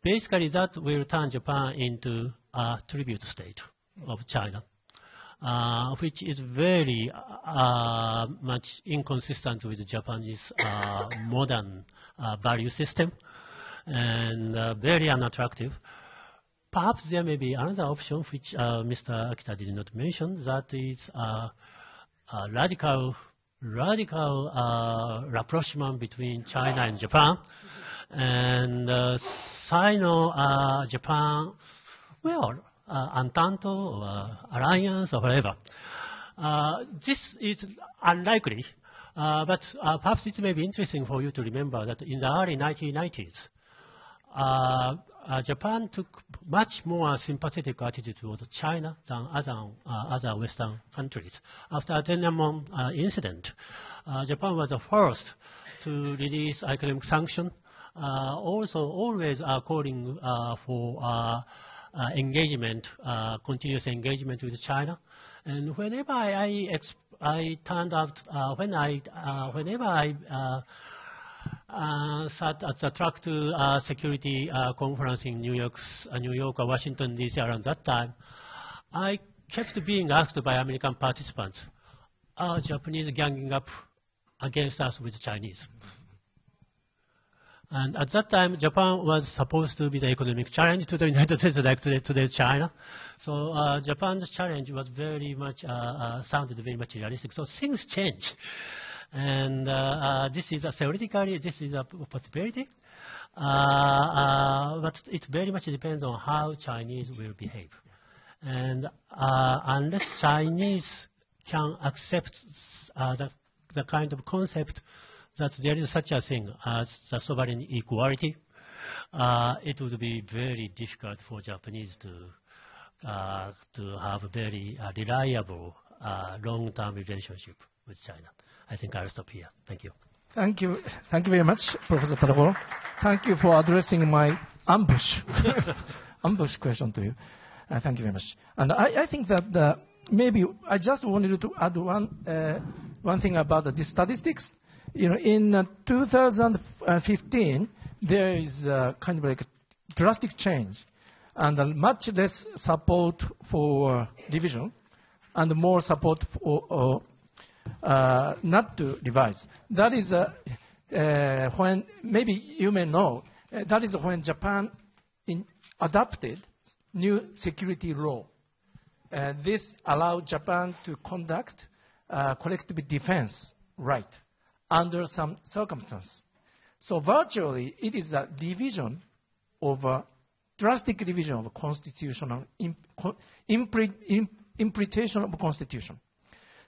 basically that will turn Japan into a tribute state of China, which is very much inconsistent with the Japanese modern value system, and very unattractive. Perhaps there may be another option which Mr. Akita did not mention, that is a radical rapprochement between China and Japan, and Sino-Japan, entente or alliance or whatever. This is unlikely, but perhaps it may be interesting for you to remember that in the early 1990s, Japan took much more sympathetic attitude toward China than other Western countries. After the Tiananmen incident, Japan was the first to release economic sanction, also always calling for engagement, continuous engagement with China. And whenever sat at the track to security conference in New York or Washington D.C. around that time, I kept being asked by American participants, are Japanese ganging up against us with the Chinese? And at that time, Japan was supposed to be the economic challenge to the United States, like today China. So Japan's challenge was very much, sounded very much realistic. So things change. And this is theoretically, this is a possibility. But it very much depends on how Chinese will behave. And unless Chinese can accept the kind of concept that there is such a thing as the sovereign equality, it would be very difficult for Japanese to have a very reliable long-term relationship with China. I think I'll stop here. Thank you. Thank you. Thank you very much, Professor Taragoro. Thank you for addressing my ambush question to you. Thank you very much. And I think that maybe I just wanted to add one thing about the statistics. You know, in 2015, there is kind of like drastic change and much less support for revision and more support for not to revise. That is when, maybe you may know, that is when Japan adopted new security law. This allowed Japan to conduct collective defense right under some circumstances. So virtually, it is a revision of a drastic revision of constitutional interpretation of constitution.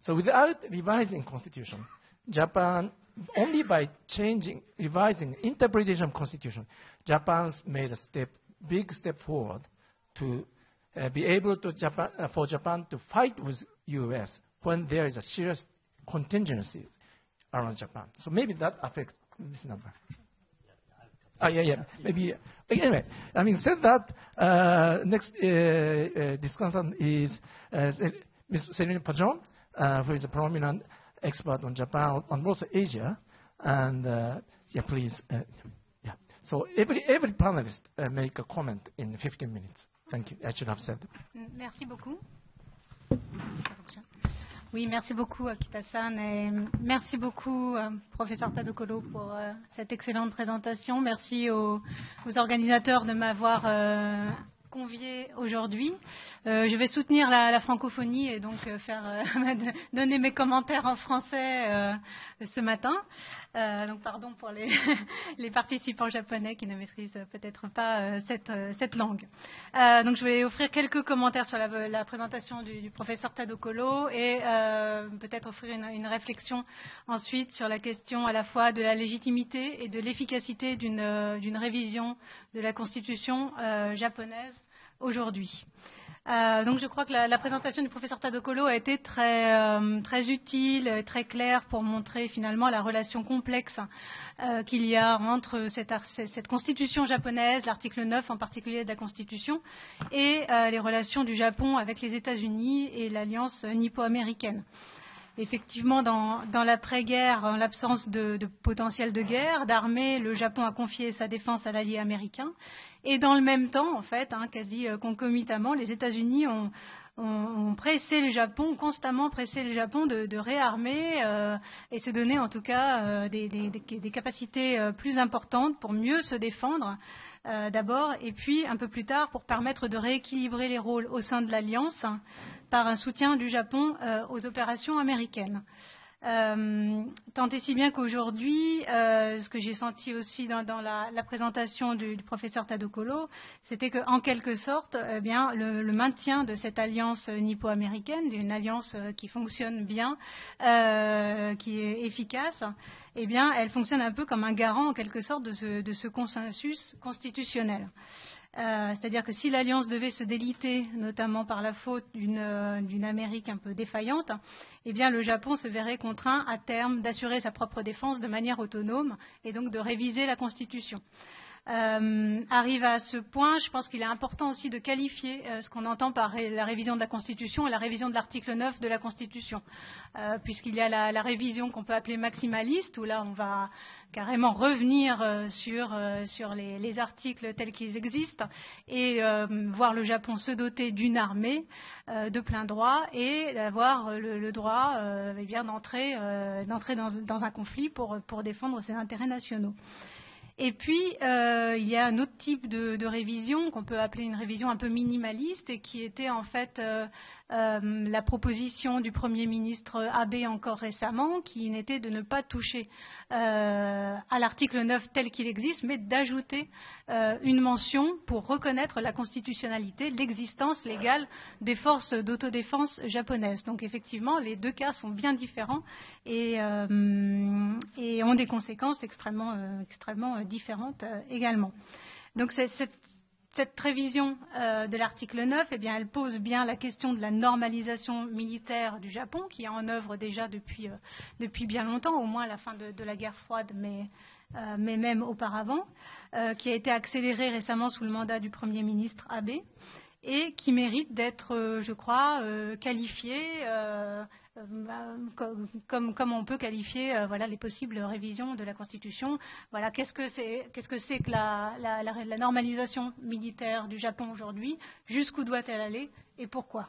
So without revising constitution, Japan, only by revising interpretation of constitution, Japan's made a big step forward to be able to for Japan to fight with U.S. when there is a serious contingency around Japan. So maybe that affects this number. Maybe. Anyway, having said that, next discussant is Ms. Céline Pajon, who is a prominent expert on Japan and also Asia. And please. So every panelist make a comment in 15 minutes. Thank you. I should have said. Merci beaucoup. Oui, merci beaucoup Akita-san et merci beaucoup professeur Tadokolo pour cette excellente présentation. Merci aux organisateurs de m'avoir convié aujourd'hui. Je vais soutenir la francophonie et donc donner mes commentaires en français ce matin. Donc pardon pour les participants japonais qui ne maîtrisent peut-être pas cette langue. Donc je vais offrir quelques commentaires sur la présentation du professeur Tadokolo et peut-être offrir une réflexion ensuite sur la question à la fois de la légitimité et de l'efficacité d'une révision de la constitution japonaise aujourd'hui. Donc je crois que la présentation du professeur Tadokolo a été très utile, très claire pour montrer finalement la relation complexe qu'il y a entre cette constitution japonaise, l'article 9 en particulier de la constitution, et les relations du Japon avec les États-Unis et l'alliance nippo-américaine. Effectivement, dans l'après-guerre, en l'absence de potentiel de guerre, d'armée, le Japon a confié sa défense à l'allié américain. Et dans le même temps, en fait, quasi concomitamment, les États-Unis ont pressé le Japon, constamment pressé le Japon de réarmer et se donner en tout cas des capacités plus importantes pour mieux se défendre d'abord, et puis un peu plus tard pour permettre de rééquilibrer les rôles au sein de l'Alliance par un soutien du Japon aux opérations américaines. Tant et si bien qu'aujourd'hui, ce que j'ai senti aussi dans la présentation du professeur Tadokolo, c'était qu'en quelque sorte, le maintien de cette alliance nippo-américaine, d'une alliance qui fonctionne bien, qui est efficace, elle fonctionne un peu comme un garant en quelque sorte de ce consensus constitutionnel. C'est-à-dire que si l'Alliance devait se déliter, notamment par la faute d'une Amérique un peu défaillante, le Japon se verrait contraint à terme d'assurer sa propre défense de manière autonome et donc de réviser la Constitution. Arrive à ce point, je pense qu'il est important aussi de qualifier ce qu'on entend par la révision de la Constitution et la révision de l'article 9 de la Constitution, puisqu'il y a la révision qu'on peut appeler maximaliste, où là on va carrément revenir sur les articles tels qu'ils existent et voir le Japon se doter d'une armée de plein droit et d'avoir le droit d'entrer dans un conflit pour défendre ses intérêts nationaux. Et puis, il y a un autre type de révision qu'on peut appeler une révision un peu minimaliste et qui était en fait la proposition du Premier ministre Abe encore récemment, qui n'était de ne pas toucher à l'article 9 tel qu'il existe, mais d'ajouter une mention pour reconnaître la constitutionnalité, l'existence légale des forces d'autodéfense japonaises. Donc effectivement, les deux cas sont bien différents et ont des conséquences extrêmement différentes également. Donc cette révision de l'article 9, elle pose bien la question de la normalisation militaire du Japon, qui est en œuvre déjà depuis bien longtemps, au moins à la fin de la guerre froide, mais même auparavant, qui a été accélérée récemment sous le mandat du Premier ministre Abe, et qui mérite d'être, je crois, qualifiée comme on peut qualifier les possibles révisions de la Constitution. Voilà, qu'est-ce que c'est que la normalisation militaire du Japon aujourd'hui? Jusqu'où doit-elle aller et pourquoi?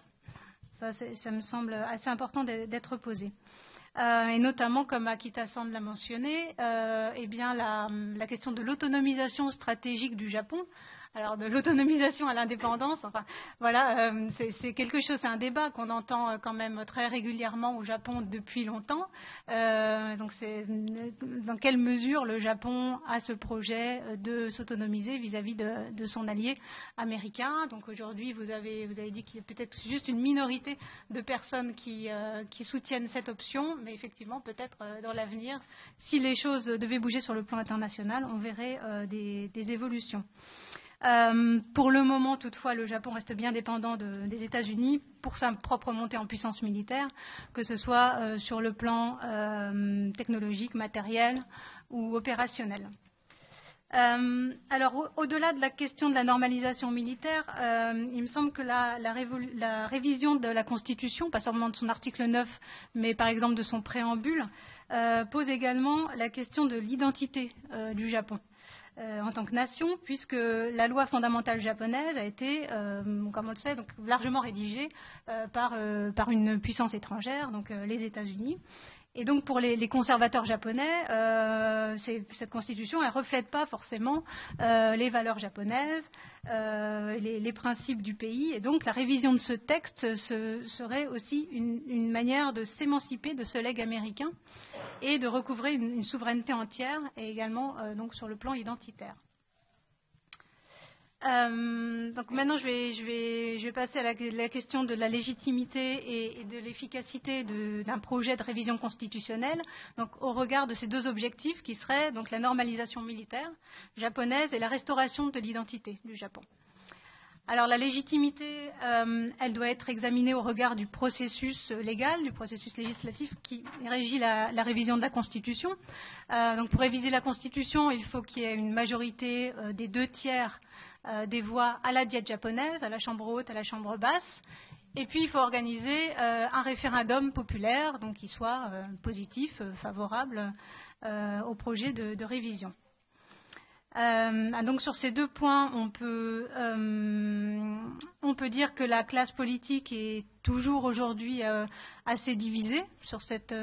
Ça me semble assez important d'être posé. Et notamment, comme Akita-san l'a mentionné, la question de l'autonomisation stratégique du Japon. Alors, de l'autonomisation à l'indépendance, c'est quelque chose, c'est un débat qu'on entend quand même très régulièrement au Japon depuis longtemps. Donc, c'est dans quelle mesure le Japon a ce projet de s'autonomiser vis-à-vis de son allié américain. Donc, aujourd'hui, vous avez dit qu'il y a peut-être juste une minorité de personnes qui soutiennent cette option, mais effectivement, peut-être dans l'avenir, si les choses devaient bouger sur le plan international, on verrait des évolutions. Pour le moment, toutefois, le Japon reste bien dépendant des États-Unis pour sa propre montée en puissance militaire, que ce soit sur le plan technologique, matériel ou opérationnel. Alors, au-delà de la question de la normalisation militaire, il me semble que la révision de la Constitution, pas seulement de son article 9, mais par exemple de son préambule, pose également la question de l'identité du Japon. En tant que nation, puisque la loi fondamentale japonaise a été, comme on le sait, donc largement rédigée par une puissance étrangère, donc les États-Unis. Et donc pour les conservateurs japonais, cette constitution, elle ne reflète pas forcément les valeurs japonaises, les principes du pays. Et donc la révision de ce texte serait aussi une manière de s'émanciper de ce legs américain et de recouvrer une souveraineté entière et également donc sur le plan identitaire. Donc maintenant, je vais passer à la question de la légitimité et de l'efficacité d'un projet de révision constitutionnelle, donc au regard de ces deux objectifs qui seraient donc la normalisation militaire japonaise et la restauration de l'identité du Japon. Alors la légitimité, elle doit être examinée au regard du processus légal, du processus législatif qui régit la révision de la Constitution. Donc pour réviser la Constitution, il faut qu'il y ait une majorité des 2/3 des voix à la diète japonaise, à la chambre haute, à la chambre basse. Et puis il faut organiser un référendum populaire, donc qui soit positif, favorable au projet de révision. Donc sur ces deux points, on peut dire que la classe politique est toujours aujourd'hui assez divisée sur cette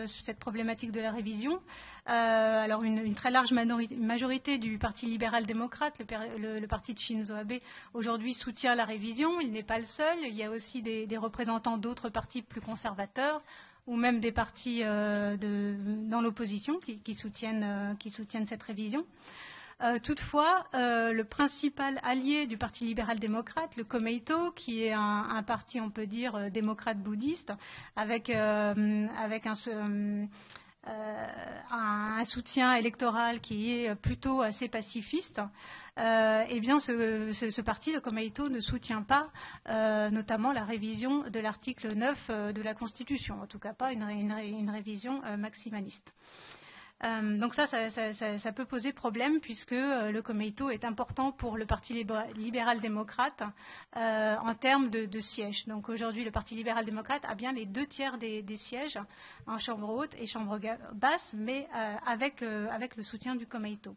problématique de la révision. Alors une très large majorité du Parti libéral-démocrate, le parti de Shinzo Abe, aujourd'hui soutient la révision. Il n'est pas le seul. Il y a aussi des représentants d'autres partis plus conservateurs ou même des partis dans l'opposition qui soutiennent cette révision. Toutefois, le principal allié du Parti libéral-démocrate, le Komeito, qui est un parti, on peut dire, démocrate bouddhiste, avec un soutien électoral qui est plutôt assez pacifiste, eh bien ce parti, le Komeito, ne soutient pas notamment la révision de l'article 9 de la Constitution, en tout cas pas une révision maximaliste. Donc ça peut poser problème puisque le Komeito est important pour le Parti libéral-démocrate en termes de sièges. Donc aujourd'hui, le Parti libéral-démocrate a bien les 2/3 des sièges en chambre haute et chambre basse, mais avec le soutien du Komeito.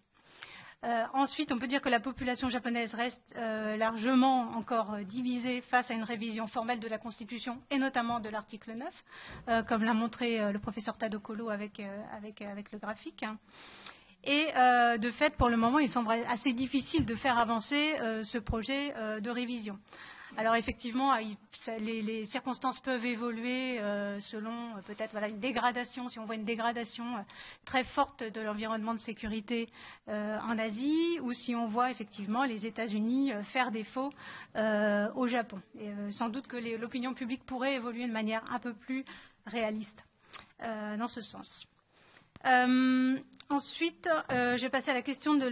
Ensuite, on peut dire que la population japonaise reste largement encore divisée face à une révision formelle de la Constitution et notamment de l'article 9, comme l'a montré le professeur Tadokolo avec le graphique. Et de fait, pour le moment, il semble assez difficile de faire avancer ce projet de révision. Alors effectivement, les circonstances peuvent évoluer selon peut-être une dégradation, si on voit une dégradation très forte de l'environnement de sécurité en Asie, ou si on voit effectivement les États-Unis faire défaut au Japon. Et, sans doute que l'opinion publique pourrait évoluer de manière un peu plus réaliste dans ce sens. Ensuite, je vais passer à la question de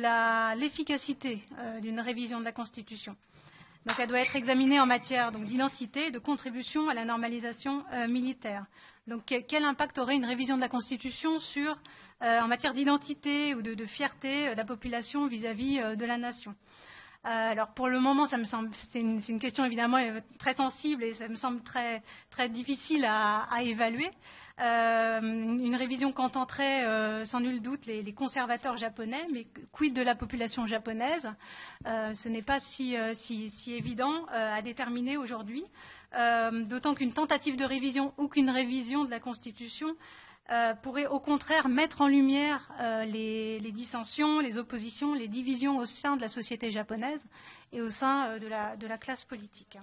l'efficacité d'une révision de la Constitution. Donc, elle doit être examinée en matière d'identité et de contribution à la normalisation militaire. Donc, quel impact aurait une révision de la Constitution en matière d'identité ou de fierté de la population vis-à-vis de la nation? Alors pour le moment, ça me semble, c'est une question évidemment très sensible et ça me semble très, très difficile à évaluer. Une révision contenterait sans nul doute les conservateurs japonais, mais quid de la population japonaise? Ce n'est pas si évident à déterminer aujourd'hui, d'autant qu'une tentative de révision ou qu'une révision de la Constitution pourrait au contraire mettre en lumière les dissensions, les oppositions, les divisions au sein de la société japonaise et au sein de la classe politique.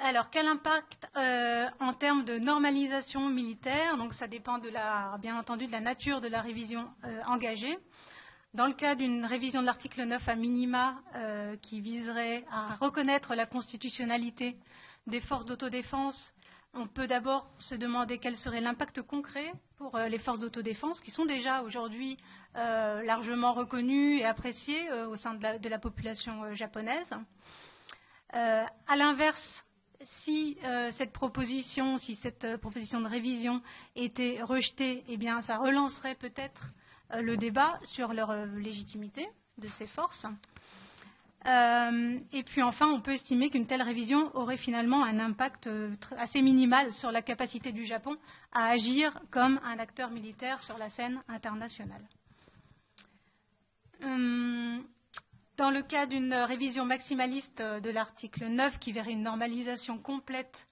Alors, quel impact en termes de normalisation militaire? Donc, ça dépend bien entendu de la nature de la révision engagée. Dans le cas d'une révision de l'article 9 à minima qui viserait à reconnaître la constitutionnalité des forces d'autodéfense, on peut d'abord se demander quel serait l'impact concret pour les forces d'autodéfense qui sont déjà aujourd'hui largement reconnues et appréciées au sein de la population japonaise. À l'inverse, si cette proposition de révision était rejetée, eh bien, ça relancerait peut-être le débat sur leur légitimité de ces forces. Et puis enfin, on peut estimer qu'une telle révision aurait finalement un impact assez minimal sur la capacité du Japon à agir comme un acteur militaire sur la scène internationale. Dans le cas d'une révision maximaliste de l'article 9 qui verrait une normalisation complète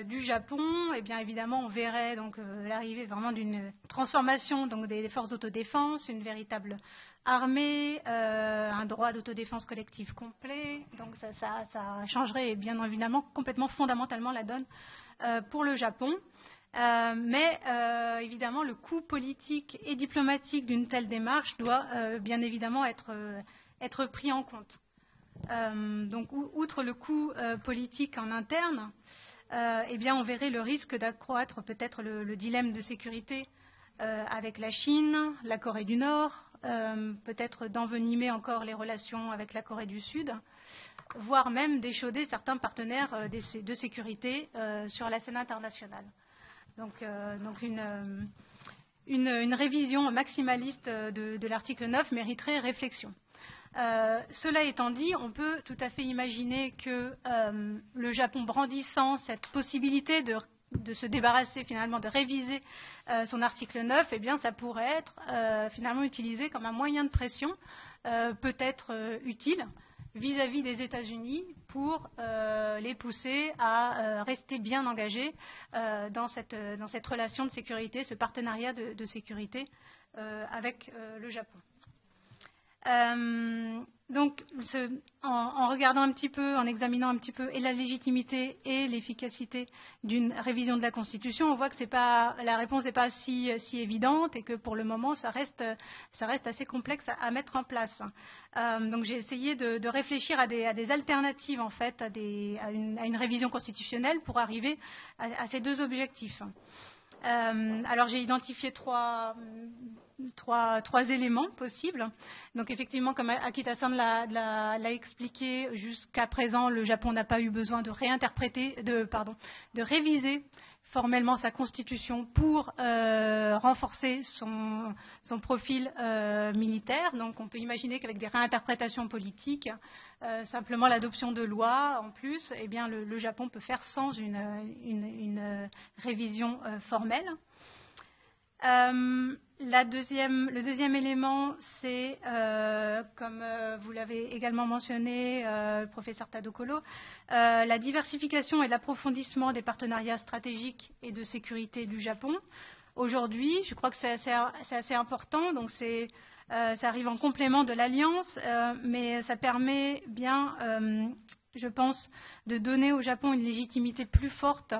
du Japon, eh bien évidemment on verrait donc l'arrivée vraiment d'une transformation donc des forces d'autodéfense, une véritable armée, un droit d'autodéfense collective complet. Donc ça changerait bien évidemment complètement fondamentalement la donne pour le Japon. Mais évidemment le coût politique et diplomatique d'une telle démarche doit bien évidemment être pris en compte. Donc outre le coût politique en interne, eh bien on verrait le risque d'accroître peut-être le dilemme de sécurité avec la Chine, la Corée du Nord, peut-être d'envenimer encore les relations avec la Corée du Sud, voire même d'échauder certains partenaires de sécurité sur la scène internationale. Donc une révision maximaliste de l'article 9 mériterait réflexion. Cela étant dit, on peut tout à fait imaginer que le Japon brandissant cette possibilité de se débarrasser finalement, de réviser son article 9, eh bien, ça pourrait être finalement utilisé comme un moyen de pression peut-être utile vis-à-vis des États-Unis pour les pousser à rester bien engagés dans cette relation de sécurité, ce partenariat de sécurité avec le Japon. Donc, en regardant un petit peu, en examinant un petit peu et la légitimité et l'efficacité d'une révision de la Constitution, on voit que la réponse n'est pas si évidente et que pour le moment, ça reste assez complexe à mettre en place. Donc, j'ai essayé de réfléchir à des alternatives en fait, à une révision constitutionnelle pour arriver à ces deux objectifs. Alors j'ai identifié trois éléments possibles. Donc effectivement, comme Akita-san l'a expliqué, jusqu'à présent, le Japon n'a pas eu besoin de de réviser formellement sa constitution pour renforcer son profil militaire. Donc on peut imaginer qu'avec des réinterprétations politiques, simplement l'adoption de lois en plus, eh bien le Japon peut faire sans une révision formelle. Le deuxième élément, c'est, comme vous l'avez également mentionné, professeur Tadokolo, la diversification et l'approfondissement des partenariats stratégiques et de sécurité du Japon. Aujourd'hui, je crois que c'est assez important, donc ça arrive en complément de l'alliance, mais ça permet bien, je pense, de donner au Japon une légitimité plus forte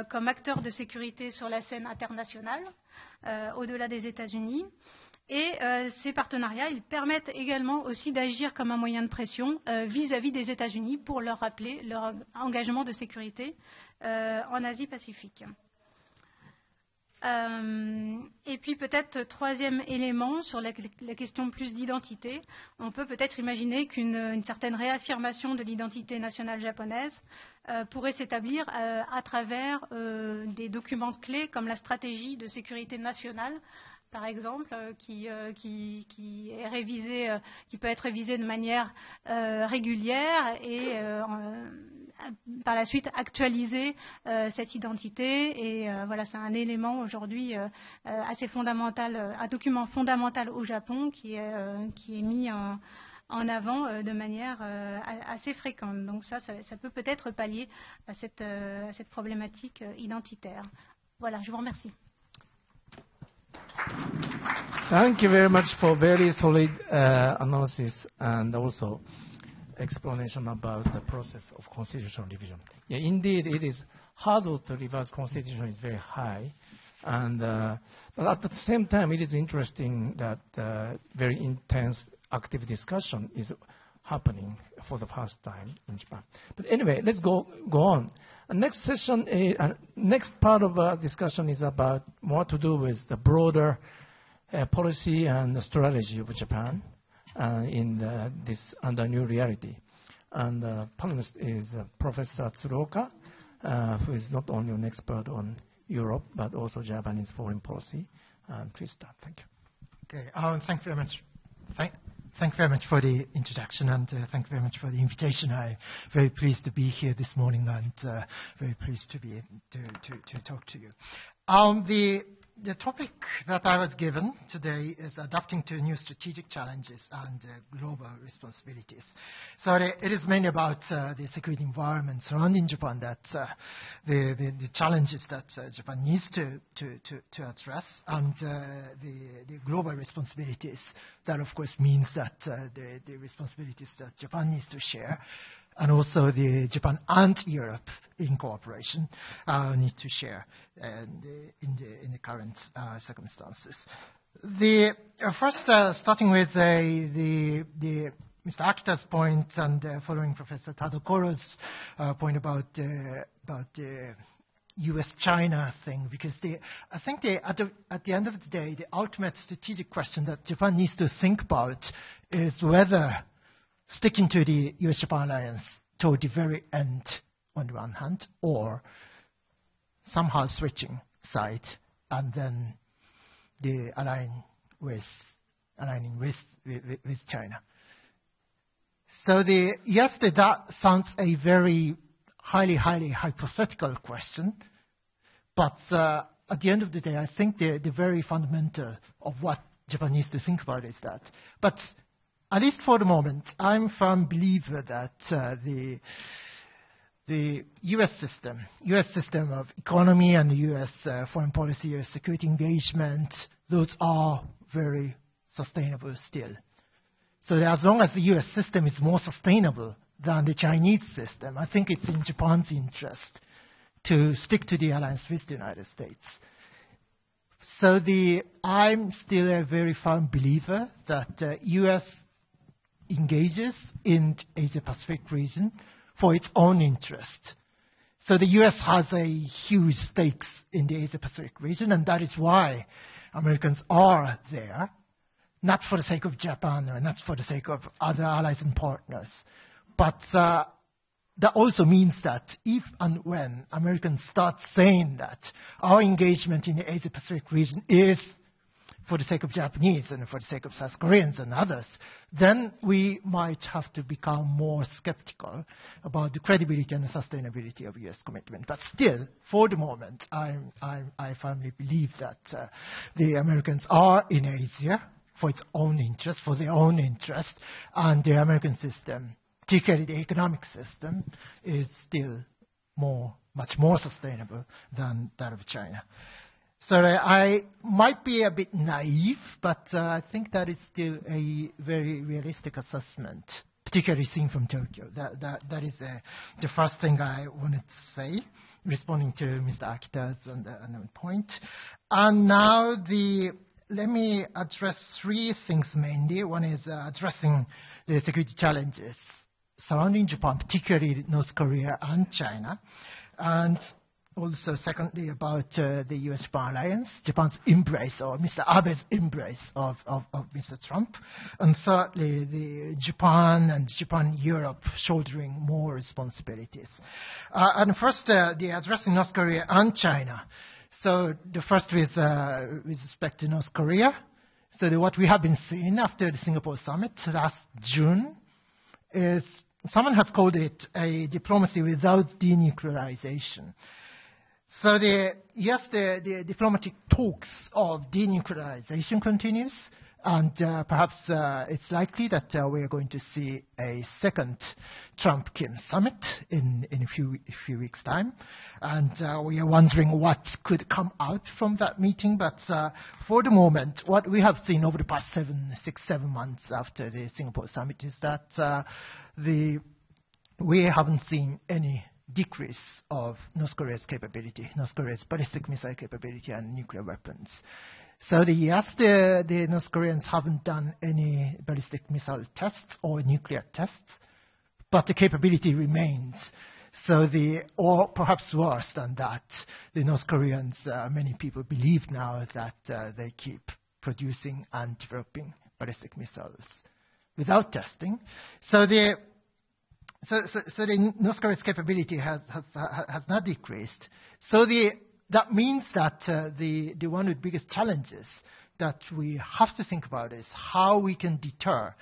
comme acteur de sécurité sur la scène internationale, au-delà des États-Unis. Et ces partenariats, ils permettent également aussi d'agir comme un moyen de pression vis-à-vis des États-Unis pour leur rappeler leur engagement de sécurité en Asie-Pacifique. Et puis peut-être troisième élément sur la question plus d'identité, on peut peut-être imaginer qu'une certaine réaffirmation de l'identité nationale japonaise pourrait s'établir à travers des documents clés comme la stratégie de sécurité nationale par exemple, qui est révisé, qui peut être révisé de manière régulière et par la suite actualiser cette identité. Et voilà, c'est un élément aujourd'hui assez fondamental, un document fondamental au Japon qui est mis en avant de manière assez fréquente. Donc ça peut peut-être pallier à cette problématique identitaire. Voilà, je vous remercie. Thank you very much for very solid analysis and also explanation about the process of constitutional revision. Yeah, indeed, it is hurdle to revise constitution is very high, and but at the same time, it is interesting that very intense active discussion is happening for the first time in Japan. But anyway, let's go on. Next session, next part of our discussion is about more to do with the broader policy and the strategy of Japan in this under new reality. And the panelist is Professor Tsuruoka, who is not only an expert on Europe but also Japanese foreign policy. Please start. Thank you. Okay. Thank you very much. Thank you very much for the introduction, and thank you very much for the invitation. I'm very pleased to be here this morning, and very pleased to be to talk to you. The topic that I was given today is adapting to new strategic challenges and global responsibilities. So it is mainly about the security environment surrounding Japan, that the challenges that Japan needs to address, and the global responsibilities. That, of course, means that the responsibilities that Japan needs to share, and also the Japan and Europe in cooperation need to share in the current circumstances. First, starting with the Mr. Akita's point and following Professor Tadokoro's point about the U.S.-China thing, because I think at the end of the day, the ultimate strategic question that Japan needs to think about is whether sticking to the U.S.-Japan alliance toward the very end on the one hand, or somehow switching side and then aligning with China. So that sounds a very highly hypothetical question, but at the end of the day, I think the very fundamental of what Japan needs to think about is that. But at least for the moment, I'm a firm believer that the U.S. system of economy and the U.S. foreign policy, U.S. security engagement, those are very sustainable still. So as long as the U.S. system is more sustainable than the Chinese system, I think it's in Japan's interest to stick to the alliance with the United States. So I'm still a very firm believer that U.S. engages in Asia-Pacific region for its own interest. So the U.S. has a huge stakes in the Asia-Pacific region, and that is why Americans are there, not for the sake of Japan or not for the sake of other allies and partners. But that also means that if and when Americans start saying that our engagement in the Asia-Pacific region is for the sake of Japanese and for the sake of South Koreans and others, then we might have to become more skeptical about the credibility and the sustainability of U.S. commitment. But still, for the moment, I firmly believe that the Americans are in Asia for its own interest, for their own interest, and the American system, particularly the economic system, is still much more sustainable than that of China. So I might be a bit naive, but I think that is still a very realistic assessment, particularly seen from Tokyo. That is the first thing I wanted to say, responding to Mr. Akita's point. And now let me address three things mainly. One is addressing the security challenges surrounding Japan, particularly North Korea and China. And also, secondly, about the U.S.-Japan alliance, Japan's embrace, or Mr. Abe's embrace of Mr. Trump. And thirdly, the Japan and Japan-Europe shouldering more responsibilities. And first, the addressing North Korea and China. So the first with respect to North Korea. So what we have been seeing after the Singapore summit last June is someone has called it a diplomacy without denuclearization. So the diplomatic talks of denuclearization continues, and perhaps it's likely that we are going to see a second Trump-Kim summit in a few weeks' time. And we are wondering what could come out from that meeting. But for the moment, what we have seen over the past 6-7 months after the Singapore summit is that we haven't seen any decrease of North Korea's capability, North Korea's ballistic missile capability and nuclear weapons. So the North Koreans haven't done any ballistic missile tests or nuclear tests, but the capability remains. So or perhaps worse than that, the North Koreans, many people believe now that they keep producing and developing ballistic missiles without testing. So the North Korea's capability has not decreased. So that means that the one of the biggest challenges that we have to think about is how we can deter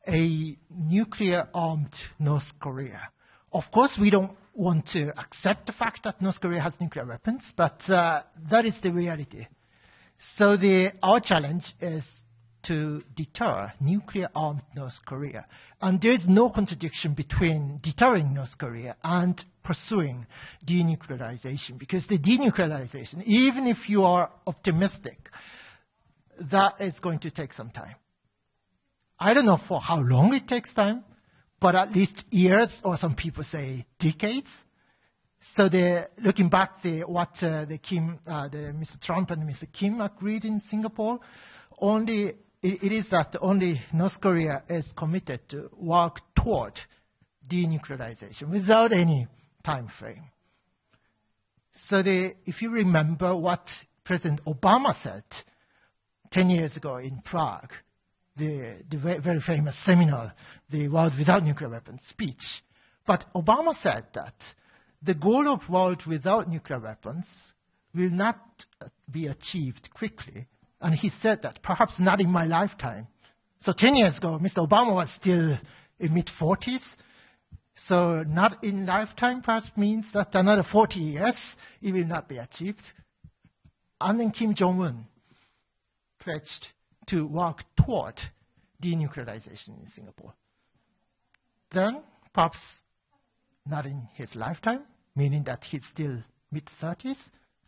a nuclear-armed North Korea. Of course, we don't want to accept the fact that North Korea has nuclear weapons, but that is the reality. So our challenge is to deter nuclear-armed North Korea. And there is no contradiction between deterring North Korea and pursuing denuclearization, because the denuclearization, even if you are optimistic, that is going to take some time. I don't know for how long it takes time, but at least years, or some people say decades. So looking back, what Mr. Trump and Mr. Kim agreed in Singapore, it is that only North Korea is committed to work toward denuclearization without any time frame. So if you remember what President Obama said 10 years ago in Prague, the very famous seminal, the World Without Nuclear Weapons speech. But Obama said that the goal of world without nuclear weapons will not be achieved quickly. And he said that perhaps not in my lifetime. So 10 years ago, Mr. Obama was still in mid-40s. So not in lifetime perhaps means that another 40 years it will not be achieved. And then Kim Jong-un pledged to work toward denuclearization in Singapore. Then perhaps not in his lifetime, meaning that he's still mid-30s.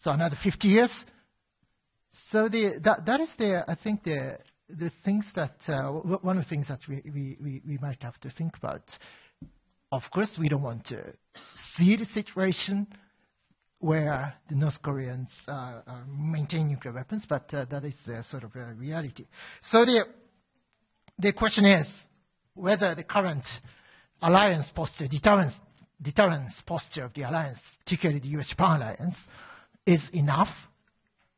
So another 50 years. So that is I think the things that one of the things that we might have to think about. Of course, we don't want to see the situation where the North Koreans maintain nuclear weapons, but that is sort of a reality. So the question is whether the current alliance posture, deterrence posture of the alliance, particularly the US-Japan alliance, is enough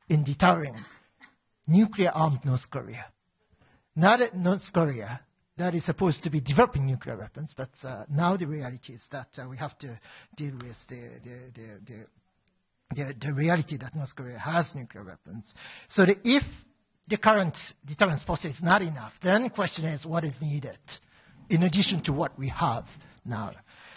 in deterring nuclear-armed North Korea. Not North Korea that is supposed to be developing nuclear weapons, but now the reality is that we have to deal with the reality that North Korea has nuclear weapons. So if the current deterrence posture is not enough, then the question is what is needed in addition to what we have now.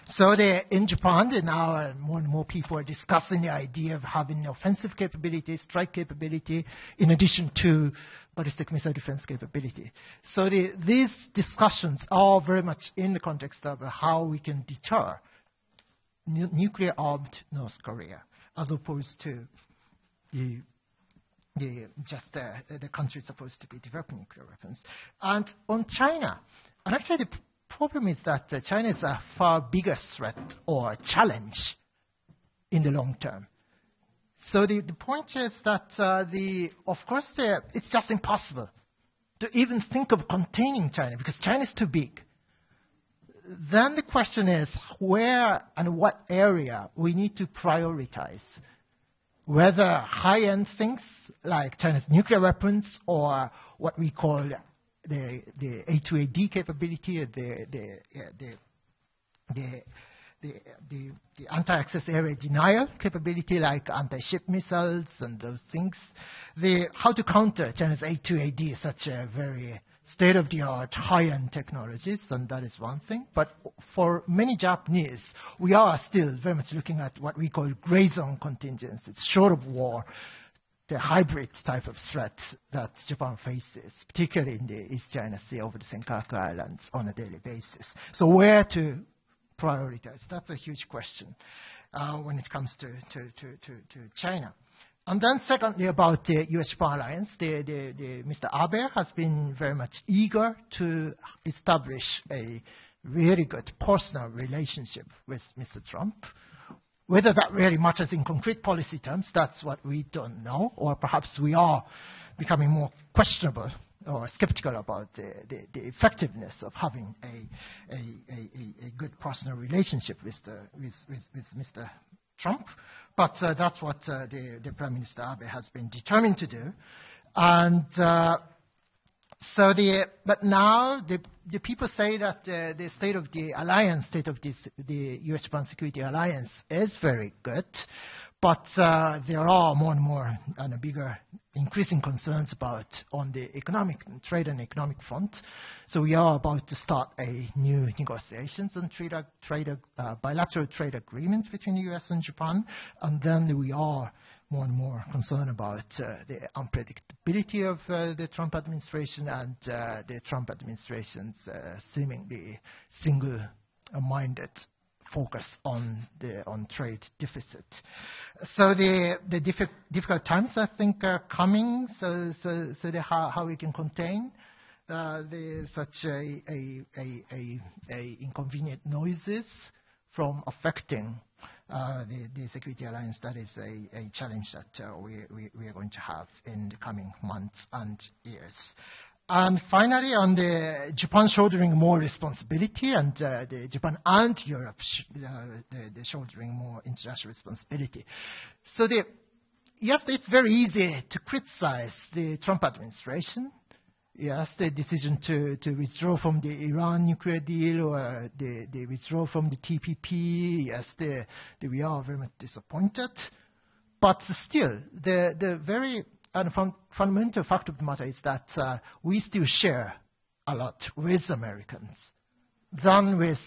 So in Japan, now more and more people are discussing the idea of having offensive capability, strike capability, in addition to ballistic missile defense capability. So these discussions are very much in the context of how we can deter nuclear-armed North Korea, as opposed to the country supposed to be developing nuclear weapons. And on China, and actually the problem is that China is a far bigger threat or challenge in the long term. So the point is that of course it's just impossible to even think of containing China because China is too big. Then the question is where and what area we need to prioritize. Whether high-end things like China's nuclear weapons or what we call the A2AD capability, the anti-access area denial capability like anti-ship missiles and those things. How to counter China's A2AD, such a very state-of-the-art, high-end technologies, and that is one thing. But for many Japanese, we are still very much looking at what we call gray zone contingents. It's short of war, the hybrid type of threat that Japan faces, particularly in the East China Sea over the Senkaku Islands on a daily basis. So where to prioritize? That's a huge question when it comes to China. And then secondly, about the U.S.-Japan alliance, Mr. Abe has been very much eager to establish a really good personal relationship with Mr. Trump. Whether that really matters in concrete policy terms, that's what we don't know, or perhaps we are becoming more questionable or skeptical about the effectiveness of having a good personal relationship with Mr. Trump. But that's what the Prime Minister Abe has been determined to do. And but now the people say that the state of the alliance, the U.S.-Japan security alliance is very good, but there are more and more and bigger increasing concerns about on the economic trade and economic front. So we are about to start a new negotiations on bilateral trade agreement between the U.S. and Japan, and then we are more and more concerned about the unpredictability of the Trump administration and the Trump administration's seemingly single-minded focus on trade deficit. So the difficult times, I think, are coming. So how we can contain such inconvenient noises from affecting the security alliance, that is a challenge that we are going to have in the coming months and years. And finally, on the Japan shouldering more responsibility and the Japan and Europe the shouldering more international responsibility. So yes, it's very easy to criticize the Trump administration. Yes, the decision to withdraw from the Iran nuclear deal or the withdraw from the TPP, yes, we are very much disappointed. But still, the very fundamental fact of the matter is that we still share a lot with Americans than with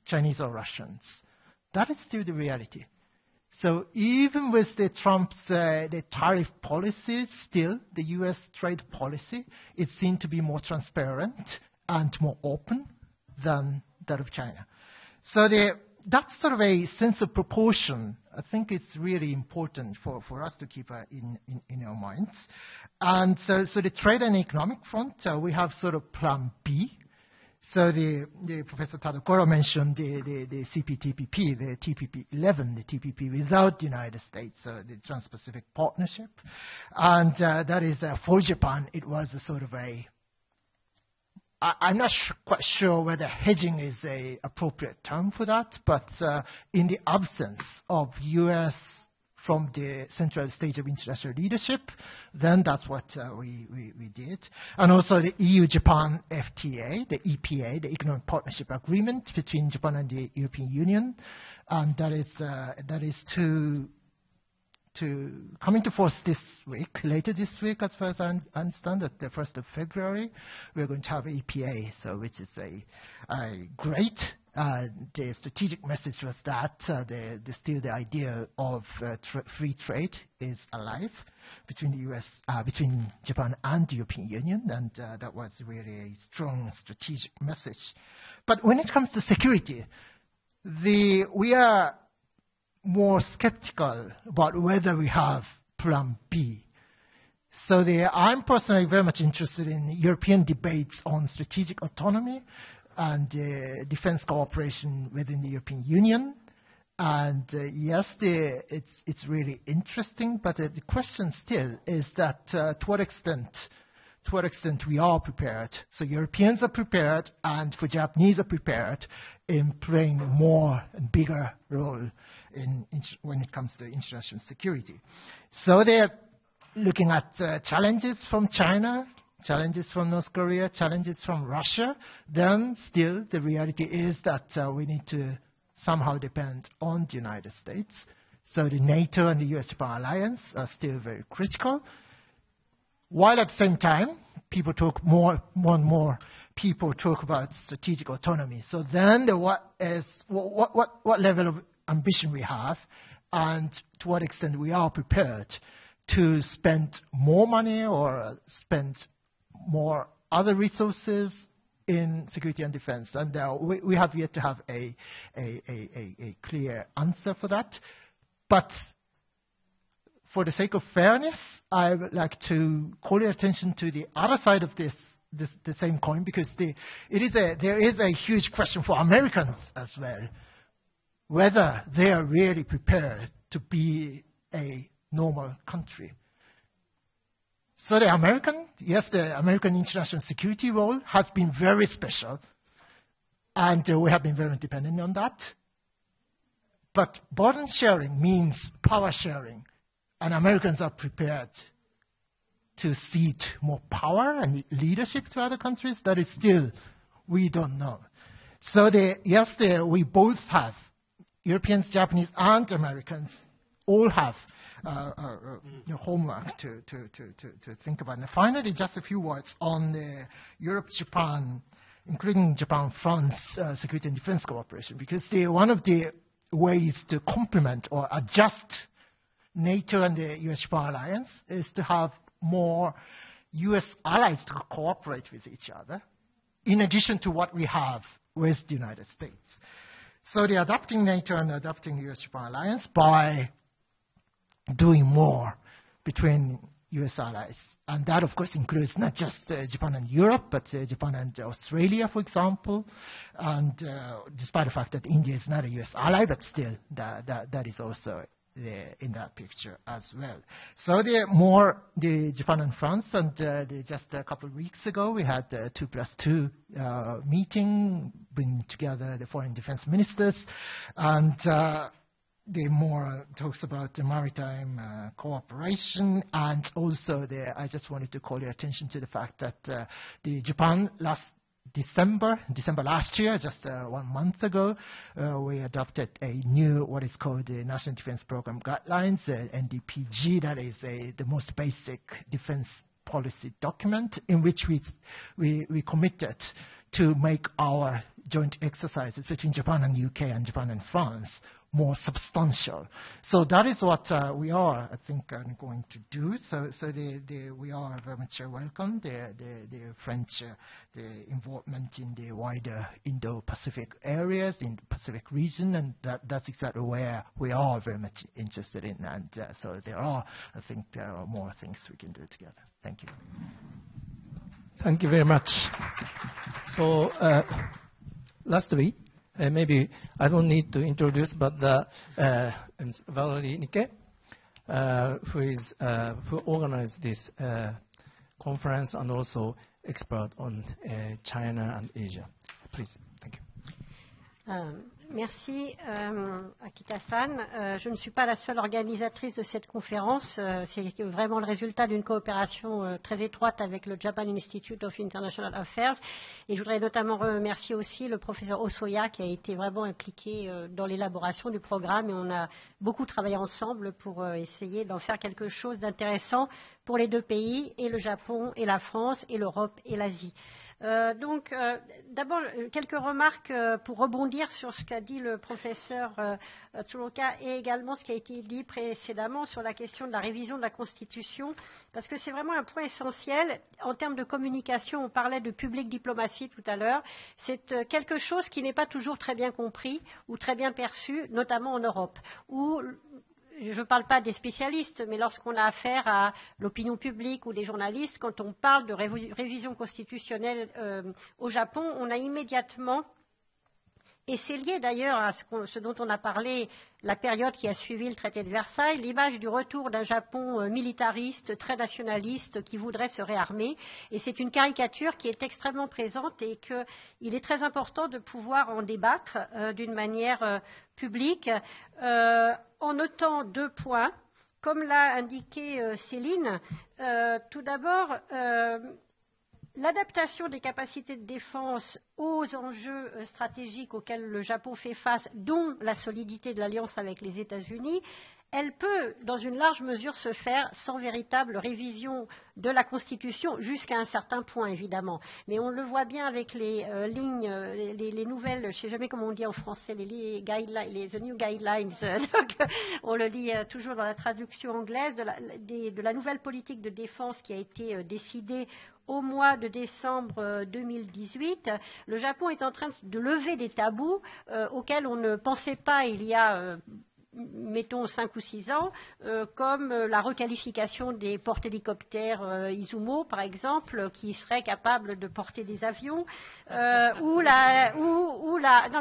Chinese or Russians. That is still the reality. So even with the Trump's the tariff policies, still the U.S. trade policy is seen to be more transparent and more open than that of China. So that sort of a sense of proportion, I think it's really important for us to keep in our minds. And so the trade and economic front, we have sort of plan B. So the Professor Tadokoro mentioned the CPTPP, the TPP-11, the TPP without the United States, the Trans-Pacific Partnership. And that is for Japan, it was a sort of I'm not quite sure whether hedging is an appropriate term for that, but in the absence of U.S. from the central stage of international leadership, then that's what we did. And also the EU-Japan FTA, the EPA, the Economic Partnership Agreement between Japan and the European Union, and that is to come into force later this week, as far as I understand, at the 1st of February, we're going to have EPA, so which is a great. The strategic message was that still the idea of free trade is alive between the U.S., between Japan and the European Union, and that was really a strong strategic message. But when it comes to security, we are more skeptical about whether we have plan B. So I'm personally very much interested in European debates on strategic autonomy and defense cooperation within the European Union. And yes, it's really interesting, but the question still is that to what extent we are prepared. So Europeans are prepared, and for Japanese are prepared in playing a more and bigger role when it comes to international security. So they're looking at challenges from China, challenges from North Korea, challenges from Russia. Then still the reality is that we need to somehow depend on the United States. So the NATO and the US-Japan alliance are still very critical. While at the same time, people talk more and more people talk about strategic autonomy. So then what level of ambition we have and to what extent we are prepared to spend more money or spend more other resources in security and defense. And we have yet to have a clear answer for that. But for the sake of fairness, I would like to call your attention to the other side of the same coin, because there is a huge question for Americans as well, whether they are really prepared to be a normal country. So the American international security role has been very special, and we have been very dependent on that. But burden sharing means power sharing, and Americans are prepared to cede more power and leadership to other countries. That is still, we don't know. So we both have, Europeans, Japanese, and Americans all have homework to think about. And finally, just a few words on the Europe-Japan, including Japan-France security and defense cooperation, because one of the ways to complement or adjust NATO and the US-Japan alliance is to have more US allies to cooperate with each other, in addition to what we have with the United States. So they're adapting NATO and adapting the US-Japan alliance by doing more between US allies. And that, of course, includes not just Japan and Europe, but Japan and Australia, for example. And despite the fact that India is not a US ally, but still that is also in that picture as well. So the Japan and France, and just a couple of weeks ago we had a 2+2 meeting, bringing together the foreign defense ministers, and the more talks about the maritime cooperation, and also I just wanted to call your attention to the fact that the Japan last December last year, just 1 month ago, we adopted a new, what is called the National Defense Program Guidelines, NDPG. That is the most basic defense policy document in which we committed to make our joint exercises between Japan and UK and Japan and France more substantial. So that is what we are, I think, going to do. So we are very much welcome the French involvement in the wider Indo-Pacific areas, in the Pacific region, and that's exactly where we are very much interested in. And so there are, I think, more things we can do together. Thank you. Thank you very much. So lastly, maybe I don't need to introduce, but Valerie Niquet, who organized this conference and also expert on China and Asia. Please, thank you. Merci, Akita-san. Je ne suis pas la seule organisatrice de cette conférence. C'est vraiment le résultat d'une coopération très étroite avec le Japan Institute of International Affairs. Et je voudrais notamment remercier aussi le professeur Osoya qui a été vraiment impliqué dans l'élaboration du programme. Et on a beaucoup travaillé ensemble pour essayer d'en faire quelque chose d'intéressant pour les deux pays, et le Japon, et la France, et l'Europe, et l'Asie. Donc, d'abord, quelques remarques pour rebondir sur ce qu'a dit le professeur Tsuruoka et également ce qui a été dit précédemment sur la question de la révision de la Constitution, parce que c'est vraiment un point essentiel. En termes de communication, on parlait de public diplomatie tout à l'heure. C'est quelque chose qui n'est pas toujours très bien compris ou très bien perçu, notamment en Europe, où je ne parle pas des spécialistes, mais lorsqu'on a affaire à l'opinion publique ou des journalistes, quand on parle de révision constitutionnelle au Japon, on a immédiatement, et c'est lié d'ailleurs à ce dont on a parlé, la période qui a suivi le traité de Versailles, l'image du retour d'un Japon militariste, très nationaliste, qui voudrait se réarmer. Et c'est une caricature qui est extrêmement présente et qu'il est très important de pouvoir en débattre d'une manière publique, en notant 2 points. Comme l'a indiqué Céline, tout d'abord, L'adaptation des capacités de défense aux enjeux stratégiques auxquels le Japon fait face, dont la solidité de l'alliance avec les États-Unis, elle peut, dans une large mesure, se faire sans véritable révision de la Constitution, jusqu'à un certain point, évidemment. Mais on le voit bien avec les lignes, les nouvelles, je ne sais jamais comment on dit en français, the new guidelines, donc, on le lit toujours dans la traduction anglaise, de la nouvelle politique de défense qui a été décidée au mois de décembre 2018. Le Japon est en train de lever des tabous auxquels on ne pensait pas il y a mettons 5 ou 6 ans, comme la requalification des porte-hélicoptères Izumo, par exemple, qui seraient capables de porter des avions, non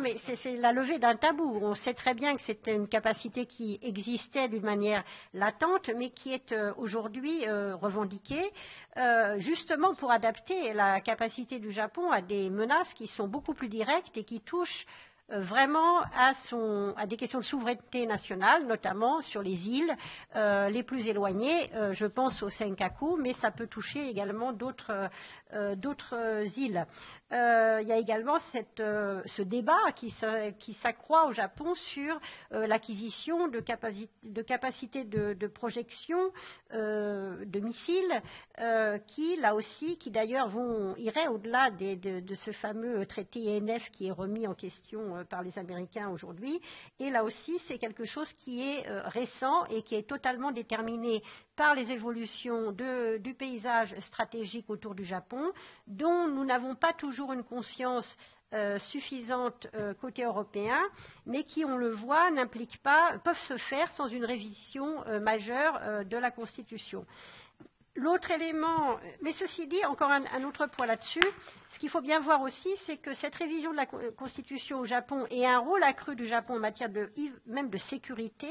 mais c'est la levée d'un tabou. On sait très bien que c'était une capacité qui existait d'une manière latente, mais qui est aujourd'hui revendiquée, justement pour adapter la capacité du Japon à des menaces qui sont beaucoup plus directes et qui touchent vraiment à des questions de souveraineté nationale, notamment sur les îles les plus éloignées. Je pense au Senkaku, mais ça peut toucher également d'autres îles. Il y a également ce débat qui s'accroît au Japon sur l'acquisition de capacités de projection de missiles qui, là aussi, qui d'ailleurs iraient au-delà de ce fameux traité INF qui est remis en question par les Américains aujourd'hui. Et là aussi, c'est quelque chose qui est récent et qui est totalement déterminé par les évolutions du paysage stratégique autour du Japon, dont nous n'avons pas toujours une conscience suffisante côté européen, mais qui, on le voit, peuvent se faire sans une révision majeure de la Constitution. L'autre élément, mais ceci dit, encore un autre point là-dessus, ce qu'il faut bien voir aussi, c'est que cette révision de la Constitution au Japon et un rôle accru du Japon en matière même de sécurité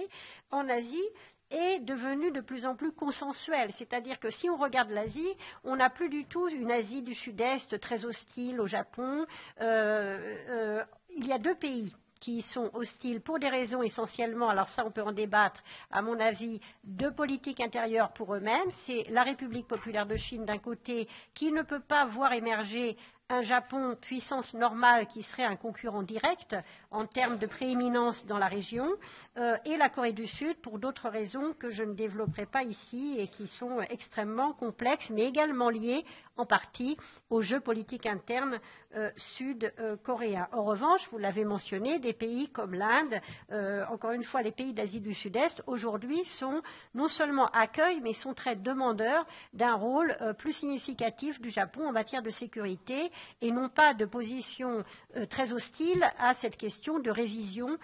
en Asie est devenu de plus en plus consensuel. C'est-à-dire que si on regarde l'Asie, on n'a plus du tout une Asie du Sud-Est très hostile au Japon. Il y a 2 pays qui sont hostiles pour des raisons essentiellement, alors ça on peut en débattre, à mon avis, de politique intérieure pour eux-mêmes. C'est la République populaire de Chine d'un côté, qui ne peut pas voir émerger un Japon puissance normale qui serait un concurrent direct en termes de prééminence dans la région, et la Corée du Sud pour d'autres raisons que je ne développerai pas ici et qui sont extrêmement complexes, mais également liées en partie au jeu politique interne sud-coréen. En revanche, vous l'avez mentionné, des pays comme l'Inde, encore une fois les pays d'Asie du Sud-Est, aujourd'hui sont non seulement accueillent, mais sont très demandeurs d'un rôle plus significatif du Japon en matière de sécurité, et non pas de position très hostile à cette question de révision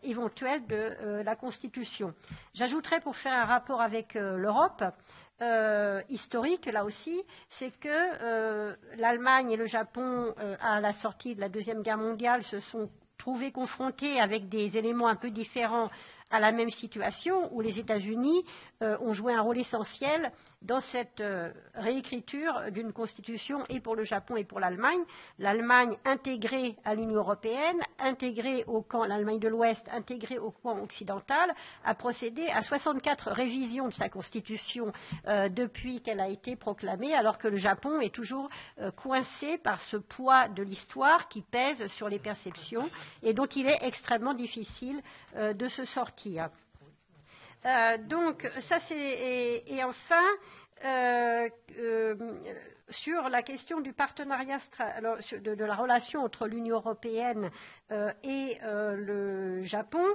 éventuelle de la Constitution. J'ajouterais, pour faire un rapport avec l'Europe, historique, là aussi, c'est que l'Allemagne et le Japon, à la sortie de la Deuxième Guerre mondiale, se sont trouvés confrontés avec des éléments un peu différents à la même situation, où les États-Unis ont joué un rôle essentiel dans cette réécriture d'une constitution et pour le Japon et pour l'Allemagne. L'Allemagne intégrée à l'Union européenne, intégrée au camp, l'Allemagne de l'Ouest intégrée au camp occidental, a procédé à 64 révisions de sa constitution depuis qu'elle a été proclamée, alors que le Japon est toujours coincé par ce poids de l'histoire qui pèse sur les perceptions et dont il est extrêmement difficile de se sortir. Donc ça c'est et enfin sur la question du partenariat de la relation entre l'Union européenne et le Japon,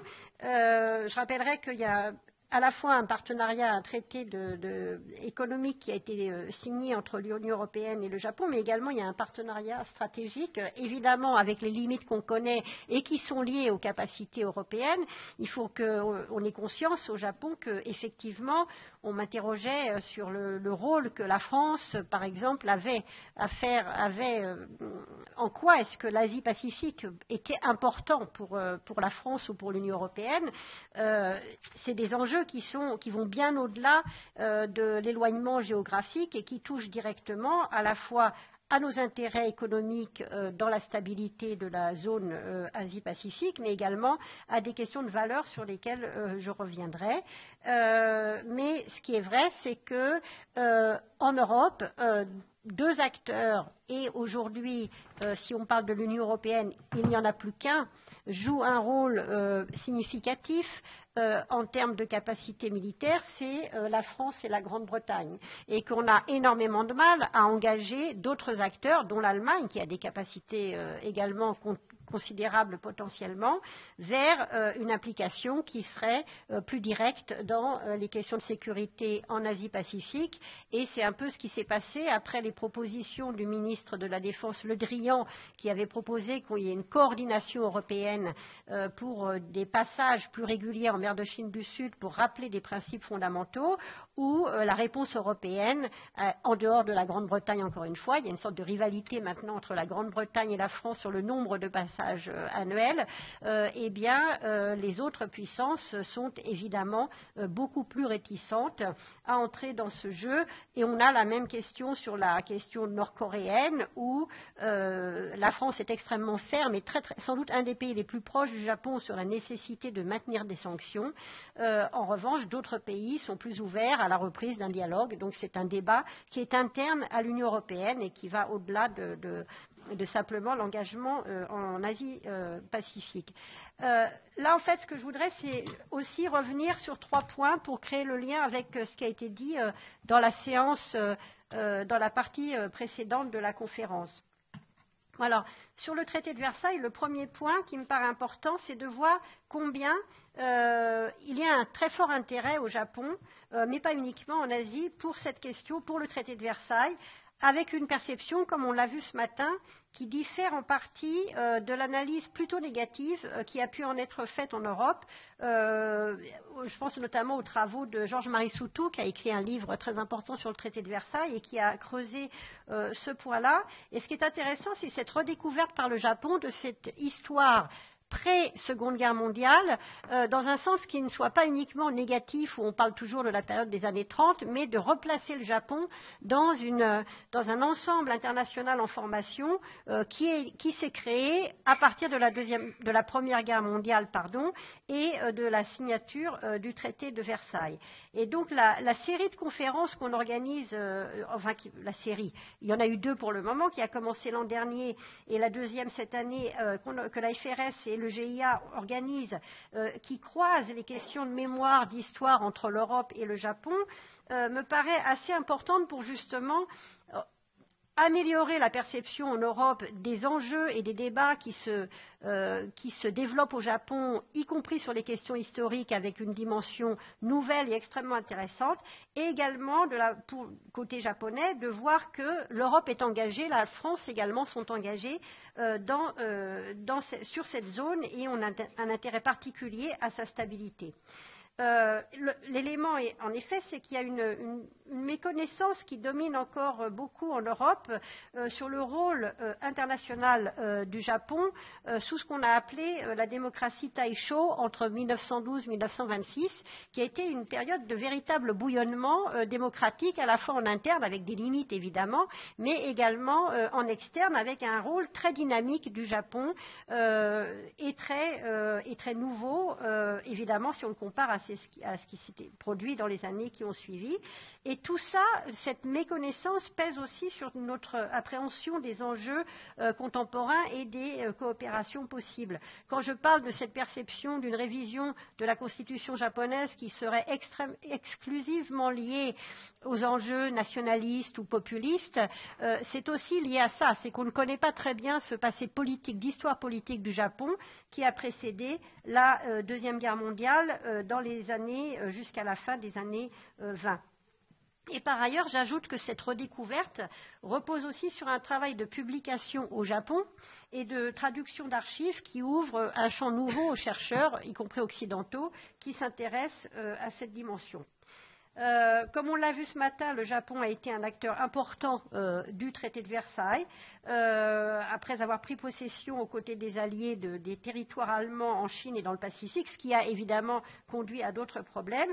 je rappellerai qu'il y a à la fois un partenariat, un traité économique qui a été signé entre l'Union européenne et le Japon, mais également il y a un partenariat stratégique, évidemment avec les limites qu'on connaît et qui sont liées aux capacités européennes. Il faut qu'on ait conscience au Japon qu'effectivement, on m'interrogeait sur le rôle que la France, par exemple, avait en quoi est-ce que l'Asie-Pacifique était important pour la France ou pour l'Union européenne. C'est des enjeux qui vont bien au-delà de l'éloignement géographique et qui touchent directement à la fois à nos intérêts économiques dans la stabilité de la zone Asie-Pacifique, mais également à des questions de valeur sur lesquelles je reviendrai. Mais ce qui est vrai, c'est que en Europe, 2 acteurs, et aujourd'hui, si on parle de l'Union européenne, il n'y en a plus qu'un, joue un rôle significatif en termes de capacité militaire, c'est la France et la Grande-Bretagne. Et qu'on a énormément de mal à engager d'autres acteurs, dont l'Allemagne, qui a des capacités également considérables potentiellement, vers une implication qui serait plus directe dans les questions de sécurité en Asie-Pacifique. Et c'est un peu ce qui s'est passé après les propositions du ministre de la Défense Le Drian, qui avait proposé qu'il y ait une coordination européenne pour des passages plus réguliers en mer de Chine du Sud pour rappeler des principes fondamentaux, où la réponse européenne, en dehors de la Grande-Bretagne encore une fois, il y a une sorte de rivalité maintenant entre la Grande-Bretagne et la France sur le nombre de passages annuels, eh bien les autres puissances sont évidemment beaucoup plus réticentes à entrer dans ce jeu. Et on a la même question sur la question nord-coréenne, où la France est extrêmement ferme et sans doute un des pays les plus proches du Japon sur la nécessité de maintenir des sanctions. En revanche, d'autres pays sont plus ouverts à la reprise d'un dialogue. Donc c'est un débat qui est interne à l'Union européenne et qui va au-delà de simplement l'engagement en Asie-Pacifique. Là, en fait, ce que je voudrais, c'est aussi revenir sur 3 points pour créer le lien avec ce qui a été dit dans la séance, dans la partie précédente de la conférence. Alors, sur le traité de Versailles, le premier point qui me paraît important, c'est de voir combien il y a un très fort intérêt au Japon, mais pas uniquement en Asie, pour cette question, pour le traité de Versailles, avec une perception, comme on l'a vu ce matin, qui diffère en partie de l'analyse plutôt négative qui a pu en être faite en Europe. Je pense notamment aux travaux de Georges-Marie Soutou, qui a écrit un livre très important sur le traité de Versailles et qui a creusé ce point-là. Et ce qui est intéressant, c'est cette redécouverte par le Japon de cette histoire pré-Seconde Guerre mondiale, dans un sens qui ne soit pas uniquement négatif, où on parle toujours de la période des années 30, mais de replacer le Japon dans un ensemble international en formation qui s'est créé à partir de la Première Guerre mondiale, et de la signature du traité de Versailles. Et donc la série de conférences qu'on organise, la série, il y en a eu 2 pour le moment, qui a commencé l'an dernier, et la deuxième cette année, que la FRS et le JIIA organisent, qui croisent les questions de mémoire, d'histoire entre l'Europe et le Japon, me paraît assez importante pour justement améliorer la perception en Europe des enjeux et des débats qui se développent au Japon, y compris sur les questions historiques, avec une dimension nouvelle et extrêmement intéressante, et également pour côté japonais, de voir que l'Europe est engagée, la France également sont engagées sur cette zone, et on a un intérêt particulier à sa stabilité. L'élément, en effet, c'est qu'il y a une méconnaissance qui domine encore beaucoup en Europe sur le rôle international du Japon sous ce qu'on a appelé la démocratie Taisho entre 1912 et 1926, qui a été une période de véritable bouillonnement démocratique, à la fois en interne, avec des limites évidemment, mais également en externe, avec un rôle très dynamique du Japon et très nouveau, évidemment, si on le compare à ce qui s'était produit dans les années qui ont suivi. Et tout ça, cette méconnaissance pèse aussi sur notre appréhension des enjeux contemporains et des coopérations possibles. Quand je parle de cette perception d'une révision de la constitution japonaise qui serait exclusivement liée aux enjeux nationalistes ou populistes, c'est aussi lié à ça, c'est qu'on ne connaît pas très bien ce passé politique, d'histoire politique du Japon qui a précédé la Deuxième Guerre mondiale dans les années jusqu'à la fin des années 20. Et par ailleurs, j'ajoute que cette redécouverte repose aussi sur un travail de publication au Japon et de traduction d'archives qui ouvre un champ nouveau aux chercheurs, y compris occidentaux, qui s'intéressent à cette dimension. Comme on l'a vu ce matin, le Japon a été un acteur important du traité de Versailles, après avoir pris possession aux côtés des alliés des territoires allemands en Chine et dans le Pacifique, ce qui a évidemment conduit à d'autres problèmes.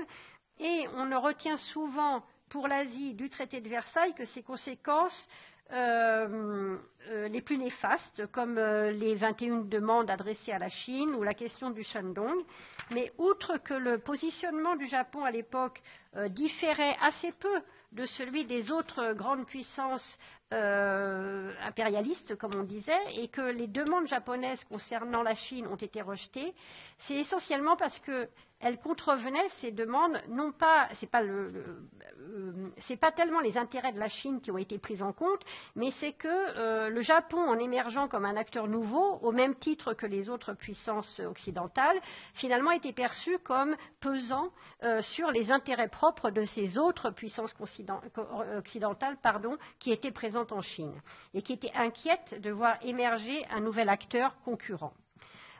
Et on ne retient souvent pour l'Asie du traité de Versailles que ses conséquences les plus néfastes, comme les 21 demandes adressées à la Chine ou la question du Shandong. Mais outre que le positionnement du Japon à l'époque différait assez peu de celui des autres grandes puissances impérialiste, comme on disait, et que les demandes japonaises concernant la Chine ont été rejetées, c'est essentiellement parce qu'elles contrevenaient ces demandes, non pas, c'est pas tellement les intérêts de la Chine qui ont été pris en compte, mais c'est que le Japon, en émergeant comme un acteur nouveau, au même titre que les autres puissances occidentales, finalement était perçu comme pesant sur les intérêts propres de ces autres puissances occidentales, qui étaient présentes en Chine et qui étaient inquiètes de voir émerger un nouvel acteur concurrent.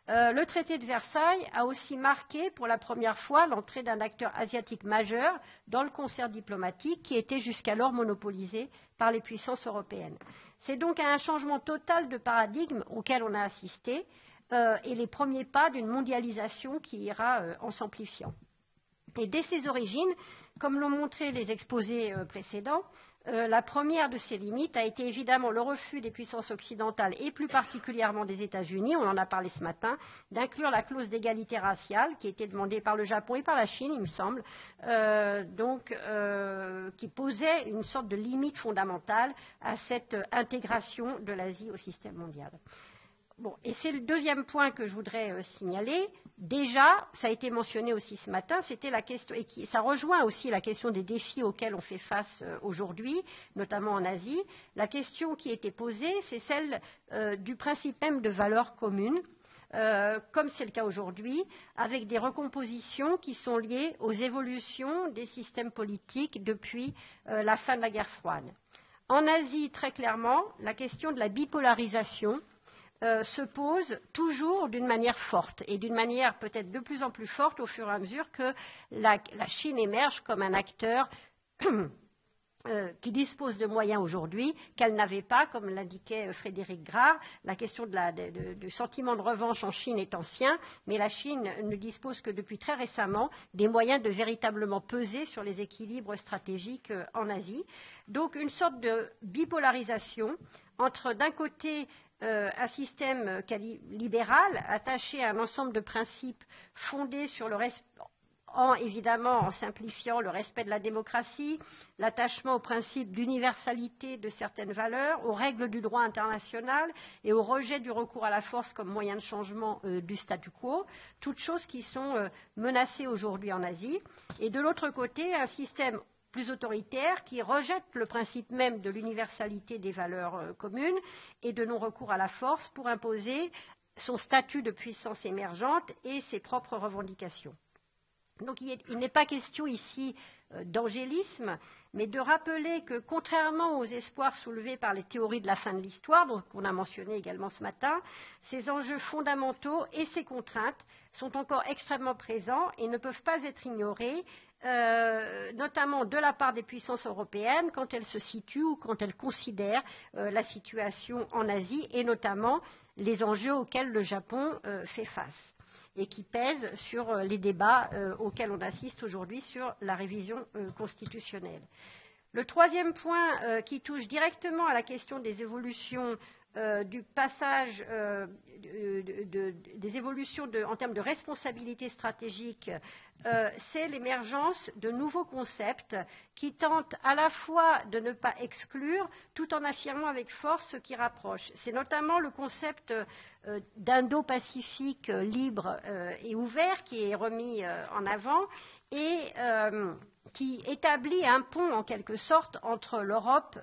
Le traité de Versailles a aussi marqué pour la première fois l'entrée d'un acteur asiatique majeur dans le concert diplomatique qui était jusqu'alors monopolisé par les puissances européennes. C'est donc à un changement total de paradigme auquel on a assisté et les premiers pas d'une mondialisation qui ira en s'amplifiant. Et dès ses origines, comme l'ont montré les exposés précédents, la première de ces limites a été évidemment le refus des puissances occidentales et plus particulièrement des États-Unis, on en a parlé ce matin, d'inclure la clause d'égalité raciale qui était demandée par le Japon et par la Chine, il me semble, qui posait une sorte de limite fondamentale à cette intégration de l'Asie au système mondial. Bon, et c'est le deuxième point que je voudrais signaler. Déjà, ça a été mentionné aussi ce matin, c'était la question, et ça rejoint aussi la question des défis auxquels on fait face aujourd'hui, notamment en Asie. La question qui était posée, c'est celle du principe même de valeurs communes, comme c'est le cas aujourd'hui, avec des recompositions qui sont liées aux évolutions des systèmes politiques depuis la fin de la guerre froide. En Asie, très clairement, la question de la bipolarisation se pose toujours d'une manière forte et d'une manière peut-être de plus en plus forte au fur et à mesure que la Chine émerge comme un acteur qui dispose de moyens aujourd'hui qu'elle n'avait pas, comme l'indiquait Frédéric Grard. La question du sentiment de revanche en Chine est ancien, mais la Chine ne dispose que depuis très récemment des moyens de véritablement peser sur les équilibres stratégiques en Asie. Donc une sorte de bipolarisation entre, d'un côté, un système libéral attaché à un ensemble de principes fondés sur le respect, évidemment en simplifiant, le respect de la démocratie, l'attachement au principe d'universalité de certaines valeurs, aux règles du droit international et au rejet du recours à la force comme moyen de changement du statu quo, toutes choses qui sont menacées aujourd'hui en Asie. Et de l'autre côté, un système plus autoritaire qui rejette le principe même de l'universalité des valeurs communes et de non-recours à la force pour imposer son statut de puissance émergente et ses propres revendications. Donc il n'est pas question ici d'angélisme, mais de rappeler que, contrairement aux espoirs soulevés par les théories de la fin de l'histoire, dont on a mentionné également ce matin, ces enjeux fondamentaux et ces contraintes sont encore extrêmement présents et ne peuvent pas être ignorés, notamment de la part des puissances européennes quand elles se situent ou quand elles considèrent la situation en Asie et notamment les enjeux auxquels le Japon fait face et qui pèsent sur les débats auxquels on assiste aujourd'hui sur la révision constitutionnelle. Le troisième point qui touche directement à la question des évolutions du passage des évolutions en termes de responsabilité stratégique, c'est l'émergence de nouveaux concepts qui tentent à la fois de ne pas exclure tout en affirmant avec force ce qui rapproche. C'est notamment le concept d'Indo-Pacifique libre et ouvert qui est remis en avant et qui établit un pont en quelque sorte entre l'Europe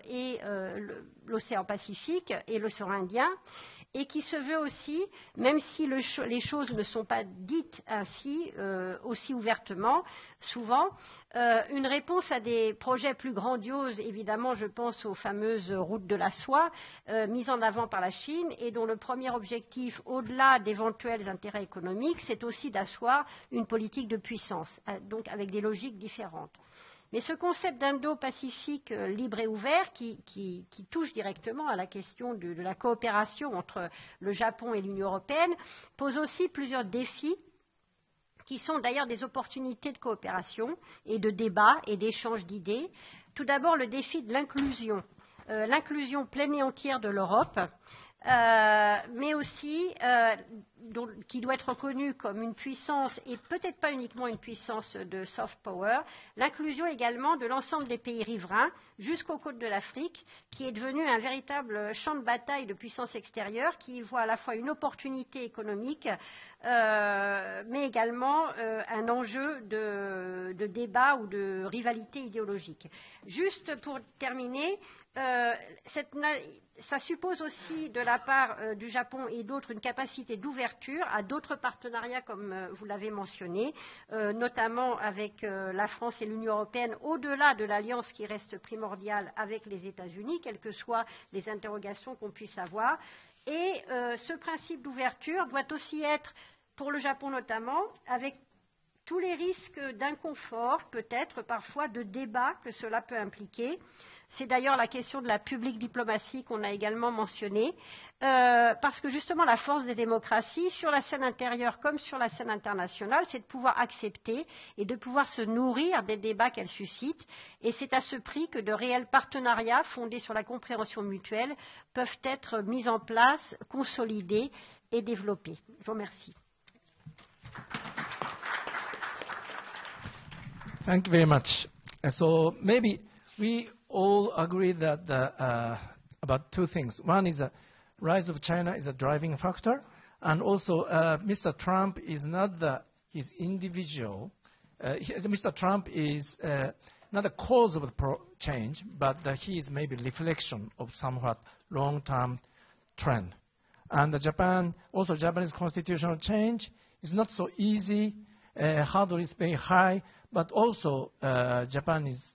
et l'océan Pacifique et l'océan Indien, et qui se veut aussi, même si les choses ne sont pas dites ainsi aussi ouvertement, souvent, une réponse à des projets plus grandioses. Évidemment, je pense aux fameuses routes de la soie mises en avant par la Chine et dont le premier objectif, au-delà d'éventuels intérêts économiques, c'est aussi d'asseoir une politique de puissance, donc avec des logiques différentes. Mais ce concept d'Indo-Pacifique libre et ouvert, qui touche directement à la question de la coopération entre le Japon et l'Union européenne, pose aussi plusieurs défis qui sont d'ailleurs des opportunités de coopération et de débat et d'échange d'idées. Tout d'abord, le défi de l'inclusion pleine et entière de l'Europe mais aussi qui doit être reconnue comme une puissance, et peut-être pas uniquement une puissance de soft power, l'inclusion également de l'ensemble des pays riverains jusqu'aux côtes de l'Afrique, qui est devenu un véritable champ de bataille de puissance extérieure, qui voit à la fois une opportunité économique, mais également un enjeu de débat ou de rivalité idéologique. Juste pour terminer, ça suppose aussi de la part du Japon et d'autres une capacité d'ouverture à d'autres partenariats, comme vous l'avez mentionné, notamment avec la France et l'Union européenne, au-delà de l'alliance qui reste primordiale avec les États-Unis, quelles que soient les interrogations qu'on puisse avoir. Et ce principe d'ouverture doit aussi être, pour le Japon notamment, avec tous les risques d'inconfort, peut-être parfois de débat que cela peut impliquer. C'est d'ailleurs la question de la public diplomatie qu'on a également mentionnée, parce que justement la force des démocraties, sur la scène intérieure comme sur la scène internationale, c'est de pouvoir accepter et de pouvoir se nourrir des débats qu'elles suscitent. Et c'est à ce prix que de réels partenariats fondés sur la compréhension mutuelle peuvent être mis en place, consolidés et développés. Je vous remercie. Thank you very much. So maybe we all agree that about two things. One is the rise of China is a driving factor, and also Mr. Trump is not his individual. Mr. Trump is not the cause of the change, but he is maybe reflection of somewhat long-term trend. And Japanese constitutional change is not so easy. Hurdle is very high, but also Japan is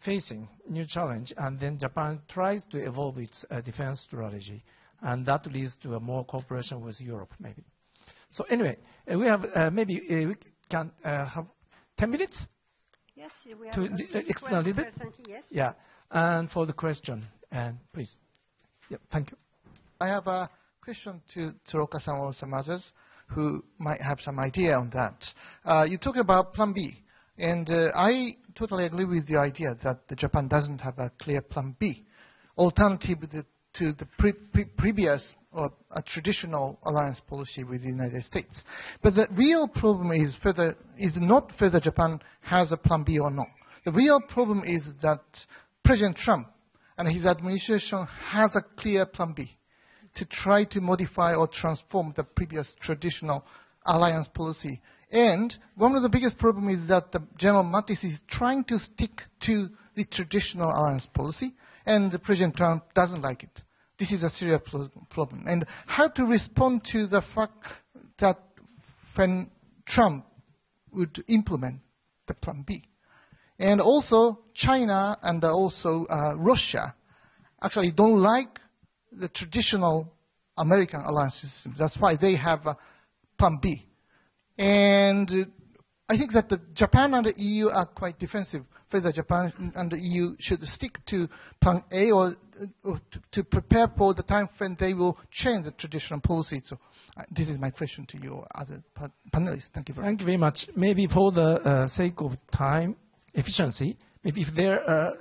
facing new challenge, and then Japan tries to evolve its defense strategy, and that leads to a more cooperation with Europe, maybe. So anyway, we have maybe we can have 10 minutes. Yes, we have to extend a little bit. Yes. Yeah, and for the question, and please. Yeah, thank you. I have a question to Tsuruoka-san or some others who might have some idea on that. You talk about Plan B. And I totally agree with the idea that Japan doesn't have a clear Plan B, alternative to the previous or a traditional alliance policy with the United States. But the real problem is not whether Japan has a Plan B or not. The real problem is that President Trump and his administration has a clear Plan B to try to modify or transform the previous traditional alliance policy. And one of the biggest problems is that General Mattis is trying to stick to the traditional alliance policy, and President Trump doesn't like it. This is a serious problem. And how to respond to the fact that when Trump would implement the Plan B. And also China and also Russia actually don't like the traditional American alliance system. That's why they have a Plan B. And I think that Japan and the EU are quite defensive, whether Japan and the EU should stick to Plan A or to prepare for the time when they will change the traditional policy. So this is my question to you, other panelists. Thank you very much. Thank you very much. Maybe for the sake of time efficiency, maybe if there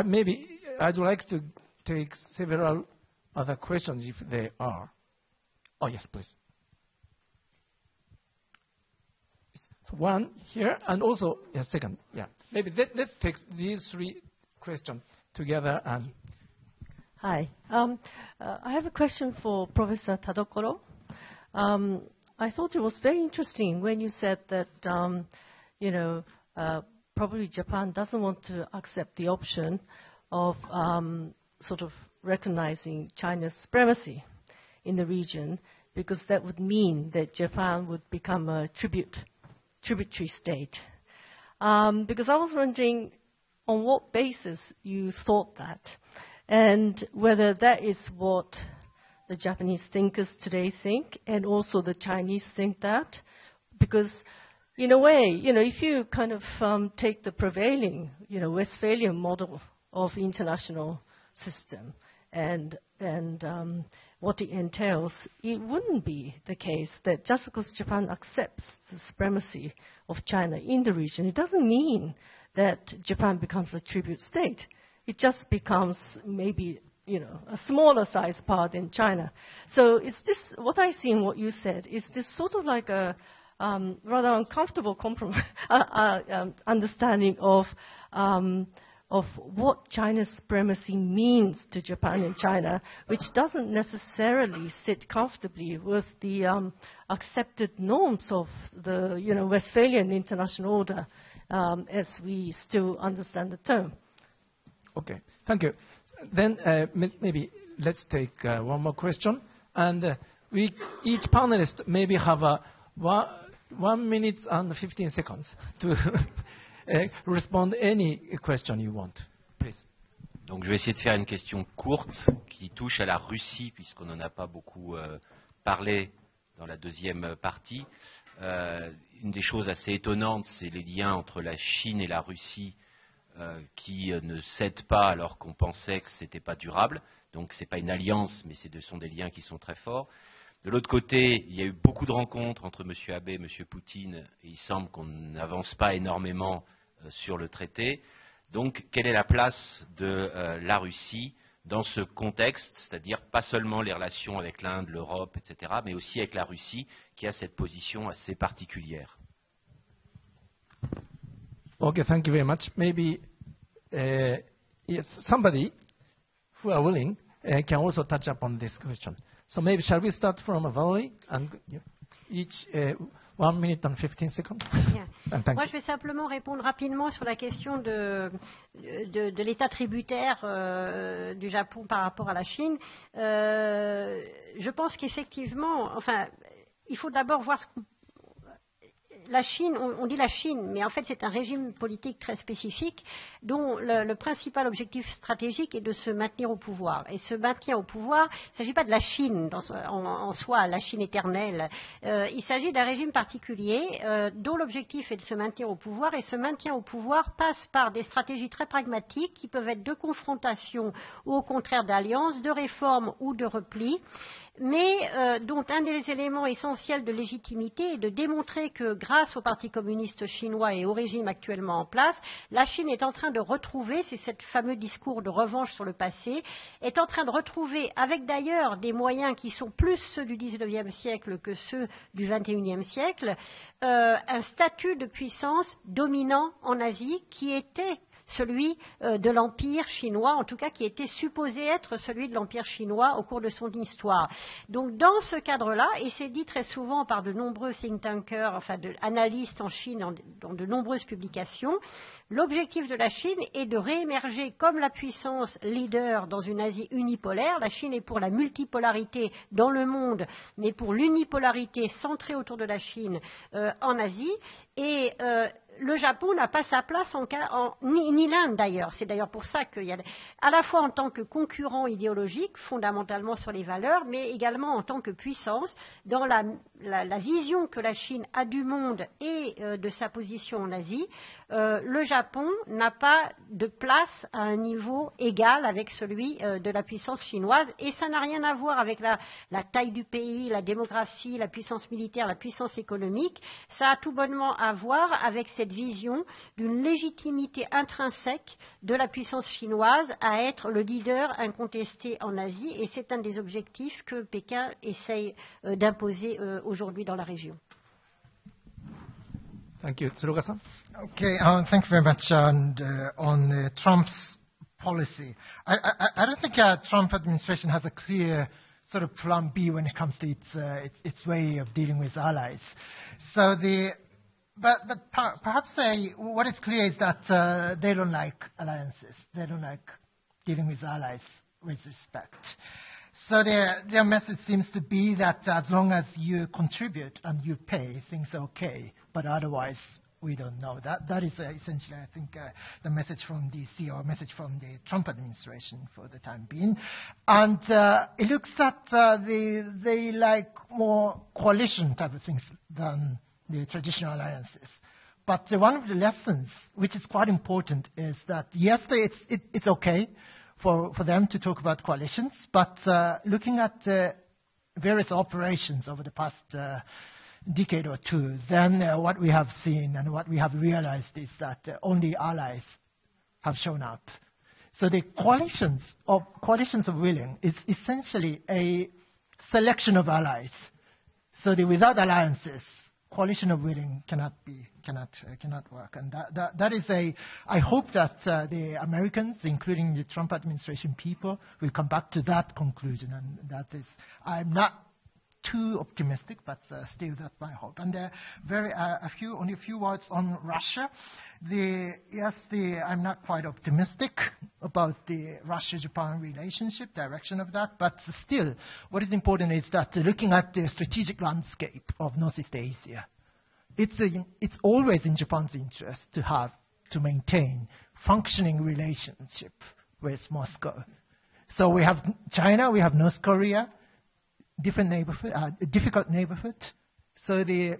maybe I'd like to take several other questions if there are. Oh, yes, please. One here, and also a second. Yeah, maybe let's take these three questions together. And hi, I have a question for Professor Tadokoro. I thought it was very interesting when you said that probably Japan doesn't want to accept the option of sort of recognizing China's supremacy in the region, because that would mean that Japan would become a tributary state. Because I was wondering on what basis you thought that, and whether that is what the Japanese thinkers today think, and also the Chinese think that. Because in a way, if you kind of take the prevailing, Westphalian model of international system and what it entails, it wouldn't be the case that just because Japan accepts the supremacy of China in the region, it doesn't mean that Japan becomes a tribute state. It just becomes maybe a smaller size part in China. So is this, what I see in what you said, is this sort of like a rather uncomfortable understanding of what China's supremacy means to Japan and China, which doesn't necessarily sit comfortably with the accepted norms of the Westphalian international order as we still understand the term. Okay, thank you. Then maybe let's take one more question. And each panelist maybe have 1 minute and 15 seconds to respond any question you want. Please. Donc je vais essayer de faire une question courte qui touche à la Russie, puisqu'on n'en a pas beaucoup parlé dans la deuxième partie. Une des choses assez étonnantes, c'est les liens entre la Chine et la Russie qui ne cèdent pas alors qu'on pensait que ce n'était pas durable. Donc ce n'est pas une alliance, mais ce sont des liens qui sont très forts. De l'autre côté, il y a eu beaucoup de rencontres entre M. Abe et M. Poutine, et il semble qu'on n'avance pas énormément sur le traité. Donc, quelle est la place de la Russie dans ce contexte, c'est-à-dire pas seulement les relations avec l'Inde, l'Europe, etc., mais aussi avec la Russie, qui a cette position assez particulière. Okay, thank you very much. Maybe yes, somebody who are willing can also touch upon this question. So maybe shall we start from Valerie and each 1 minute and 15 seconds? Yeah. Moi, je vais simplement répondre rapidement sur la question de l'état tributaire du Japon par rapport à la Chine. Je pense qu'effectivement, il faut d'abord voir la Chine, on dit la Chine, mais en fait c'est un régime politique très spécifique dont le principal objectif stratégique est de se maintenir au pouvoir. Et ce maintien au pouvoir, il ne s'agit pas de la Chine en soi, la Chine éternelle. Il s'agit d'un régime particulier dont l'objectif est de se maintenir au pouvoir, et ce maintien au pouvoir passe par des stratégies très pragmatiques qui peuvent être de confrontation ou au contraire d'alliance, de réforme ou de repli, mais dont un des éléments essentiels de légitimité est de démontrer que grâce au Parti communiste chinois et au régime actuellement en place, la Chine est en train de retrouver, c'est ce fameux discours de revanche sur le passé, est en train de retrouver, avec d'ailleurs des moyens qui sont plus ceux du XIXe siècle que ceux du XXIe siècle, un statut de puissance dominant en Asie qui était celui de l'Empire chinois, en tout cas qui était supposé être celui de l'Empire chinois au cours de son histoire. Donc dans ce cadre-là, et c'est dit très souvent par de nombreux think tankers, analystes en Chine dans de nombreuses publications, l'objectif de la Chine est de réémerger comme la puissance leader dans une Asie unipolaire. La Chine est pour la multipolarité dans le monde, mais pour l'unipolarité centrée autour de la Chine en Asie. Et le Japon n'a pas sa place ni l'Inde d'ailleurs. C'est d'ailleurs pour ça qu'il y a, à la fois en tant que concurrent idéologique, fondamentalement sur les valeurs, mais également en tant que puissance, dans la vision que la Chine a du monde et de sa position en Asie, le Japon n'a pas de place à un niveau égal avec celui de la puissance chinoise. Et ça n'a rien à voir avec la taille du pays, la démographie, la puissance militaire, la puissance économique. Ça a tout bonnement à voir avec cette vision d'une légitimité intrinsèque de la puissance chinoise à être le leader incontesté en Asie, et c'est un des objectifs que Pékin essaye d'imposer aujourd'hui dans la région. Thank you. Tsuruga-san? Okay, thank you very much. And on Trump's policy, I don't think Trump administration has a clear sort of plan B when it comes to its way of dealing with allies. So But perhaps what is clear is that they don't like alliances. They don't like dealing with allies with respect. So their message seems to be that as long as you contribute and you pay, things are okay. But otherwise, we don't know. That is essentially, I think, the message from DC or message from the Trump administration for the time being. And it looks that they like more coalition type of things than the traditional alliances. But one of the lessons, which is quite important, is that yes, it's okay for them to talk about coalitions, but looking at various operations over the past decade or two, then what we have seen and what we have realized is that only allies have shown up. So the coalitions of willing is essentially a selection of allies. So without alliances, coalition of willing cannot work. And that is I hope that the Americans, including the Trump administration people, will come back to that conclusion. And that is, I'm not too optimistic, but still that's my hope. And only a few words on Russia. I'm not quite optimistic about the Russia-Japan relationship, direction of that, but still, what is important is that looking at the strategic landscape of Northeast Asia, it's always in Japan's interest to maintain functioning relationship with Moscow. So we have China, we have North Korea, different neighborhood, difficult neighborhood. So they're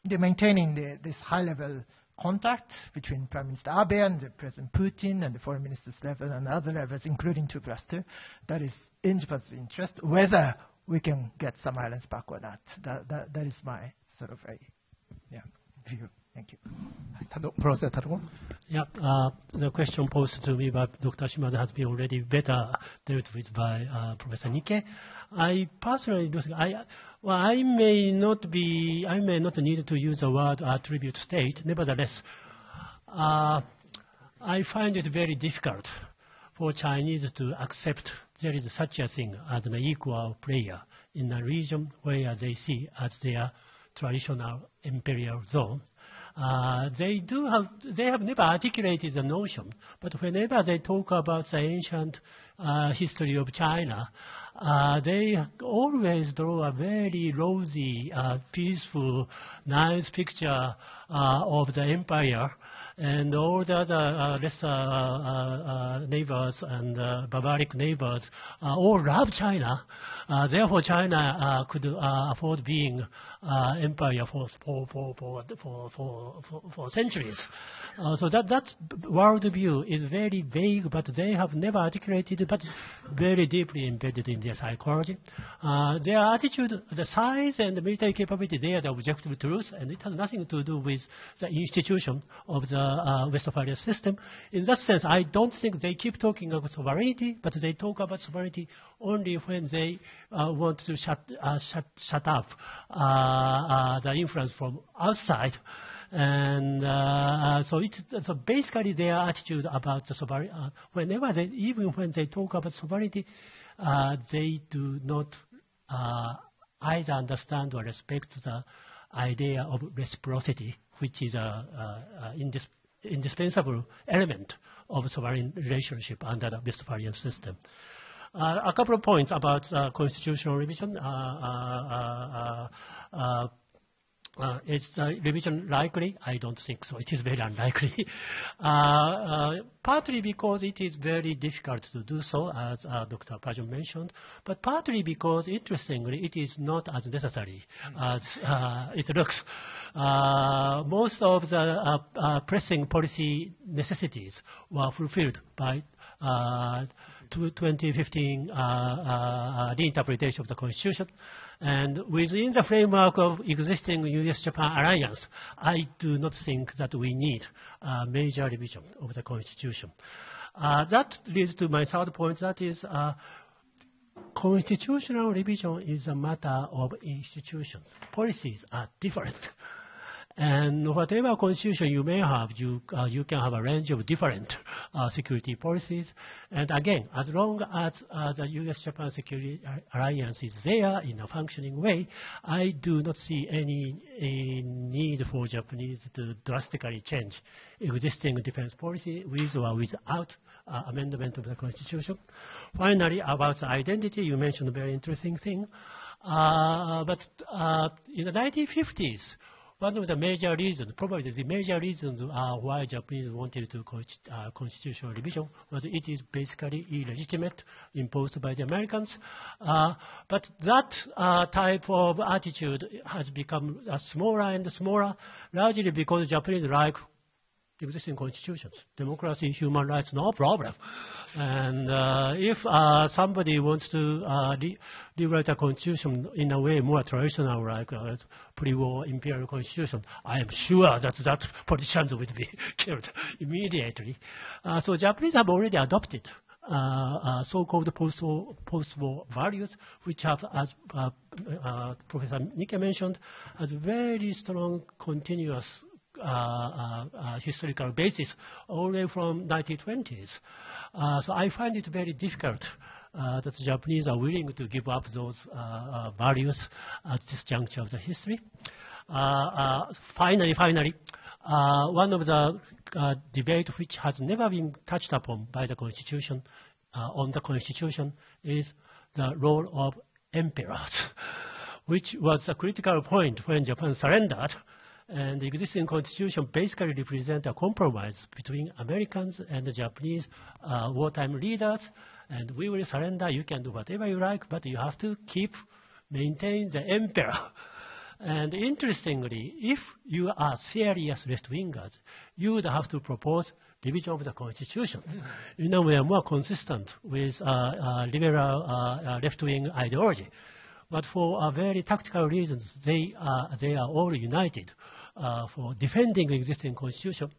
maintaining this high-level contact between Prime Minister Abe and the President Putin and the foreign ministers level and other levels, including 2+2. That is in Japan's interest. Whether we can get some islands back or not, that is my sort of view. Thank you. Yeah, the question posed to me by Dr. Shimada has been already better dealt with by Professor Nikke. I personally do think I may not need to use the word attribute state. Nevertheless, I find it very difficult for Chinese to accept there is such a thing as an equal player in a region where they see as their traditional imperial zone. They have never articulated the notion, but whenever they talk about the ancient history of China, they always draw a very rosy, peaceful, nice picture of the empire, and all the other lesser neighbors and barbaric neighbors all love China. Therefore, China could afford being empire for centuries. So that worldview is very vague, but they have never articulated it, but very deeply embedded in their psychology. Their attitude, the size and the military capability, they are the objective truth, and it has nothing to do with the institution of the Westphalia system. In that sense, I don't think they keep talking about sovereignty, but they talk about sovereignty only when they want to shut up the influence from outside. And so basically their attitude about the sovereignty, even when they talk about sovereignty, they do not either understand or respect the idea of reciprocity, which is an indispensable element of sovereign relationship under the Westphalian system. A couple of points about constitutional revision. Is the revision likely? I don't think so. It is very unlikely. Partly because it is very difficult to do so, as Dr. Pajon mentioned, but partly because, interestingly, it is not as necessary as it looks. Most of the pressing policy necessities were fulfilled by 2015 reinterpretation of the Constitution. And within the framework of existing U.S.-Japan alliance, I do not think that we need a major revision of the Constitution. That leads to my third point, that is constitutional revision is a matter of institutions. Policies are different. And whatever constitution you may have, you can have a range of different security policies. And again, as long as the U.S.-Japan security alliance is there in a functioning way, I do not see any need for Japanese to drastically change existing defense policy with or without amendment of the constitution. Finally, about the identity, you mentioned a very interesting thing. But in the 1950s, one of the major reasons, probably the major reasons why Japanese wanted to constitutional revision was it is basically illegitimate, imposed by the Americans. But that type of attitude has become smaller and smaller, largely because Japanese like existing constitutions. Democracy, human rights, no problem. And if somebody wants to rewrite a constitution in a way more traditional, like pre-war imperial constitution, I am sure that politicians would be killed immediately. So Japanese have already adopted so-called post-war values, which have, as Professor Nikke mentioned, has very strong continuous historical basis all the way from 1920s. So I find it very difficult that the Japanese are willing to give up those values at this juncture of the history. Finally, one of the debate which has never been touched upon by the Constitution on the Constitution is the role of emperors, which was a critical point when Japan surrendered. And the existing constitution basically represents a compromise between Americans and the Japanese wartime leaders. And we will surrender, you can do whatever you like, but you have to maintain the emperor. And interestingly, if you are serious left-wingers, you would have to propose revision of the constitution. You know, we are more consistent with liberal left-wing ideology. But for very tactical reasons, they are all united for defending the existing constitution,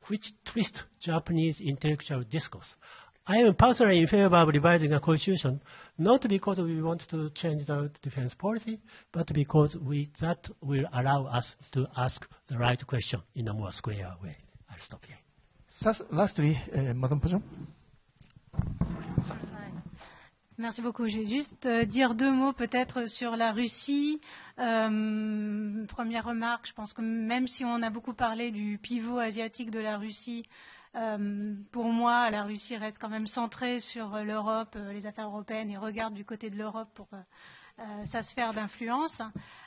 which twists Japanese intellectual discourse. I am personally in favor of revising a constitution, not because we want to change the defense policy, but because that will allow us to ask the right question in a more square way. I'll stop here. Lastly, Madame Pajon. Merci beaucoup. Je vais juste dire deux mots peut-être sur la Russie. Première remarque, je pense que même si on a beaucoup parlé du pivot asiatique de la Russie, pour moi, la Russie reste quand même centrée sur l'Europe, les affaires européennes, et regarde du côté de l'Europe pour sa sphère d'influence.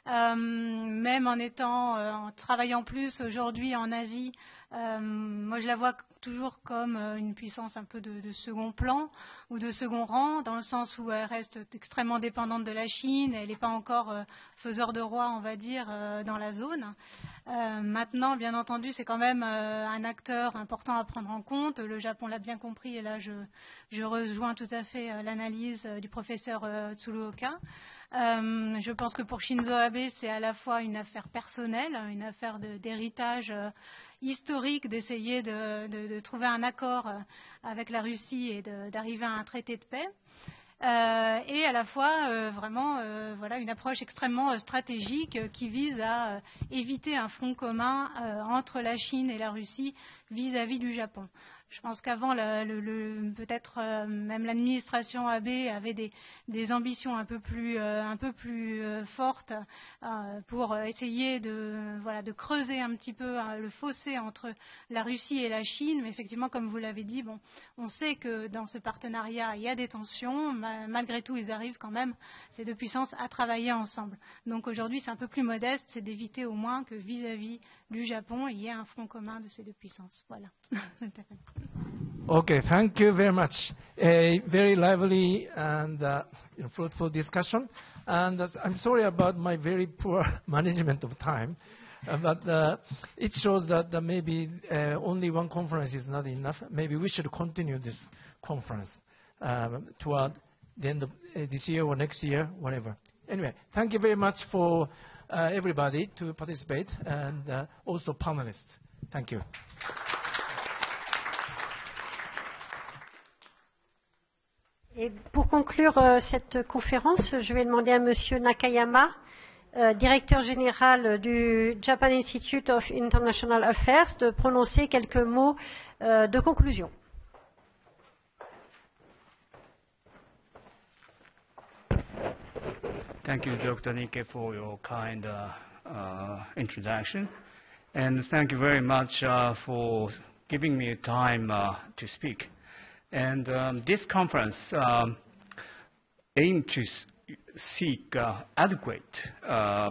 Même en travaillant plus aujourd'hui en Asie, moi je la vois toujours comme une puissance un peu de second plan ou de second rang, dans le sens où elle reste extrêmement dépendante de la Chine, elle n'est pas encore faiseur de roi, on va dire, dans la zone. Maintenant, bien entendu, c'est quand même un acteur important à prendre en compte. Le Japon l'a bien compris, et là je rejoins tout à fait l'analyse du professeur Tsuruoka. Je pense que pour Shinzo Abe, c'est à la fois une affaire personnelle, une affaire d'héritage historique, d'essayer de trouver un accord avec la Russie et d'arriver à un traité de paix, et à la fois vraiment une approche extrêmement stratégique qui vise à éviter un front commun entre la Chine et la Russie vis-à-vis du Japon. Je pense qu'avant, peut-être même l'administration Abe avait des ambitions un peu plus fortes pour essayer de creuser un petit peu le fossé entre la Russie et la Chine. Mais effectivement, comme vous l'avez dit, on sait que dans ce partenariat, il y a des tensions. Malgré tout, ils arrivent quand même, ces deux puissances, à travailler ensemble. Donc aujourd'hui, c'est un peu plus modeste, c'est d'éviter au moins que vis-à-vis du Japon, il y ait un front commun de ces deux puissances. Voilà. Okay, thank you very much. A very lively and fruitful discussion. And I'm sorry about my very poor management of time, but it shows that maybe only one conference is not enough. Maybe we should continue this conference toward the end of this year or next year, whatever. Anyway, thank you very much for everybody to participate, and also panelists. Thank you. Et pour conclure cette conférence, je vais demander à Monsieur Nakayama, directeur général du Japan Institute of International Affairs, de prononcer quelques mots de conclusion. Thank you, Dr. Nikke, for your kind introduction. And thank you very much for giving me time to speak. And this conference aimed to seek adequate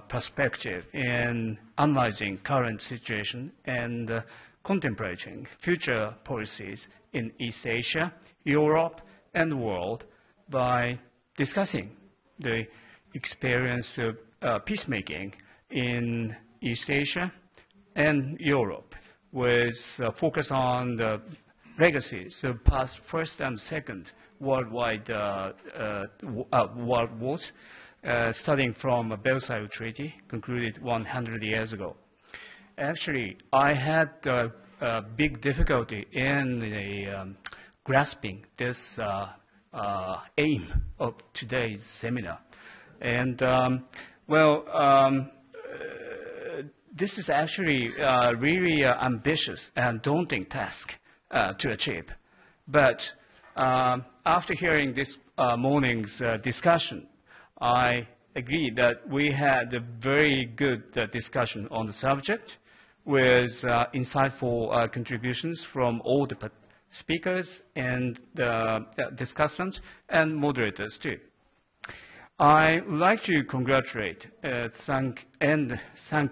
perspective in analyzing current situation and contemplating future policies in East Asia, Europe, and the world by discussing the experience of peacemaking in East Asia and Europe, with focus on the legacies of past First and Second worldwide world wars, starting from Versailles Treaty, concluded 100 years ago. Actually, I had a big difficulty in grasping this aim of today's seminar. And, this is actually a really ambitious and daunting task to achieve. But after hearing this morning's discussion, I agree that we had a very good discussion on the subject with insightful contributions from all the speakers and the discussants and moderators too. I would like to congratulate, thank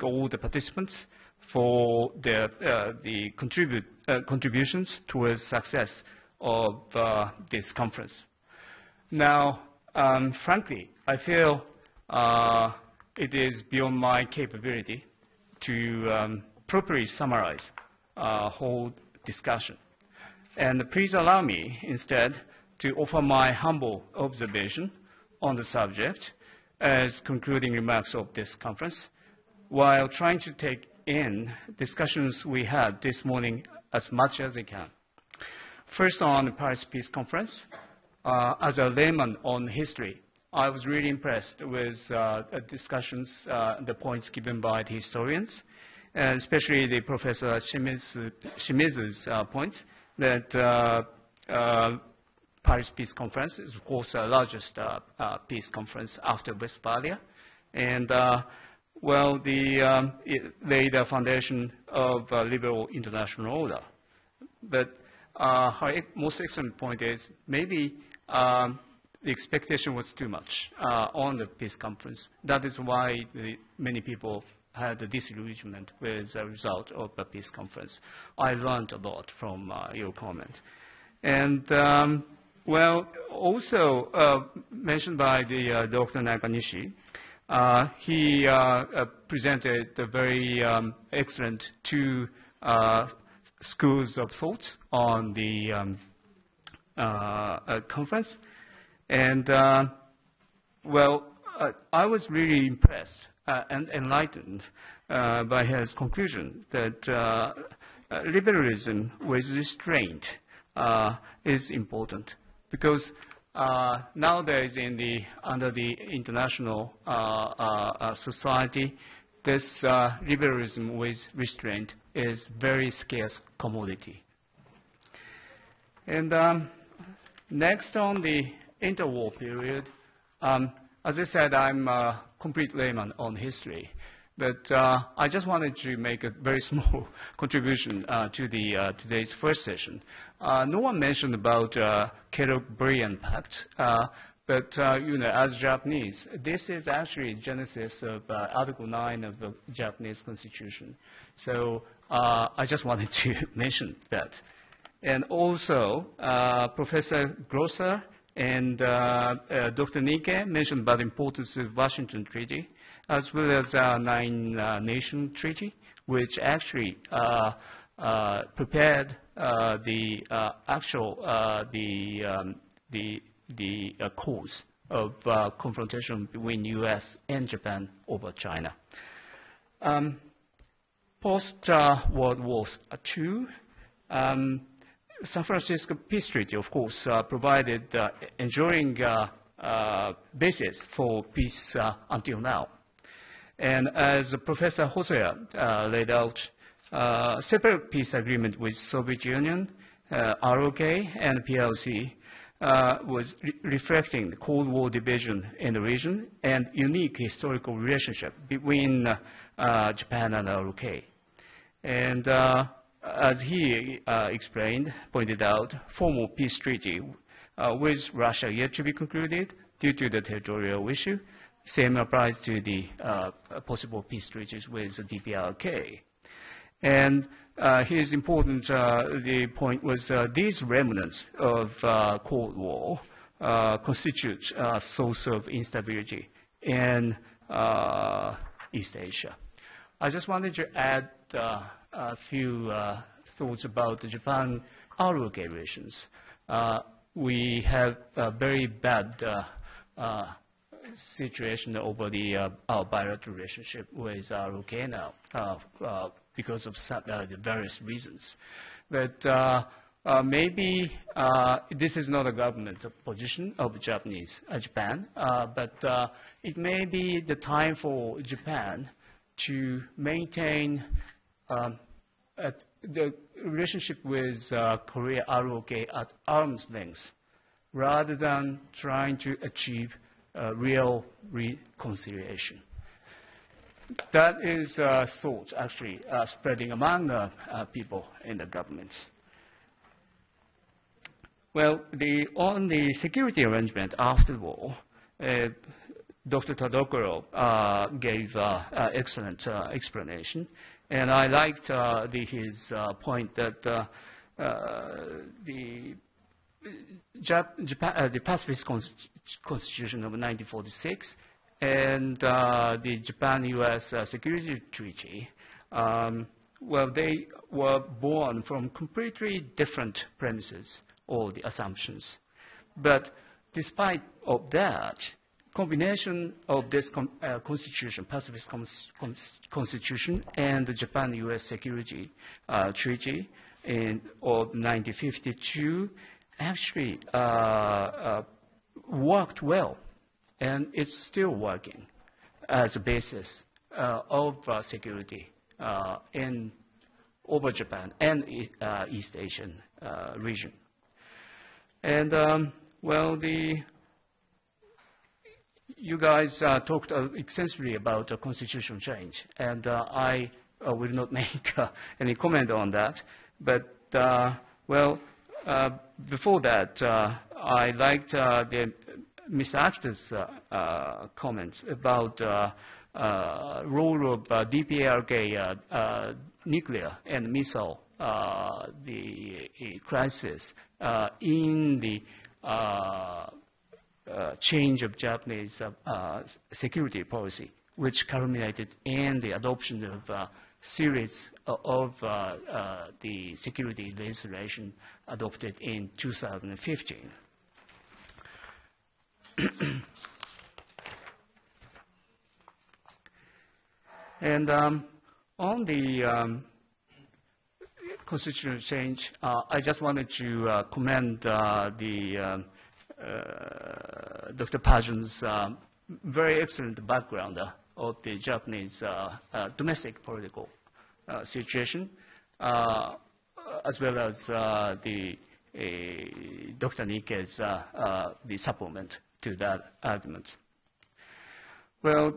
all the participants for the contributions towards success of this conference. Now, frankly, I feel it is beyond my capability to properly summarize whole discussion. And please allow me instead to offer my humble observation on the subject as concluding remarks of this conference, while trying to take in discussions we had this morning as much as I can. First, on the Paris Peace Conference, as a layman on history, I was really impressed with discussions, the points given by the historians, and especially the Professor Shimizu's points that Paris Peace Conference is, of course, the largest peace conference after Westphalia. And, it laid a foundation of liberal international order. But her most excellent point is maybe the expectation was too much on the peace conference. That is why many people had a disillusionment with the result of the peace conference. I learned a lot from your comment. And, also mentioned by the Dr. Nakanishi, he presented a very excellent two schools of thoughts on the conference. And, I was really impressed and enlightened by his conclusion that liberalism with restraint is important, because nowadays under the international society, this liberalism with restraint is very scarce commodity. And next, on the interwar period, as I said, I'm a complete layman on history. But I just wanted to make a very small contribution to today's first session. No one mentioned about Kellogg-Briand Pact, but as Japanese, this is actually the genesis of Article 9 of the Japanese Constitution. So I just wanted to mention that. And also, Professor Grosser and Dr. Nikke mentioned about the importance of Washington Treaty, as well as Nine-Nation Treaty, which actually prepared the cause of confrontation between U.S. and Japan over China. Post-World War II, San Francisco Peace Treaty, of course, provided enduring basis for peace until now. And as Professor Hosoya laid out, separate peace agreement with Soviet Union, ROK, and PLC was reflecting the Cold War division in the region and unique historical relationship between Japan and ROK. And as he pointed out, formal peace treaty with Russia yet to be concluded due to the territorial issue. Same applies to the possible peace treaties with the DPRK. And his important the point was these remnants of Cold War constitute a source of instability in East Asia. I just wanted to add a few thoughts about the Japan ROK relations. We have a very bad situation over our bilateral relationship with ROK now because of the various reasons. But maybe this is not a government position of Japan, but it may be the time for Japan to maintain the relationship with Korea ROK at arm's length, rather than trying to achieve real reconciliation. That is thought actually spreading among people in the government. Well, on the security arrangement after the war, Dr. Tadokoro gave excellent explanation, and I liked his point that the Pacifist Constitution of 1946 and the Japan-U.S. Security Treaty, well, they were born from completely different premises or the assumptions. But despite of that, combination of this constitution, Pacifist Constitution, and the Japan-U.S. Security Treaty of 1952 actually worked well, and it's still working as a basis of security over Japan and East Asian region. And well, you guys talked extensively about constitutional change, and I will not make any comment on that. But well, before that, I liked Mr. Akita's comments about role of DPRK nuclear and missile the crisis in the change of Japanese security policy, which culminated in the adoption of a series of the security legislation adopted in 2015. And on the constitutional change, I just wanted to commend Dr. Pageon's very excellent background of the Japanese domestic political situation, as well as Dr. Nikke's the supplement to that argument. Well,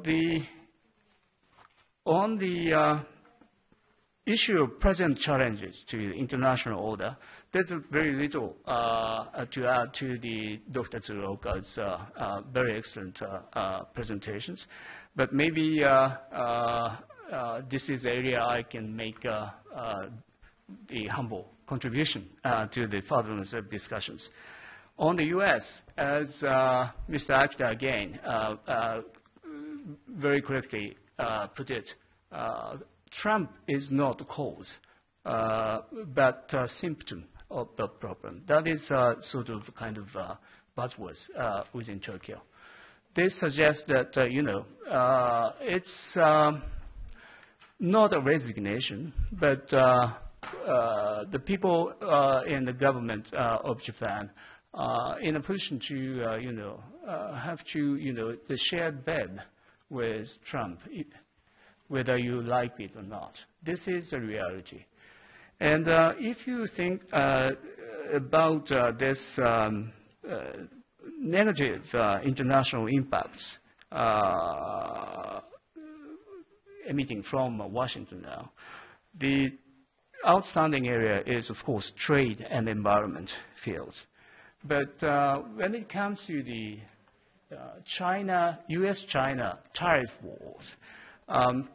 on the issue of present challenges to the international order, there's very little to add to the Dr. Tsuruoka's very excellent presentations. But maybe this is the area I can make the humble contribution to the furtherance of discussions. On the U.S., as Mr. Akita again very correctly put it, Trump is not the cause, but a symptom of the problem. That is sort of kind of buzzwords within Tokyo. This suggests that, it's not a resignation, but the people in the government of Japan in a position to, have to, the shared bed with Trump, whether you like it or not. This is the reality. And if you think about this negative international impacts emitting from Washington now, the outstanding area is, of course, trade and environment fields. But when it comes to the U.S.-China tariff wars,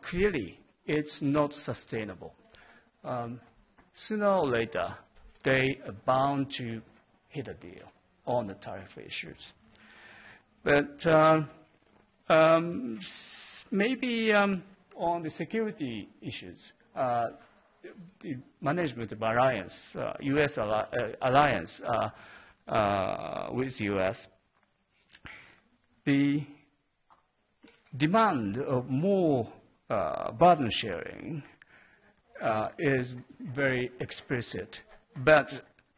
clearly it's not sustainable. Sooner or later, they are bound to hit a deal on the tariff issues. But maybe on the security issues, the management of alliance, U.S. alliance with U.S., the demand of more burden sharing is very explicit, but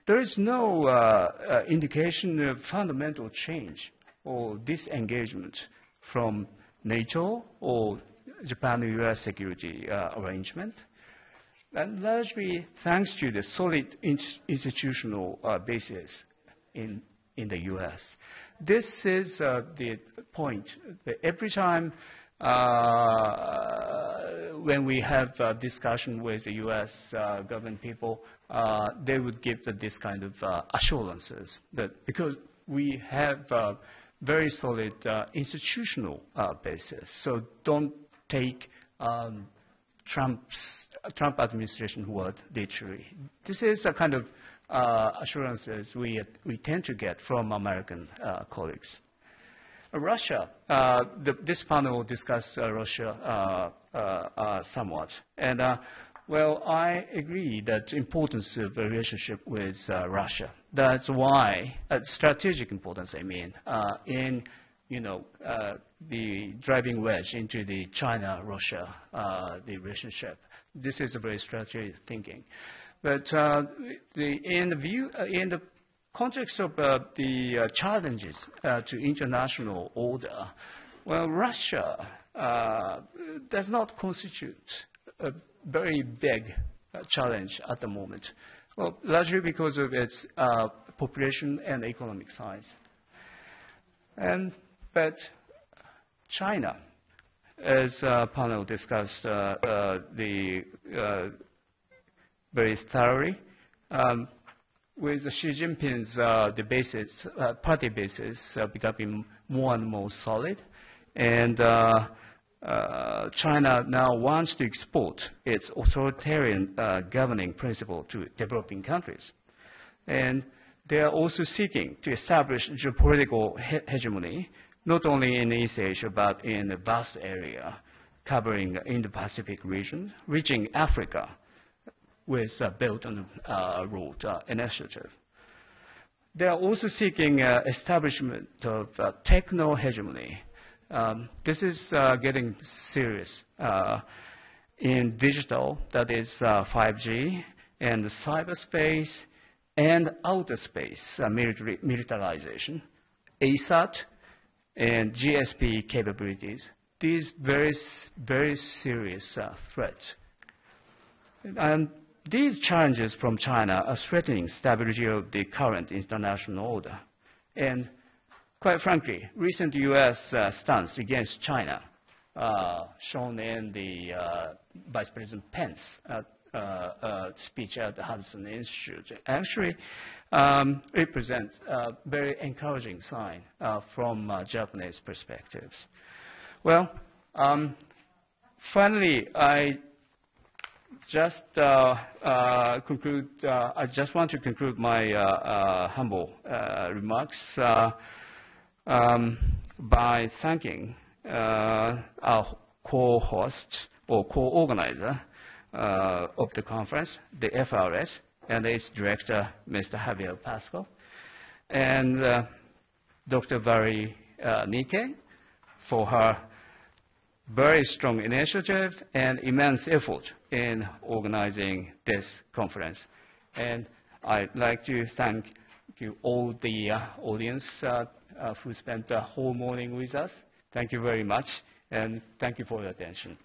there is no indication of fundamental change or disengagement from NATO or Japan-U.S. security arrangement, and largely thanks to the solid institutional basis in the U.S. This is the point. Every time when we have a discussion with the U.S. government people, they would give this kind of assurances that because we have a very solid institutional basis, so don't take Trump administration word literally. This is a kind of assurances we tend to get from American colleagues. Russia, this panel discussed Russia somewhat, and well, I agree that the importance of a relationship with Russia. That's why strategic importance. I mean, in the driving wedge into the China-Russia the relationship. This is a very strategic thinking, but in the context of the challenges to international order, well, Russia does not constitute a very big challenge at the moment, well, largely because of its population and economic size. But China, as panel discussed very thoroughly, with Xi Jinping's party basis becoming more and more solid, and China now wants to export its authoritarian governing principle to developing countries. And they are also seeking to establish geopolitical hegemony, not only in East Asia, but in a vast area covering the Indo-Pacific region, reaching Africa with a Belt and Road initiative. They are also seeking establishment of techno-hegemony. This is getting serious in digital, that is 5G, and cyberspace, and outer space militarization, ASAT, and GSP capabilities. These very serious threats. And these challenges from China are threatening stability of the current international order. And quite frankly, recent U.S. stance against China, shown in the Vice President Pence speech at the Hudson Institute, actually represent a very encouraging sign from Japanese perspectives. Well, finally, I just conclude. I just want to conclude my humble remarks by thanking our co-host or co-organizer of the conference, the FRS, and its director, Mr. Javier Pascual, and Dr. Valerie Nikkei for her very strong initiative and immense effort in organizing this conference. And I'd like to thank you all the audience who spent the whole morning with us. Thank you very much, and thank you for your attention.